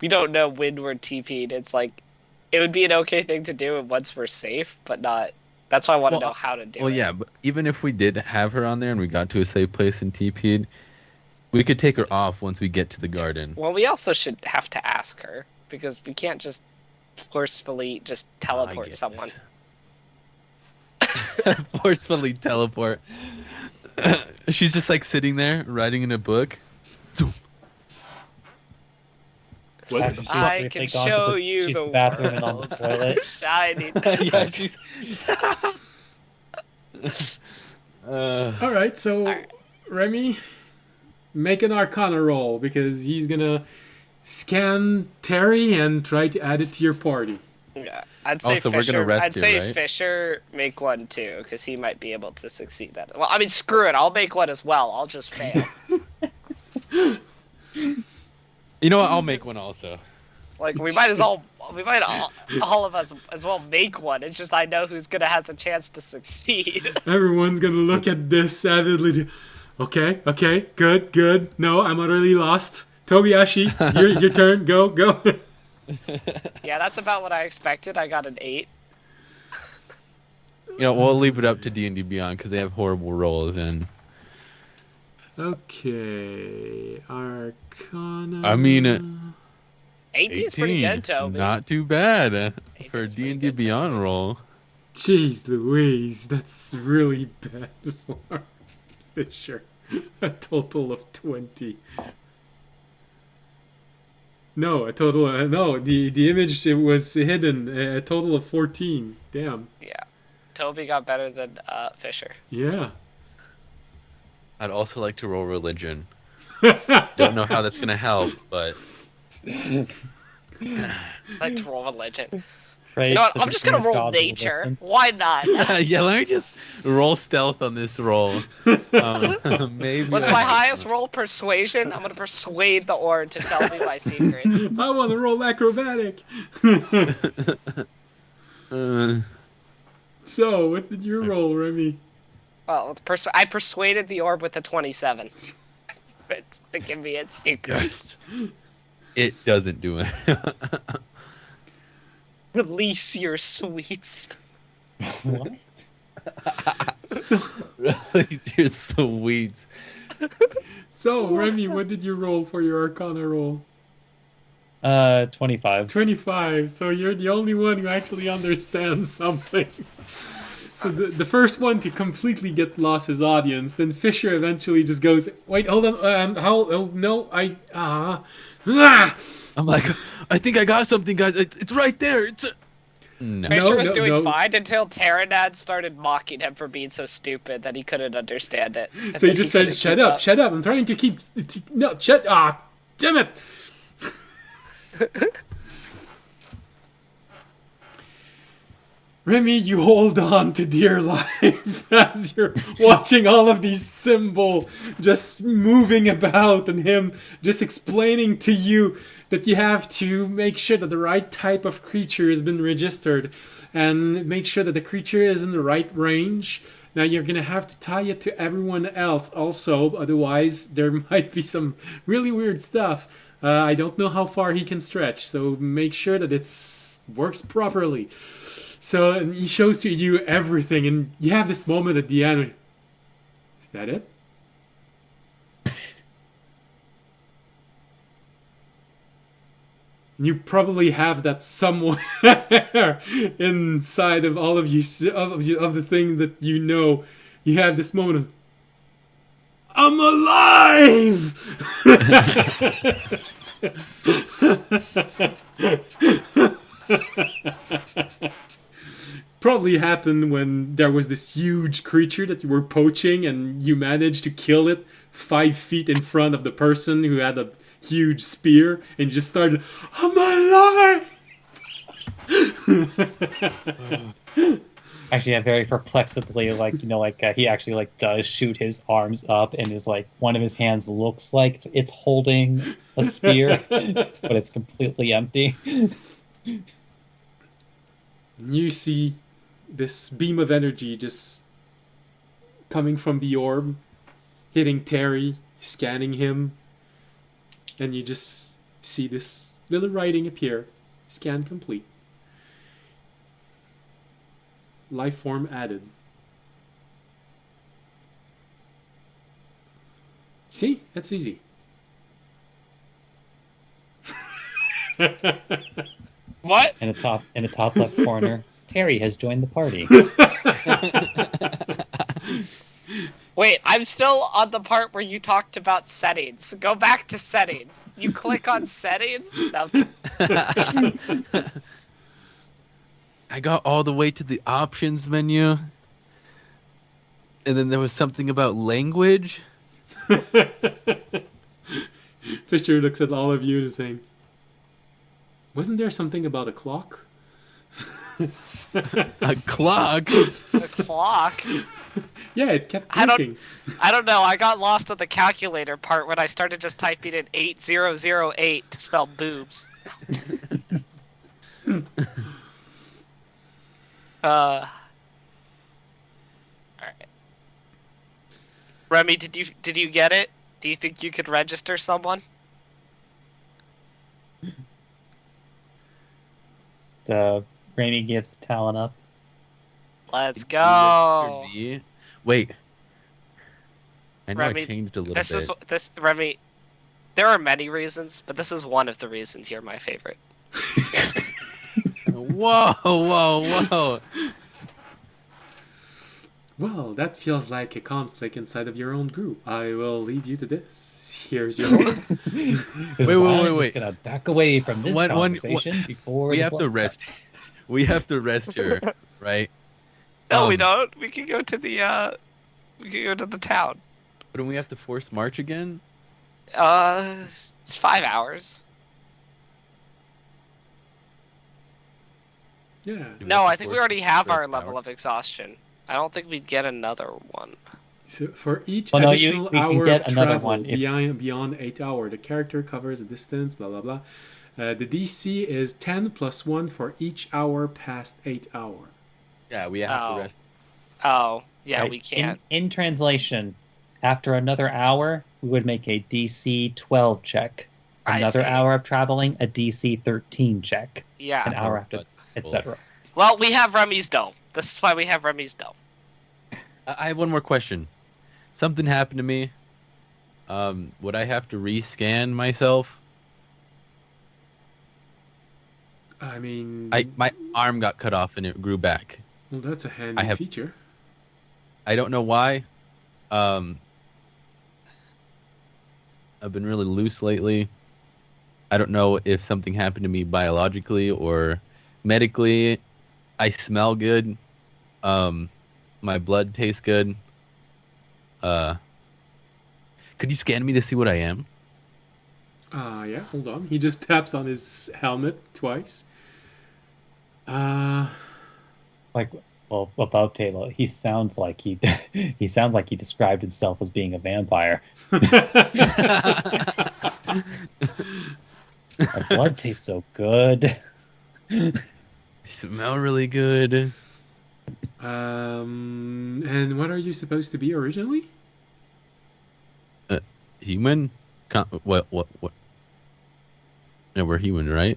we don't know when we're TP'd. It's like, it would be an okay thing to do once we're safe, but not. That's why I want to know how to do it. Well, yeah, but even if we did have her on there and we got to a safe place and TP'd, we could take her off once we get to the garden. Well, we also should have to ask her, because we can't just forcefully just teleport someone. Forcefully teleport. She's just like sitting there writing in a book. What? She's I briefly can gone to show the- you she's the bathroom and on the world. toilet. Shining. Yeah, she's... All right, so Alright. Remy, make an Arcana roll because he's gonna scan Terry and try to add it to your party. Yeah, I'd say Also, we're Fisher. gonna rest I'd here, say right? Fisher make one too, because he might be able to succeed that. Well, I mean, screw it. I'll make one as well. I'll just fail. You know what? I'll make one also. Like we might all of us as well make one. It's just I know who's gonna have a chance to succeed. Everyone's gonna look at this avidly. Okay, good. No, I'm utterly lost. Tobiyashi, your turn. Go. Yeah, that's about what I expected. I got an 8. You know, we'll leave it up to D&D Beyond because they have horrible rolls and... Okay, Arcana. I mean, 18 is pretty good, Toby. Not too bad for a 18's pretty D&D good, Beyond Toby. roll. Jeez Louise, that's really bad for Fisher. A total of 20. No, a total. No, the image it was hidden. A total of 14. Damn. Yeah, Toby got better than Fisher. Yeah. I'd also like to roll religion. Don't know how that's gonna help, but I like to roll religion. Praise You know what? the I'm just gonna Japanese roll gods will nature. listen. Why not? yeah, let me just roll stealth on this roll. Maybe. What's my highest roll? Persuasion. I'm gonna persuade the orb to tell me my secrets. I want to roll acrobatic. So, what did you roll, Remy? Well, I persuaded the orb with a 27. But to give me its secrets. Yes. It doesn't do it. Release your sweets. What? Release your sweets. So, Remy, what did you roll for your Arcana roll? 25. 25. So you're the only one who actually understands something. So the first one to completely get lost his audience. Then Fisher eventually just goes, "Wait, hold on. How? Oh no, I'm like, I think I got something, guys. It's right there. It's no. Fisher was no, doing no. fine until Terranad started mocking him for being so stupid that he couldn't understand it. And So then he just couldn't said, "Shut keep up, shut up! I'm trying to keep no, shut damn it!" Remy, you hold on to dear life as you're watching all of these symbols just moving about and him just explaining to you that you have to make sure that the right type of creature has been registered and make sure that the creature is in the right range. Now you're going to have to tie it to everyone else also, otherwise there might be some really weird stuff. I don't know how far he can stretch, so make sure that it works properly. So and he shows to you everything, and you have this moment at the end. Is that it? You probably have that somewhere inside of all of you, of the things that you know. You have this moment of, I'm alive! Probably happened when there was this huge creature that you were poaching and you managed to kill it 5 feet in front of the person who had a huge spear and you just started, I'm alive! Actually, very perplexedly, he actually does shoot his arms up, and is one of his hands looks like it's holding a spear, but it's completely empty. You see this beam of energy just coming from the orb, hitting Terry, scanning him, and you just see this Little writing appear. Scan complete. Life form added. See? That's easy. What? In the top left corner, Terry has joined the party. Wait, I'm still on the part where you talked about settings. Go back to settings. You click on settings? No. I got all the way to the options menu. And then there was something about language. Fisher looks at all of you and saying, wasn't there something about a clock? A clock? The clock? Yeah, it kept I don't- ticking. I don't know. I got lost at the calculator part when I started just typing in 8008 to spell boobs. Alright. Remy, did you get it? Do you think you could register someone? So Rainy gives the talent up. Let's Did you register go. me? Wait. I know Remy, I changed a little This bit. is Remy. There are many reasons, but this is one of the reasons you're my favorite. Whoa, whoa, whoa. Well, that feels like a conflict inside of your own group. I will leave you to this. Here's your horse. Wait. Just gonna back away from this conversation before We the have to blood rest. starts. We have to rest here, right? No, we Um, don't. We can go to the town. But don't we have to force march again? It's 5 hours. Yeah. Do we No, have to I think we force already have our rest level hour? of exhaustion. I don't think we'd get another one. So for each Well, no, additional we can hour get of another travel one if- beyond 8 hours, the character covers a distance, blah, blah, blah. The DC is 10 plus 1 for each hour past 8 hours. Yeah, we have Oh. to rest. Oh, yeah, Right, we can't. In translation, after another hour, we would make a DC 12 check. I Another see. hour of traveling, a DC 13 check. Yeah. An hour after, That's etc. Well, we have Remy's Dome. This is why we have Remy's Dome. I have one more question. Something happened to me. Would I have to rescan myself? I mean, My arm got cut off and it grew back. well, that's a handy have- feature. I don't know why. I've been really loose lately. I don't know if something happened to me biologically or medically. I smell good. My blood tastes good. Could you scan me to see what I am? Yeah, hold on. He just taps on his helmet twice. Like, well, above Taylor, he sounds like he described himself as being a vampire. My blood tastes so good. I smell really good. And what are you supposed to be originally? Human? What? Yeah, we're human, right?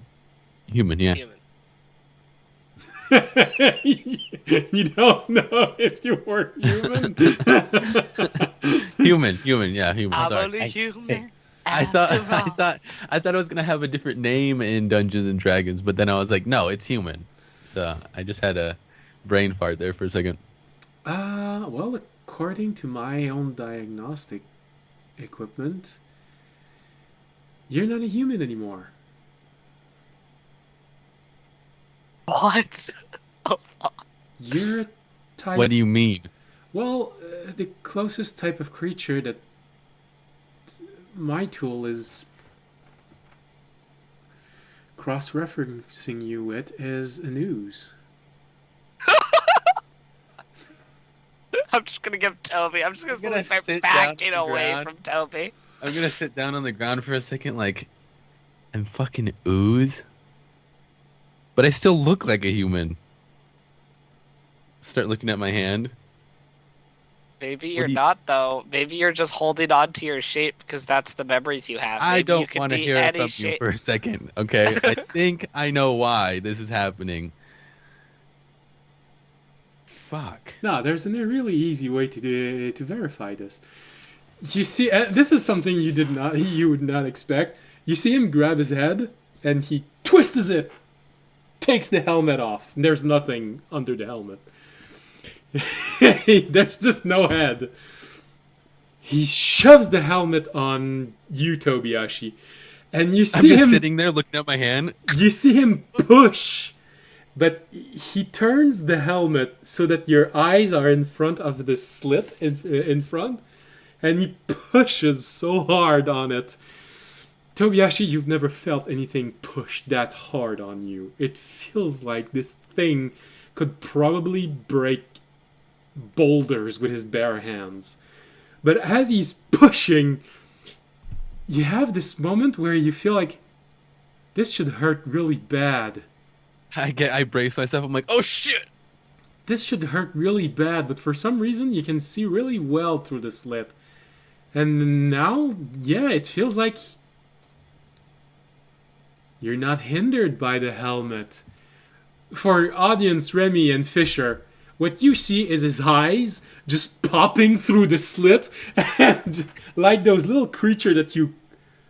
Human, yeah. Human. You don't know if you were human. Human, yeah, human. I'm Sorry. only human. I thought after all. I thought I was gonna have a different name in Dungeons and Dragons, but then I was like, no, it's human. So I just had a brain fart there for a second. Well, according to my own diagnostic equipment, you're not a human anymore. What? Oh, You're a type. What do you mean? Well, the closest type of creature that my tool is cross-referencing you with is an ooze. I'm just gonna give Toby. I'm just I'm gonna gonna start sit down backing on the away ground. from Toby. I'm gonna sit down on the ground for a second, like I'm fucking ooze, but I still look like a human. Start looking at my hand. Maybe What you're do you- not, though. Maybe you're just holding on to your shape because that's the memories you have. I Maybe you don't could want to be hear it any from you shape. for a second, okay? I think I know why this is happening. Fuck. No, there's a really easy way to verify this. You see, this is something you would not expect. You see him grab his head and he twists it, takes the helmet off. There's nothing under the helmet. There's just no head. He shoves the helmet on you, Tobiyashi, and you I'm see just him. sitting there looking at my hand. You see him push, but he turns the helmet so that your eyes are in front of the slit in front, and he pushes so hard on it. Tobiyashi, you've never felt anything push that hard on you. It feels like this thing could probably break boulders with his bare hands. But as he's pushing, you have this moment where you feel like this should hurt really bad. I brace myself. I'm like, oh shit! This should hurt really bad, but for some reason you can see really well through the slit. And now, yeah, it feels like you're not hindered by the helmet. For audience Remy and Fisher, what you see is his eyes just popping through the slit, and like those little creatures that you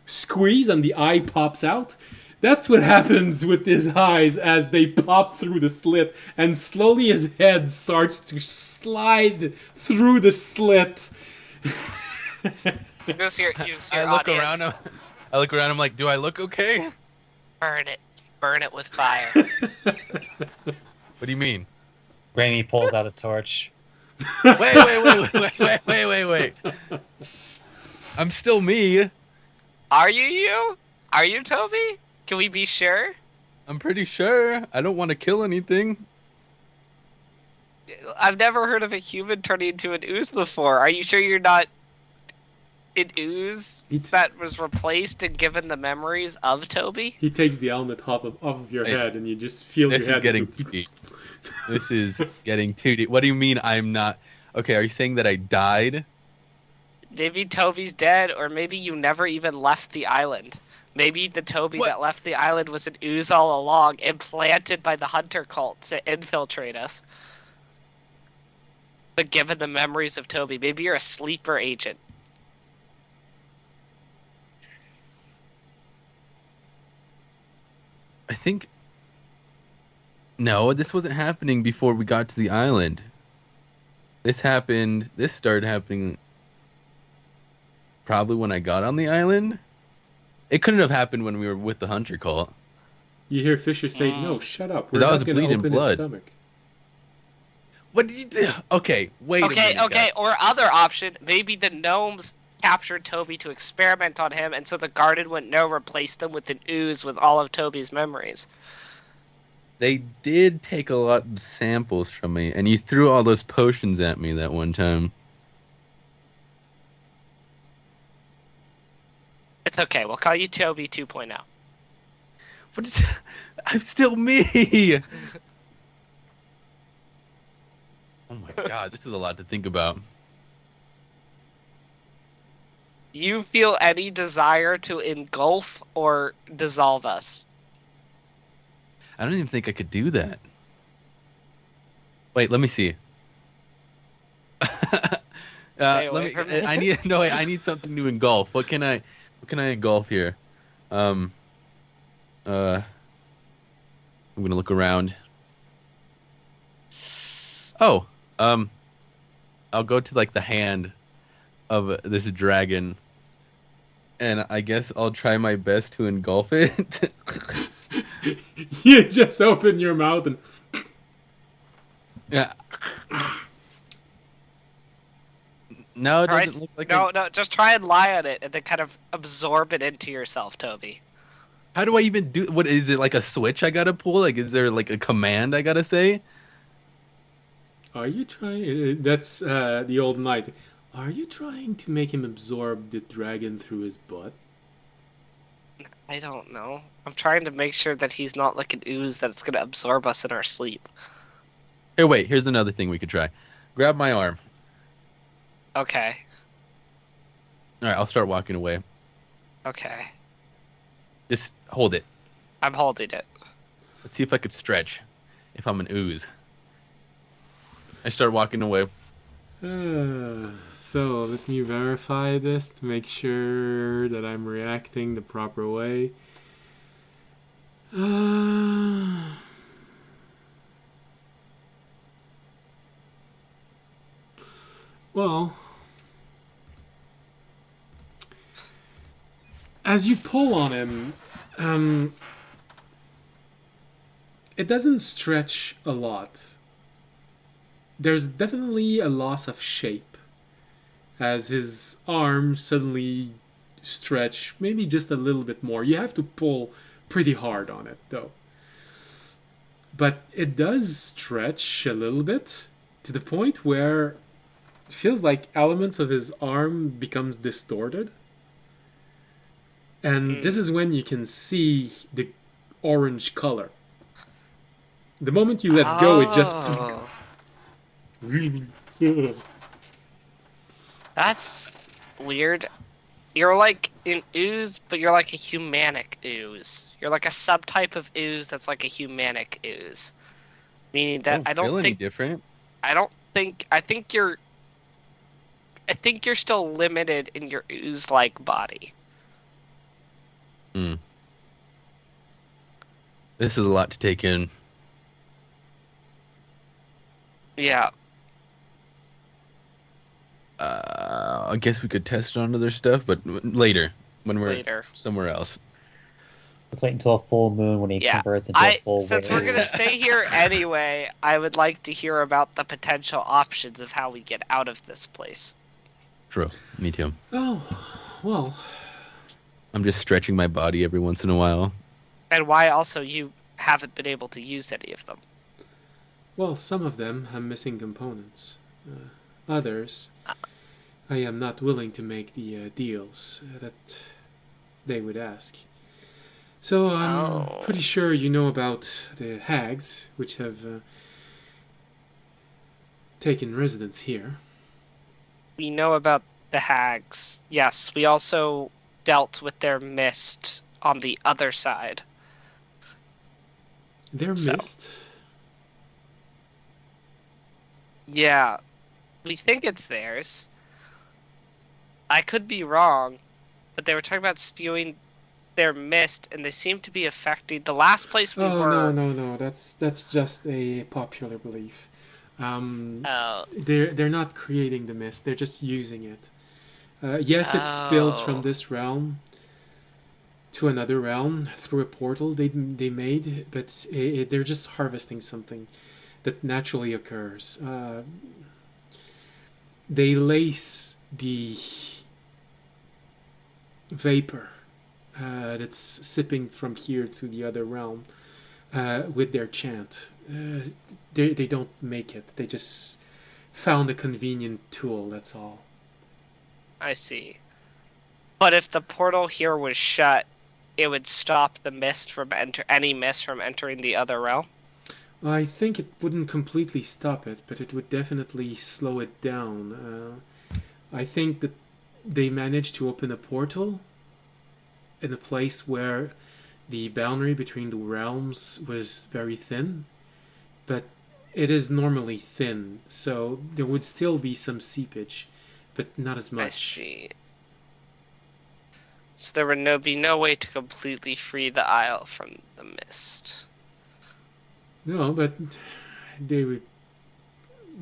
squeeze and the eye pops out. That's what happens with his eyes as they pop through the slit, and slowly his head starts to slide through the slit. You just hear I look audience. around. I look around. I'm like, do I look okay? Burn it with fire. What do you mean? Raimi pulls out a torch. Wait. I'm still me. Are you you? Are you Toby? Can we be sure? I'm pretty sure. I don't want to kill anything. I've never heard of a human turning into an ooze before. Are you sure you're not an ooze that was replaced and given the memories of Toby? He takes the helmet off of your Hey, head, and you just feel your This head. is getting too deep. This is getting too deep. What do you mean I'm not? Okay, are you saying that I died? Maybe Toby's dead, or maybe you never even left the island. Maybe the Toby What? that left the island was an ooze all along, implanted by the hunter cult to infiltrate us. But given the memories of Toby, maybe you're a sleeper agent. I think. No, this wasn't happening before we got to the island. This started happening probably when I got on the island. It couldn't have happened when we were with the hunter cult. You hear Fisher say, "No, shut up. We're That not was going to bleeding open blood. his stomach." What did you do? Okay, wait a minute. Okay, guys. or other option, maybe the gnomes captured Toby to experiment on him, and so the garden wouldn't know, replaced them with an ooze with all of Toby's memories. They did take a lot of samples from me, and you threw all those potions at me that one time. It's okay, we'll call you Toby 2.0. What is? I'm still me. Oh my god, this is a lot to think about. You feel any desire to engulf or dissolve us? I don't even think I could do that. Wait, let me see. Stay away from me. I need something to engulf. What can I engulf here? I'm gonna look around. Oh, I'll go to like the hand of this dragon, and I guess I'll try my best to engulf it. You just open your mouth and Yeah. No, it Try doesn't look like no, just try and lie on it and then kind of absorb it into yourself, Toby. How do I even do? What is it, like a switch I gotta pull? Like, is there like a command I gotta say? are you trying? That's the old knight. Are you trying to make him absorb the dragon through his butt? I don't know. I'm trying to make sure that he's not like an ooze that's gonna absorb us in our sleep. Here, wait. Here's another thing we could try. Grab my arm. Okay. All right, I'll start walking away. Okay. Just hold it. I'm holding it. Let's see if I could stretch. If I'm an ooze. I start walking away. So let me verify this to make sure that I'm reacting the proper way. Well, as you pull on him, it doesn't stretch a lot. There's definitely a loss of shape as his arms suddenly stretch maybe just a little bit more. You have to pull pretty hard on it though. But it does stretch a little bit to the point where it feels like elements of his arm becomes distorted. And this is when you can see the orange color. The moment you let go, it just really. That's weird. You're like an ooze, but you're like a humanic ooze. You're like a subtype of ooze that's like a humanic ooze. Meaning that I don't feel any think different. I think you're still limited in your ooze-like body. This is a lot to take in. Yeah. I guess we could test it on other stuff, but later when we're somewhere else. Let's wait until a full moon when he Yeah. converts into a full Since wave. we're gonna stay here anyway, I would like to hear about the potential options of how we get out of this place. True. Me too. Oh, well. I'm just stretching my body every once in a while. And why also you haven't been able to use any of them. Well, some of them have missing components. Others, I am not willing to make the deals that they would ask. So I'm pretty sure you know about the hags, which have taken residence here. We know about the hags. Yes, we also dealt with their mist on the other side. Their mist? Yeah, we think it's theirs. I could be wrong, but they were talking about spewing their mist, and they seem to be affecting the last place we were. No. That's just a popular belief. Oh. They're not creating the mist. They're just using it. Yes, it spills from this realm to another realm through a portal they made, but they're just harvesting something that naturally occurs. They lace the vapor that's sipping from here to the other realm with their chant. They don't make it. They just found a convenient tool, that's all. I see. But if the portal here was shut, it would stop the mist from any mist from entering the other realm? I think it wouldn't completely stop it, but it would definitely slow it down. I think that they managed to open a portal in a place where the boundary between the realms was very thin, but it is normally thin, so there would still be some seepage, but not as much. I see. So there would be no way to completely free the isle from the mist. No, but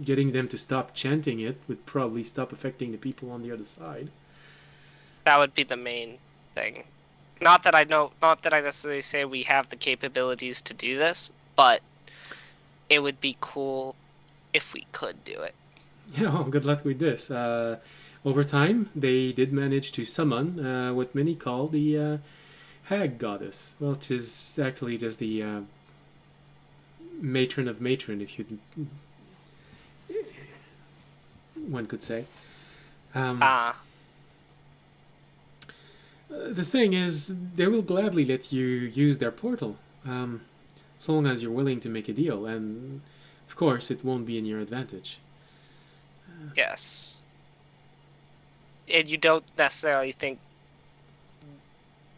getting them to stop chanting it would probably stop affecting the people on the other side. That would be the main thing. Not that I necessarily say we have the capabilities to do this, but it would be cool if we could do it. Yeah, well, good luck with this. Over time, they did manage to summon what many call the hag goddess, which is actually just the matron of matron, if you one could say. The thing is, they will gladly let you use their portal, so long as you're willing to make a deal, and of course, it won't be in your advantage. Yes. And you don't necessarily think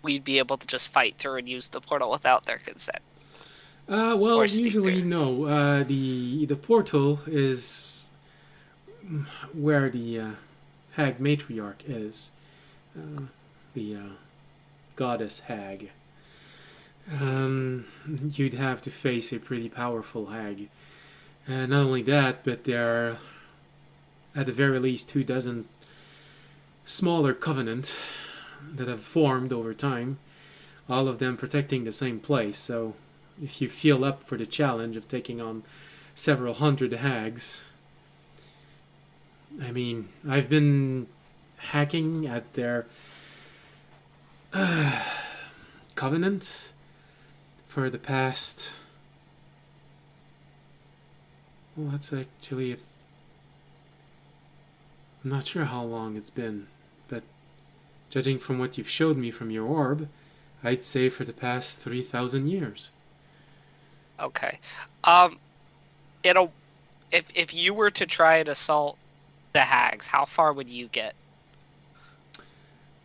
we'd be able to just fight through and use the portal without their consent? Well, Or sneak usually through. no. The portal is where the hag matriarch is. The goddess hag. You'd have to face a pretty powerful hag. And not only that, but there are at the very least 24 smaller covenant that have formed over time, all of them protecting the same place. So if you feel up for the challenge of taking on several hundred hags, I mean, I've been hacking at their covenant for the past. Well, that's actually. I'm not sure how long it's been, but judging from what you've showed me from your orb, I'd say for the past 3,000 years. Okay. It'll. If you were to try and assault the hags, how far would you get?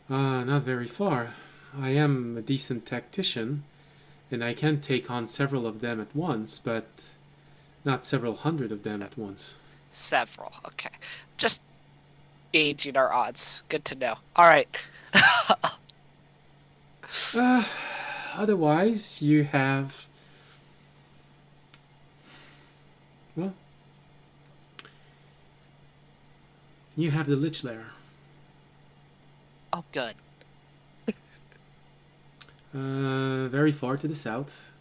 Not very far. I am a decent tactician, and I can take on several of them at once, but not several hundred of them at once. Several. Okay. Just gauging our odds. Good to know. All right. Otherwise, you have. Well, you have the Lich Lair. Oh, good. Very far to the south.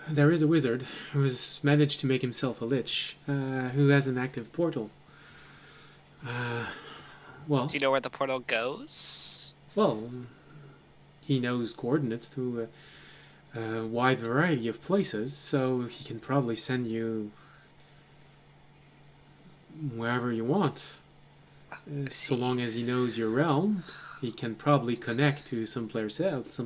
There is a wizard who has managed to make himself a lich, who has an active portal. Well, Do you know where the portal goes? well, he knows coordinates to a wide variety of places, so he can probably send you wherever you want. So long as he knows your realm, he can probably connect to someplace else.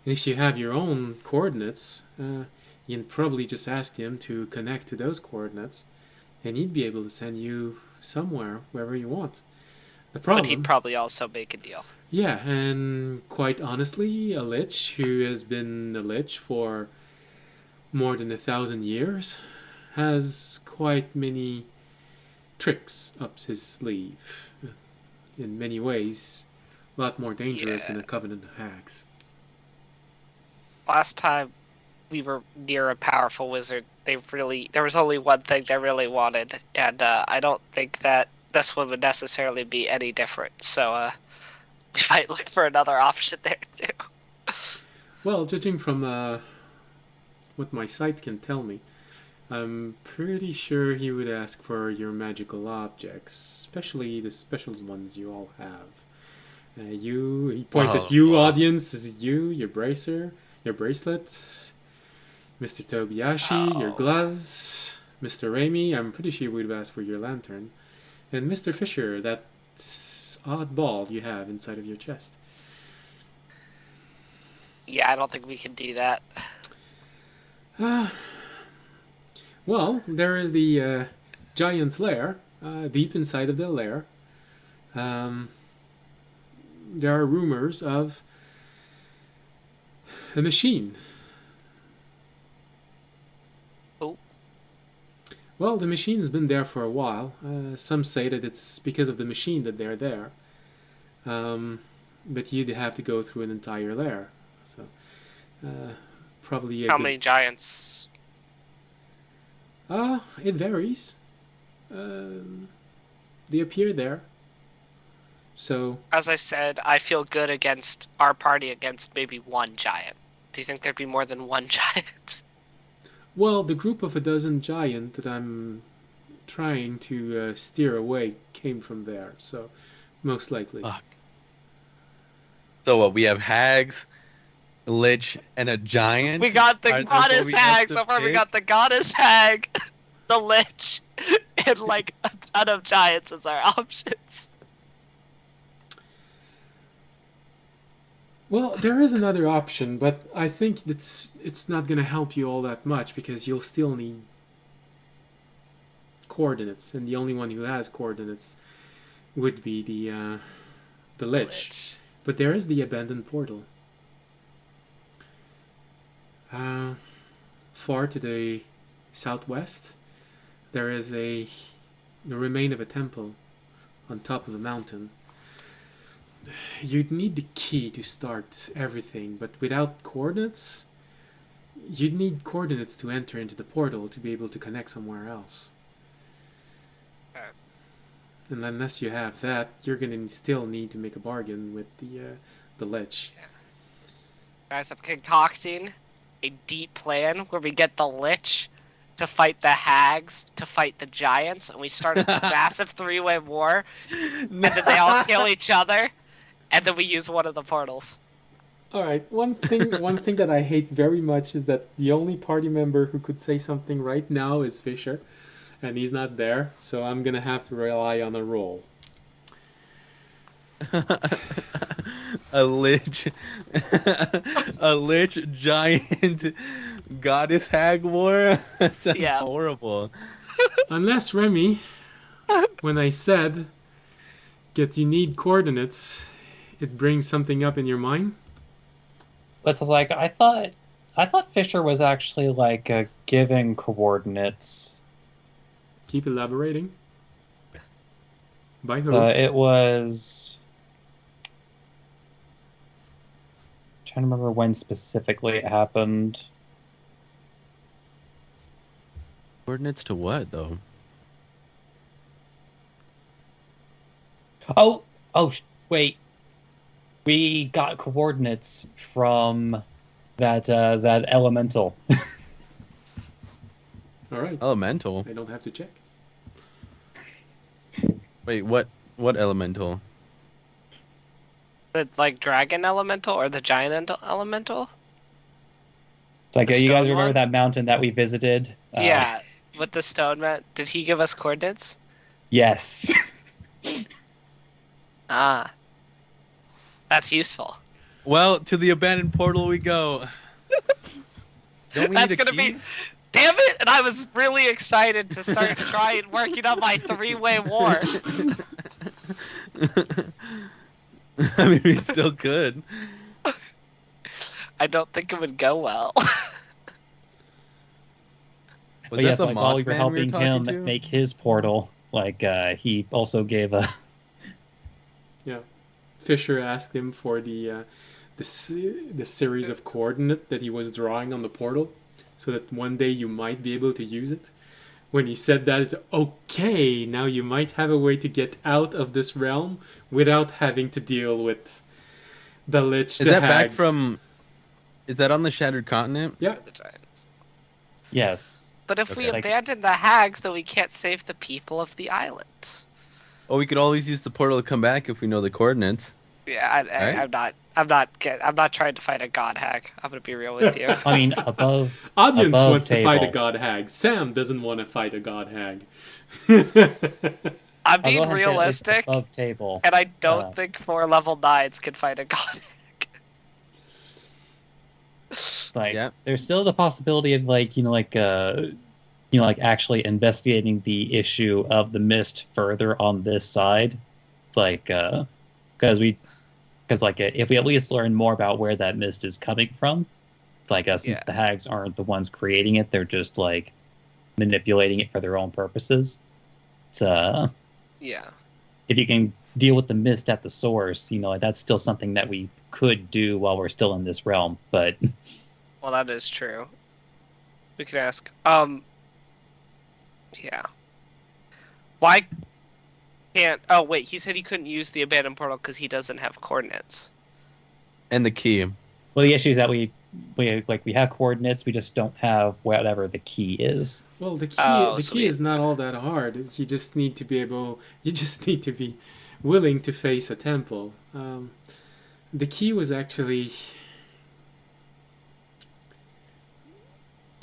And if you have your own coordinates, you can probably just ask him to connect to those coordinates, and he'd be able to send you somewhere, wherever you want. The problem, But he'd probably also make a deal. yeah, and quite honestly, a lich who has been a lich for more than 1,000 years has quite many tricks up his sleeve. In many ways, a lot more dangerous than a covenant of hags. Last time we were near a powerful wizard, there was only one thing they really wanted, and I don't think that this one would necessarily be any different. So we might look for another option there too. Well, judging from what my sight can tell me, I'm pretty sure he would ask for your magical objects, especially the special ones you all have. He points at you, audience, your bracer, your bracelets, Mr. Tobiyashi, your gloves, Mr. Raimi, I'm pretty sure he would ask for your lantern, and Mr. Fisher, that odd ball you have inside of your chest. Yeah, I don't think we can do that. Well, there is the giant's lair, deep inside of the lair. There are rumors of a machine. Oh. Well, the machine's been there for a while. Some say that it's because of the machine that they're there. But you'd have to go through an entire lair. So, probably How many giants? It varies. They appear there. So, As I said, I feel good against our party against maybe one giant. Do you think there'd be more than one giant? well, the group of a dozen giant that I'm trying to steer away came from there. So, most likely. Fuck. So what? We have hags, a lich, and a giant. We got the Are- that's goddess what we hag. have to So far, we pick? got the goddess hag, the lich, and like a ton of giants as our options. Well, there is another option, but I think it's not going to help you all that much because you'll still need coordinates, and the only one who has coordinates would be the Lich. But there is the abandoned portal. Far to the southwest, there is the remain of a temple on top of a mountain. You'd need the key to start everything, but without coordinates, you'd need coordinates to enter into the portal to be able to connect somewhere else. And unless you have that, you're gonna still need to make a bargain with the Lich. Yeah. Guys, I'm concocting a deep plan where we get the Lich to fight the hags, to fight the giants, and we start a massive three-way war, and then they all kill each other, and then we use one of the portals. All right. One thing that I hate very much is that the only party member who could say something right now is Fisher, and he's not there, so I'm gonna have to rely on a roll. A lich, a lich giant goddess hag war. That sounds horrible. Unless Remy, when I said that you need coordinates, it brings something up in your mind. This is like I thought Fisher was actually like giving coordinates. Keep elaborating. By who? It was. I'm trying to remember when specifically it happened. Coordinates to what, though? Wait. We got coordinates from that elemental. All right. Elemental? I don't have to check. Wait, what elemental? It's like dragon elemental or the giant elemental? It's like, The you guys stone remember one? that mountain that we visited? Yeah, with the stone man. Did he give us coordinates? Yes. Ah. That's useful. Well, to the abandoned portal we go. Don't we That's need a gonna key? be... Damn it! And I was really excited to start trying working on my three-way war. I mean, we still could. I don't think it would go well. But yes, the like while we were Mothman helping talking him to? make his portal, like he also gave a. Yeah. Fisher asked him for the series of coordinate that he was drawing on the portal, so that one day you might be able to use it. When he said that, it's okay, now you might have a way to get out of this realm without having to deal with the Lich, Is the that back hags. from... Is that on the Shattered Continent? Yeah. The giants. Yes. But if we Okay. abandon the hags, then we can't save the people of the island. Oh, we could always use the portal to come back if we know the coordinates. Yeah, Right? I'm not trying to fight a god hag. I'm gonna be real with you. I mean, above. Audience above wants to fight a table. god hag. Sam doesn't want to fight a god hag. I'm I'll go being ahead and say it's realistic, above table. and I don't think 4 level 9s can fight a god hag. Like, Yeah. there's still the possibility of like actually investigating the issue of the mist further on this side. It's like because if we at least learn more about where that mist is coming from, it's like since Yeah. the hags aren't the ones creating it, they're just like manipulating it for their own purposes. It's Yeah. if you can deal with the mist at the source, that's still something that we could do while we're still in this realm. But Well, that is true. We could ask. Yeah. Why can't? Oh wait, he said he couldn't use the abandoned portal because he doesn't have coordinates. And the key. well, the issue is that we have coordinates, we just don't have whatever the key is. Well, the key Oh, the so key we- is not all that hard. You just need to be willing to face a temple. The key was actually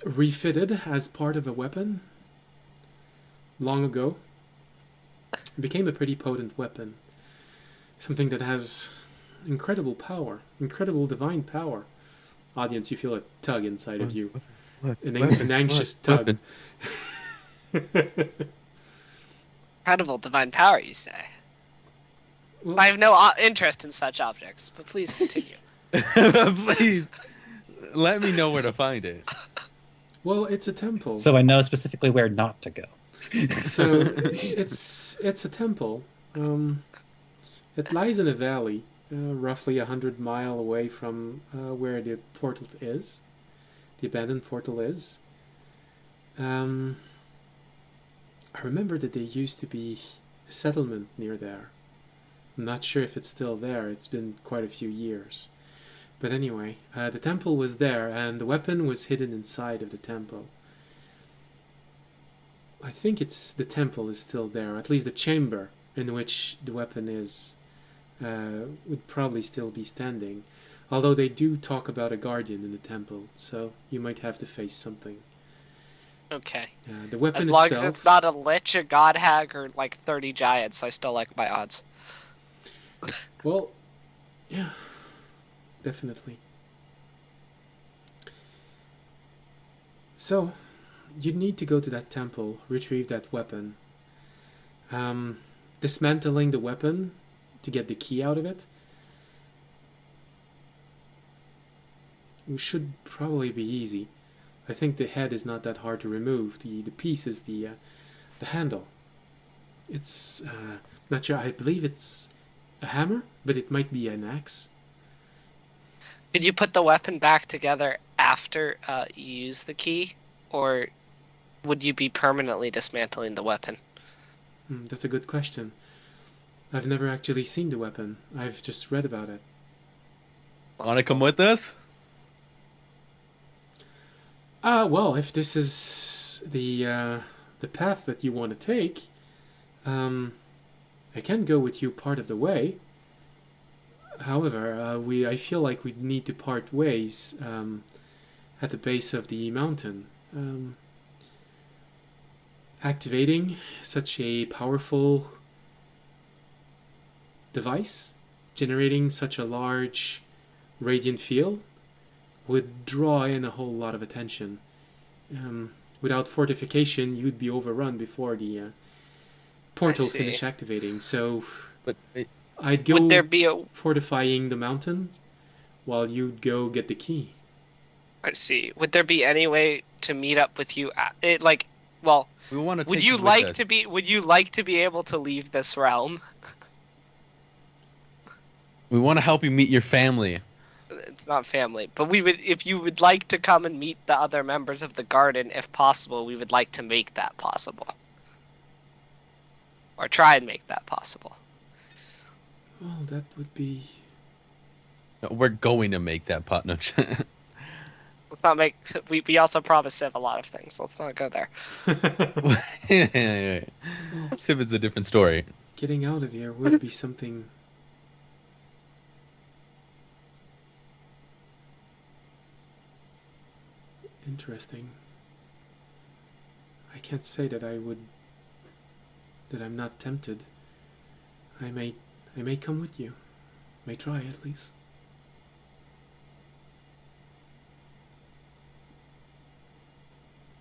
refitted as part of a weapon long ago. It became a pretty potent weapon. Something that has incredible power, incredible divine power. Audience, you feel a tug inside of you. An anxious tug. Incredible divine power, you say? Well, I have no interest in such objects, but please continue. Please, let me know where to find it. well, it's a temple. So I know specifically where not to go. So it's a temple. It lies in a valley, roughly 100 miles away from where the portal is, the abandoned portal is. I remember that there used to be a settlement near there. I'm not sure if it's still there. It's been quite a few years. But anyway, the temple was there, and the weapon was hidden inside of the temple. I think the temple is still there, at least the chamber in which the weapon is would probably still be standing. Although they do talk about a guardian in the temple, so you might have to face something. Okay. The weapon As long itself, as it's not a lich, a god hag, or like 30 giants, I still like my odds. well, yeah, definitely. So, you need to go to that temple, retrieve that weapon. Dismantling the weapon to get the key out of it. It should probably be easy. I think the head is not that hard to remove. The piece is the handle. It's not sure. I believe it's a hammer, but it might be an axe. Did you put the weapon back together after you use the key, or would you be permanently dismantling the weapon? That's a good question. I've never actually seen the weapon. I've just read about it. Want to come with us? Well, if this is the path that you want to take, I can go with you part of the way. However, I feel like we need to part ways at the base of the mountain. Activating such a powerful device, generating such a large radiant field, would draw in a whole lot of attention. Without fortification, you'd be overrun before the portal finish activating. So, I'd go Would there be a... fortifying the mountain while you'd go get the key. I see. Would there be any way to meet up with you? Well, We want to. would you like to be? Would you like to be able to leave this realm? We want to help you meet your family. It's not family, but we would. If you would like to come and meet the other members of the garden, if possible, we would like to make that possible, or try and make that possible. Well, that would be... No, we're going to make that pot. No. Let's not make. We also promised Civ a lot of things. Let's not go there. yeah. Civ is a different story. Getting out of here would be something... interesting. I can't say that I'm not tempted. I may come with you. May try at least.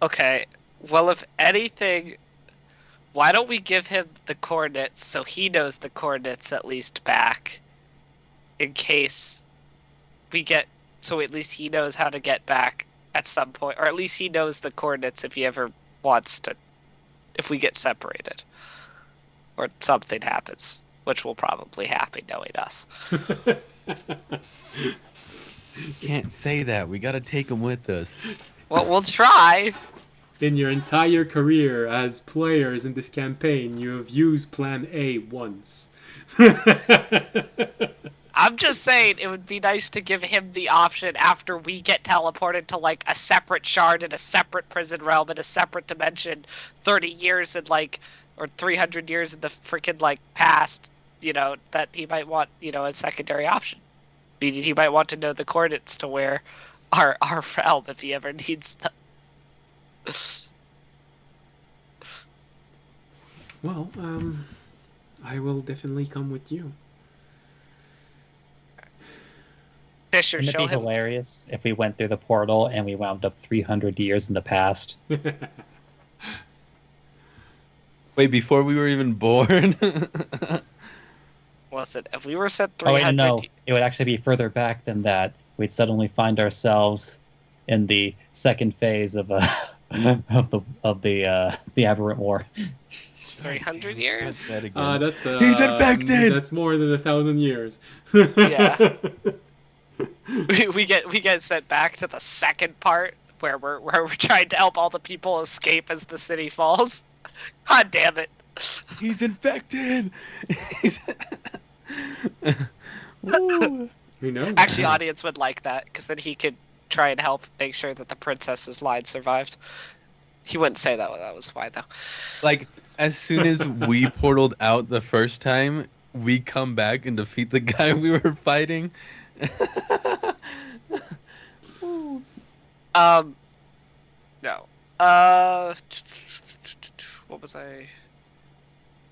Okay. Well, if anything, why don't we give him the coordinates so he knows the coordinates at least back, in case we get. So at least he knows how to get back at some point, or at least he knows the coordinates if he ever wants to, if we get separated or something happens, which will probably happen knowing us. Can't say that. We got to take him with us. Well, we'll try. In your entire career as players in this campaign, you have used Plan A once. I'm just saying it would be nice to give him the option after we get teleported to like a separate shard in a separate prison realm in a separate dimension, 30 years in or 300 years in the freaking past, that he might want, a secondary option. Meaning he might want to know the coordinates to where our realm if he ever needs them. Well, I will definitely come with you. Fisher, Wouldn't it show be him. hilarious if we went through the portal and we wound up 300 years in the past? Wait, before we were even born? Listen, if we were set Oh, wait, 300... no. It would actually be further back than that. We'd suddenly find ourselves in the second phase of the Aberrant War. 300 years? That again. That's He's infected! That's more than 1,000 years. Yeah. we get sent back to the second part where we're trying to help all the people escape as the city falls. God damn it. He's infected! Woo. Who knows? Actually, audience would like that, because then he could try and help make sure that the princess's line survived. He wouldn't say that was why, though. Like, as soon as we portaled out the first time, we come back and defeat the guy we were fighting. No. What was I?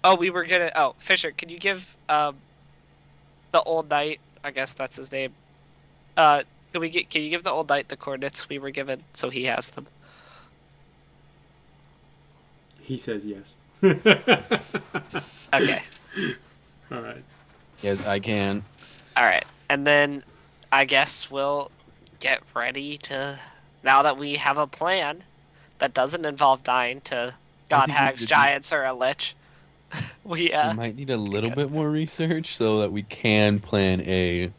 Oh, we were gonna. Oh, Fisher, could you give the old knight? I guess that's his name. Can you give the old knight the coordinates we were given so he has them? He says yes. Okay. All right. Yes, I can. All right, and then I guess we'll get ready to. Now that we have a plan that doesn't involve dying to god think we hags, did- giants, or a lich, we We might need a little bit more research so that we can plan a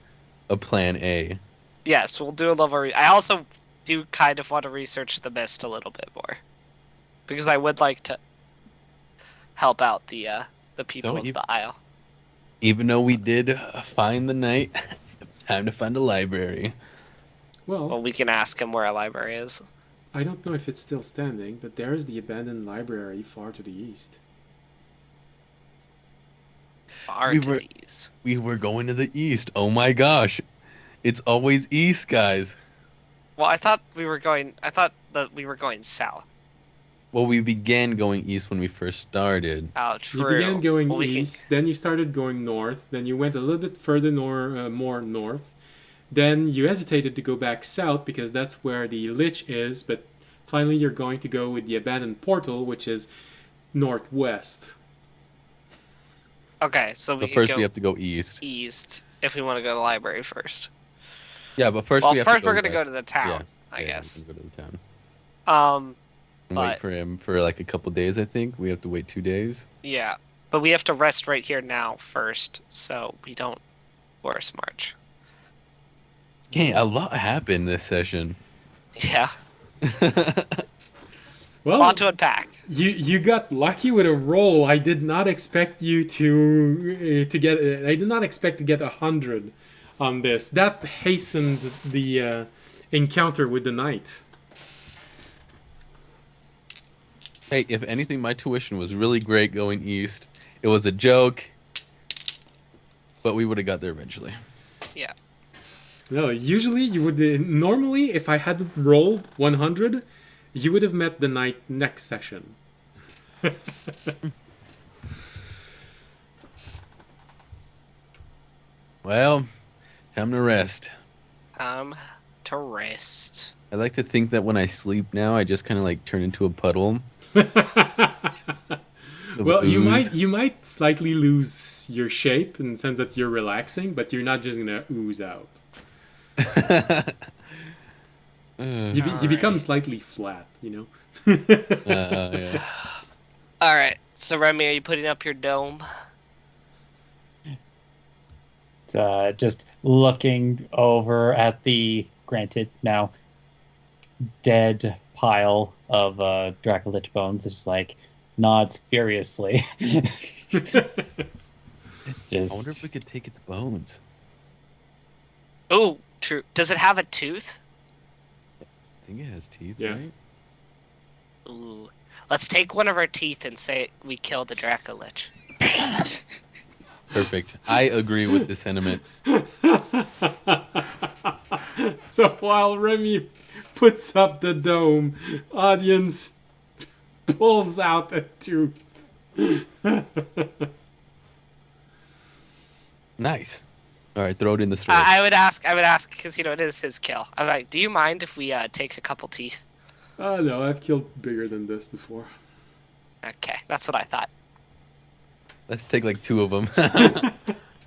plan A. yes, we'll do a little. I also do kind of want to research the mist a little bit more because I would like to help out the people Don't of you- the Isle. Even though we did find the knight, time to find a library. Well, Well, we can ask him where a library is. I don't know if it's still standing, but there is the abandoned library far to the east. Far We to were- the east. We were going to the east. Oh my gosh. It's always east, guys. Well, I thought that we were going south. Well, we began going east when we first started. Oh, true. You began going Well, we can- east, then you started going north, then you went a little bit further more north. Then you hesitated to go back south because that's where the lich is, but finally you're going to go with the abandoned portal, which is northwest. Okay, so we But can first go we have to go east. east if we want to go to the library first. Yeah, but first Well, we have first to go we're gonna go west. to the town, Yeah, I Yeah, guess. we can go to the town. But- And wait for him for like a couple days, I think. We have to wait 2 days. Yeah, but we have to rest right here now first, so we don't worse march. Yeah, a lot happened this session. Yeah, Well, a lot to unpack. you got lucky with a roll. I did not expect you to get. I did not expect to get 100 on this. That hastened the encounter with the knight. Hey, if anything, my tuition was really great going east. It was a joke, but we would have got there eventually. Yeah. No, usually you would. Normally, if I had rolled 100, you would have met the knight next session. Well, time to rest. To rest. I like to think that when I sleep now, I just kind of like turn into a puddle. Well, you ooze. might slightly lose your shape in the sense that you're relaxing, but you're not just gonna ooze out. You become slightly flat, you know. Yeah. All right. So Remy, are you putting up your dome? Just looking over at the, granted now, dead pile of Dracolich bones. It's just like nods furiously. I Just wonder if we could take its bones. Oh, true. Does it have a tooth? I think it has teeth, Yeah. right? Ooh. Let's take one of our teeth and say we killed the Dracolich. Perfect. I agree with the sentiment. So while Remy puts up the dome, audience pulls out a tooth. Nice. All right, throw it in the storage. I would ask, because it is his kill. I'm like, do you mind if we take a couple teeth? Oh no, I've killed bigger than this before. Okay, that's what I thought. Let's take like 2 of them.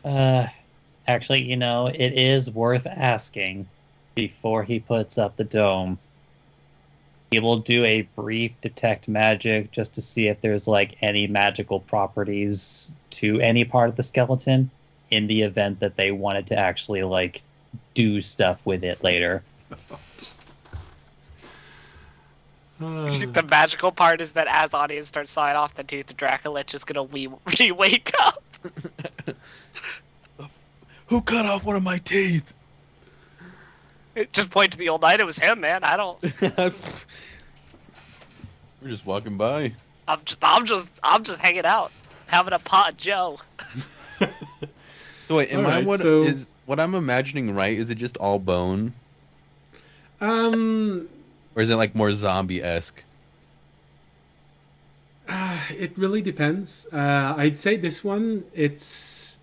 Actually, it is worth asking before he puts up the dome. He will do a brief detect magic just to see if there's like any magical properties to any part of the skeleton in the event that they wanted to actually like do stuff with it later. The magical part is that as audience starts sawing off the tooth, Dracolich is gonna wake up. Who cut off one of my teeth? Just point to the old knight. It was him, man. I don't. We're just walking by. I'm just hanging out, having a pot of Joe. So wait, am I Alright, what so- is what I'm imagining right? Is it just all bone, Um, or is it like more zombie-esque? it really depends. I'd say this one, it's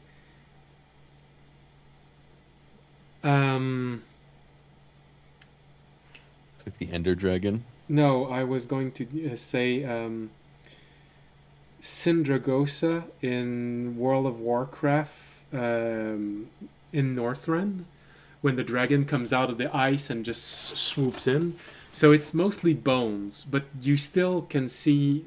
It's like the Ender Dragon. no, I was going to say Syndragosa in World of Warcraft in Northrend, when the dragon comes out of the ice and just swoops in. So it's mostly bones, but you still can see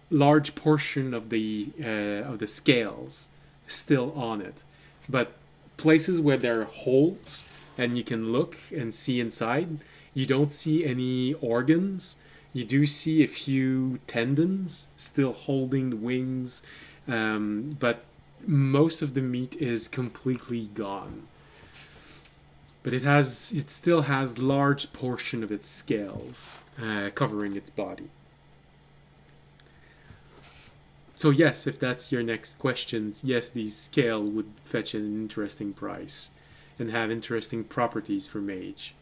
large portion of the scales still on it. But places where there are holes and you can look and see inside, you don't see any organs. You do see a few tendons still holding the wings, but most of the meat is completely gone. But it still has large portion of its scales covering its body. So yes, if that's your next question, yes, the scale would fetch an interesting price and have interesting properties for mage.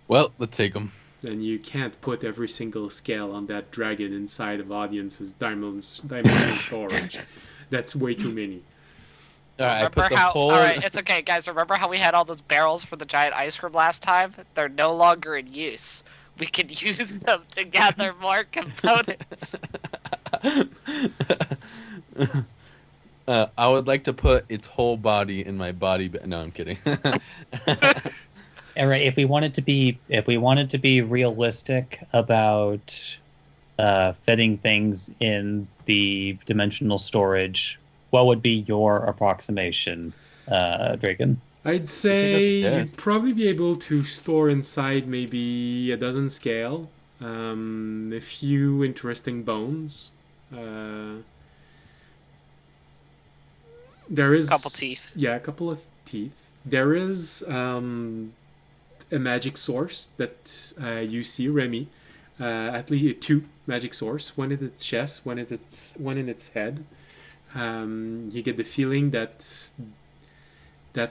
Well, let's take them. And you can't put every single scale on that dragon inside of audience's dimensional storage. That's way too many. All right, I Remember put the how? whole. All right, it's okay, guys. Remember how we had all those barrels for the giant ice cream last time? They're no longer in use. We can use them to gather more components. I would like to put its whole body in my body. No, I'm kidding. All right, if we wanted to be realistic about fitting things in the dimensional storage, what would be your approximation, Draken? I'd say Yes. you'd probably be able to store inside maybe a dozen scale, a few interesting bones. There is Couple teeth. Yeah, a couple of teeth. There is a magic source that you see, Remy. At least two magic source. One in its chest, one in its head. You get the feeling that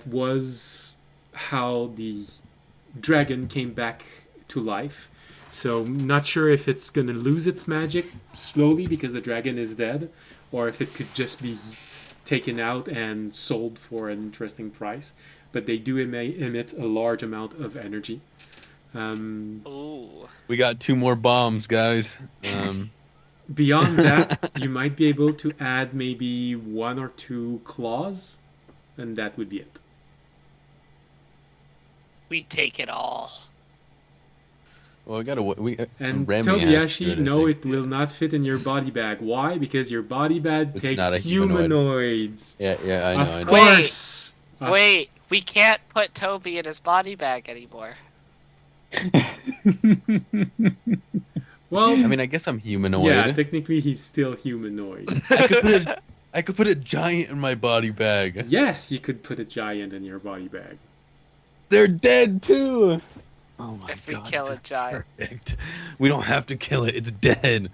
was how the dragon came back to life. So not sure if it's gonna lose its magic slowly because the dragon is dead, or if it could just be taken out and sold for an interesting price. But they do emit a large amount of energy. Ooh. We got 2 more bombs, guys. Beyond that, you might be able to add maybe 1 or 2 claws, and that would be it. We take it all. Well, we And Remy has to Tobiyashi, do it, I no, think. it will not fit in your body bag. Why? Because your body bag It's takes not a humanoid. humanoids. Yeah, I know. I Of know. course. Wait, we can't put Toby in his body bag anymore. Well, I mean, I guess I'm humanoid. yeah, technically he's still humanoid. I could put a giant in my body bag. Yes, you could put a giant in your body bag. They're dead too. Oh my If we god. kill a this is giant. Perfect. We don't have to kill it. It's dead.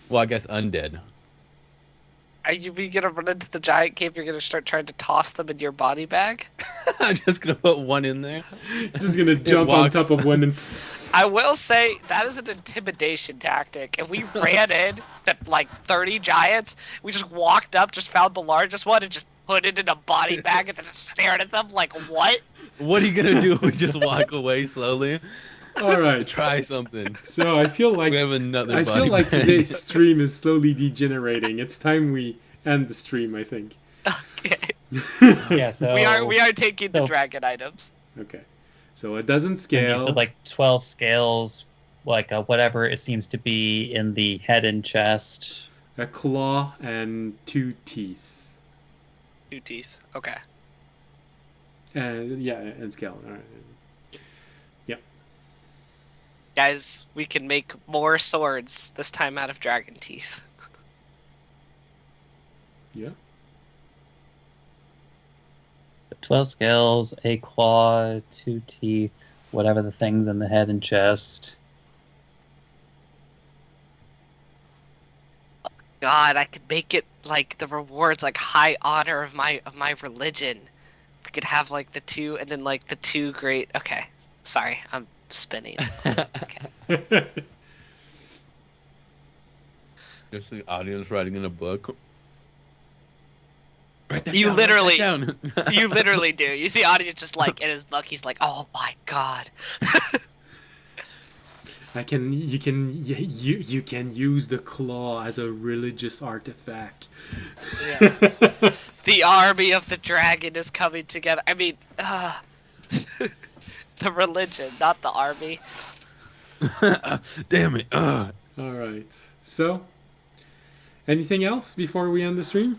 Well, I guess undead. Are you gonna run into the giant cave? You're gonna start trying to toss them in your body bag? I'm just gonna put one in there. Just gonna jump on walks. top of one and I will say that is an intimidation tactic. If we ran in to like 30 giants, we just walked up, just found the largest one, and just put it in a body bag and then just stared at them like, what? What are you gonna do? We just walk away slowly. All right. Try something. So I feel like We have another I body feel like bag. today's stream is slowly degenerating. It's time we end the stream, I think. Okay. Yeah, so We are taking the so- dragon items. Okay. So a dozen and you scale. said like 12 scales, like whatever it seems to be in the head and chest. A claw and 2 teeth. 2 teeth. Okay. And yeah, and scale. All right. Guys, we can make more swords, this time out of dragon teeth. Yeah. 12 scales, a claw, 2 teeth, whatever the things in the head and chest. God, I could make it like the rewards, like high honor of my religion. We could have like the 2 and then like the 2 great. Okay, sorry, I'm spinning. Okay. Just the audience writing in a book. Write that You down, literally- write that down. You literally do. You see audience just like in his book, he's like, oh my god. You can use the claw as a religious artifact. Yeah. The army of the dragon is coming together. I mean, the religion, not the army. Damn it. All right. So, anything else before we end the stream?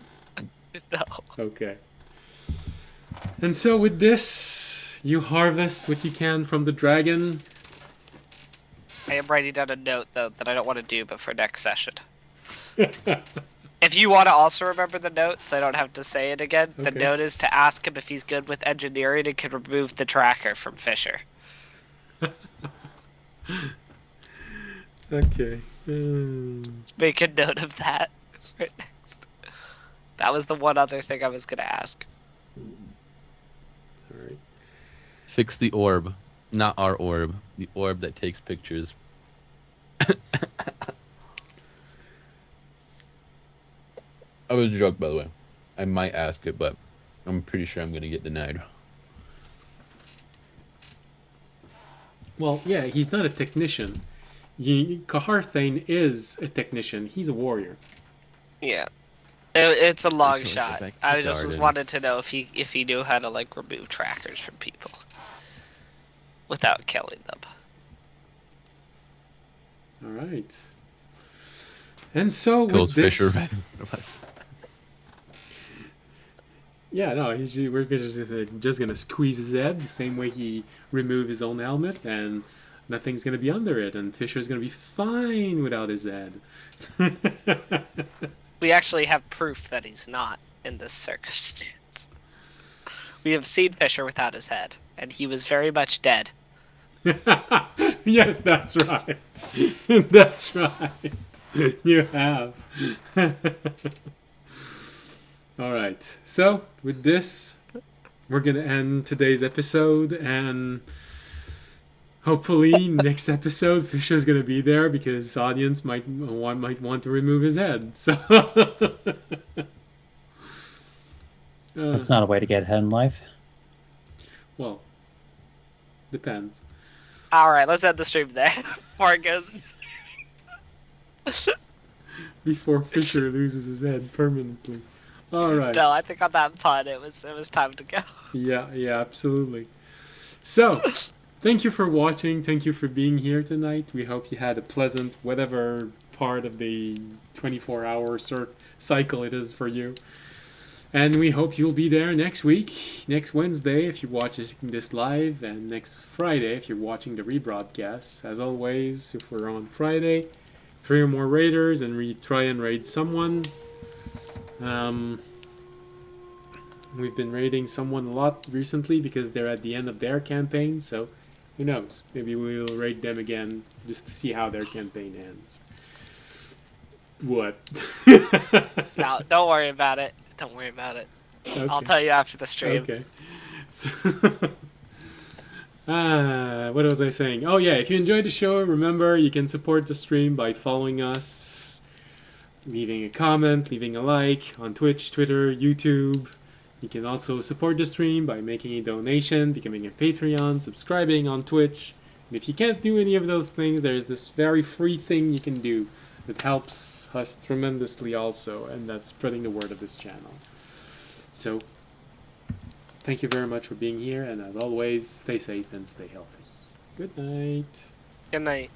No. Okay. And so with this, you harvest what you can from the dragon. I am writing down a note though that I don't want to do, but for next session. If you want to also remember the note, so I don't have to say it again, the Okay. note is to ask him if he's good with engineering and can remove the tracker from Fisher. Okay. Make a note of that for next. That was the one other thing I was going to ask. All right. Fix the orb. Not our orb. The orb that takes pictures. I was a joke, by the way. I might ask it, but I'm pretty sure I'm going to get denied. Well, yeah, he's not a technician. Kaharthane is a technician. He's a warrior. Yeah. It's a long Okay, shot. back to I the just garden. wanted to know if he knew how to like remove trackers from people without killing them. All right. And so Kills with this, Fisher right in front of us. yeah, no, we're just gonna squeeze his head the same way he removed his own helmet, and nothing's gonna be under it, and Fisher's gonna be fine without his head. We actually have proof that he's not in this circumstance. We have seen Fisher without his head, and he was very much dead. Yes, that's right. That's right. You have. All right. So, with this, we're going to end today's episode, and hopefully next episode Fisher's going to be there because audience might want to remove his head. So That's not a way to get ahead in life. well, depends. All right, let's end the stream there before it goes. Before Fisher loses his head permanently. All right. No, I think on that pun, it was time to go. Yeah, absolutely. So, thank you for watching. Thank you for being here tonight. We hope you had a pleasant, whatever part of the 24-hour cycle it is for you. And we hope you'll be there next week, next Wednesday if you're watching this live, and next Friday if you're watching the rebroadcast. As always, if we're on Friday, 3 or more raiders, and we try and raid someone. We've been raiding someone a lot recently because they're at the end of their campaign, so who knows? Maybe we'll raid them again just to see how their campaign ends. What? No, don't worry about it. Don't worry about it. Okay. I'll tell you after the stream. Okay. So, what was I saying? Oh yeah, if you enjoyed the show, remember you can support the stream by following us, leaving a comment, leaving a like on Twitch, Twitter, YouTube. You can also support the stream by making a donation, becoming a Patreon, subscribing on Twitch, And if you can't do any of those things, there's this very free thing you can do that helps us tremendously also, and that's spreading the word of this channel. So, thank you very much for being here, and as always, stay safe and stay healthy. Good night. Good night.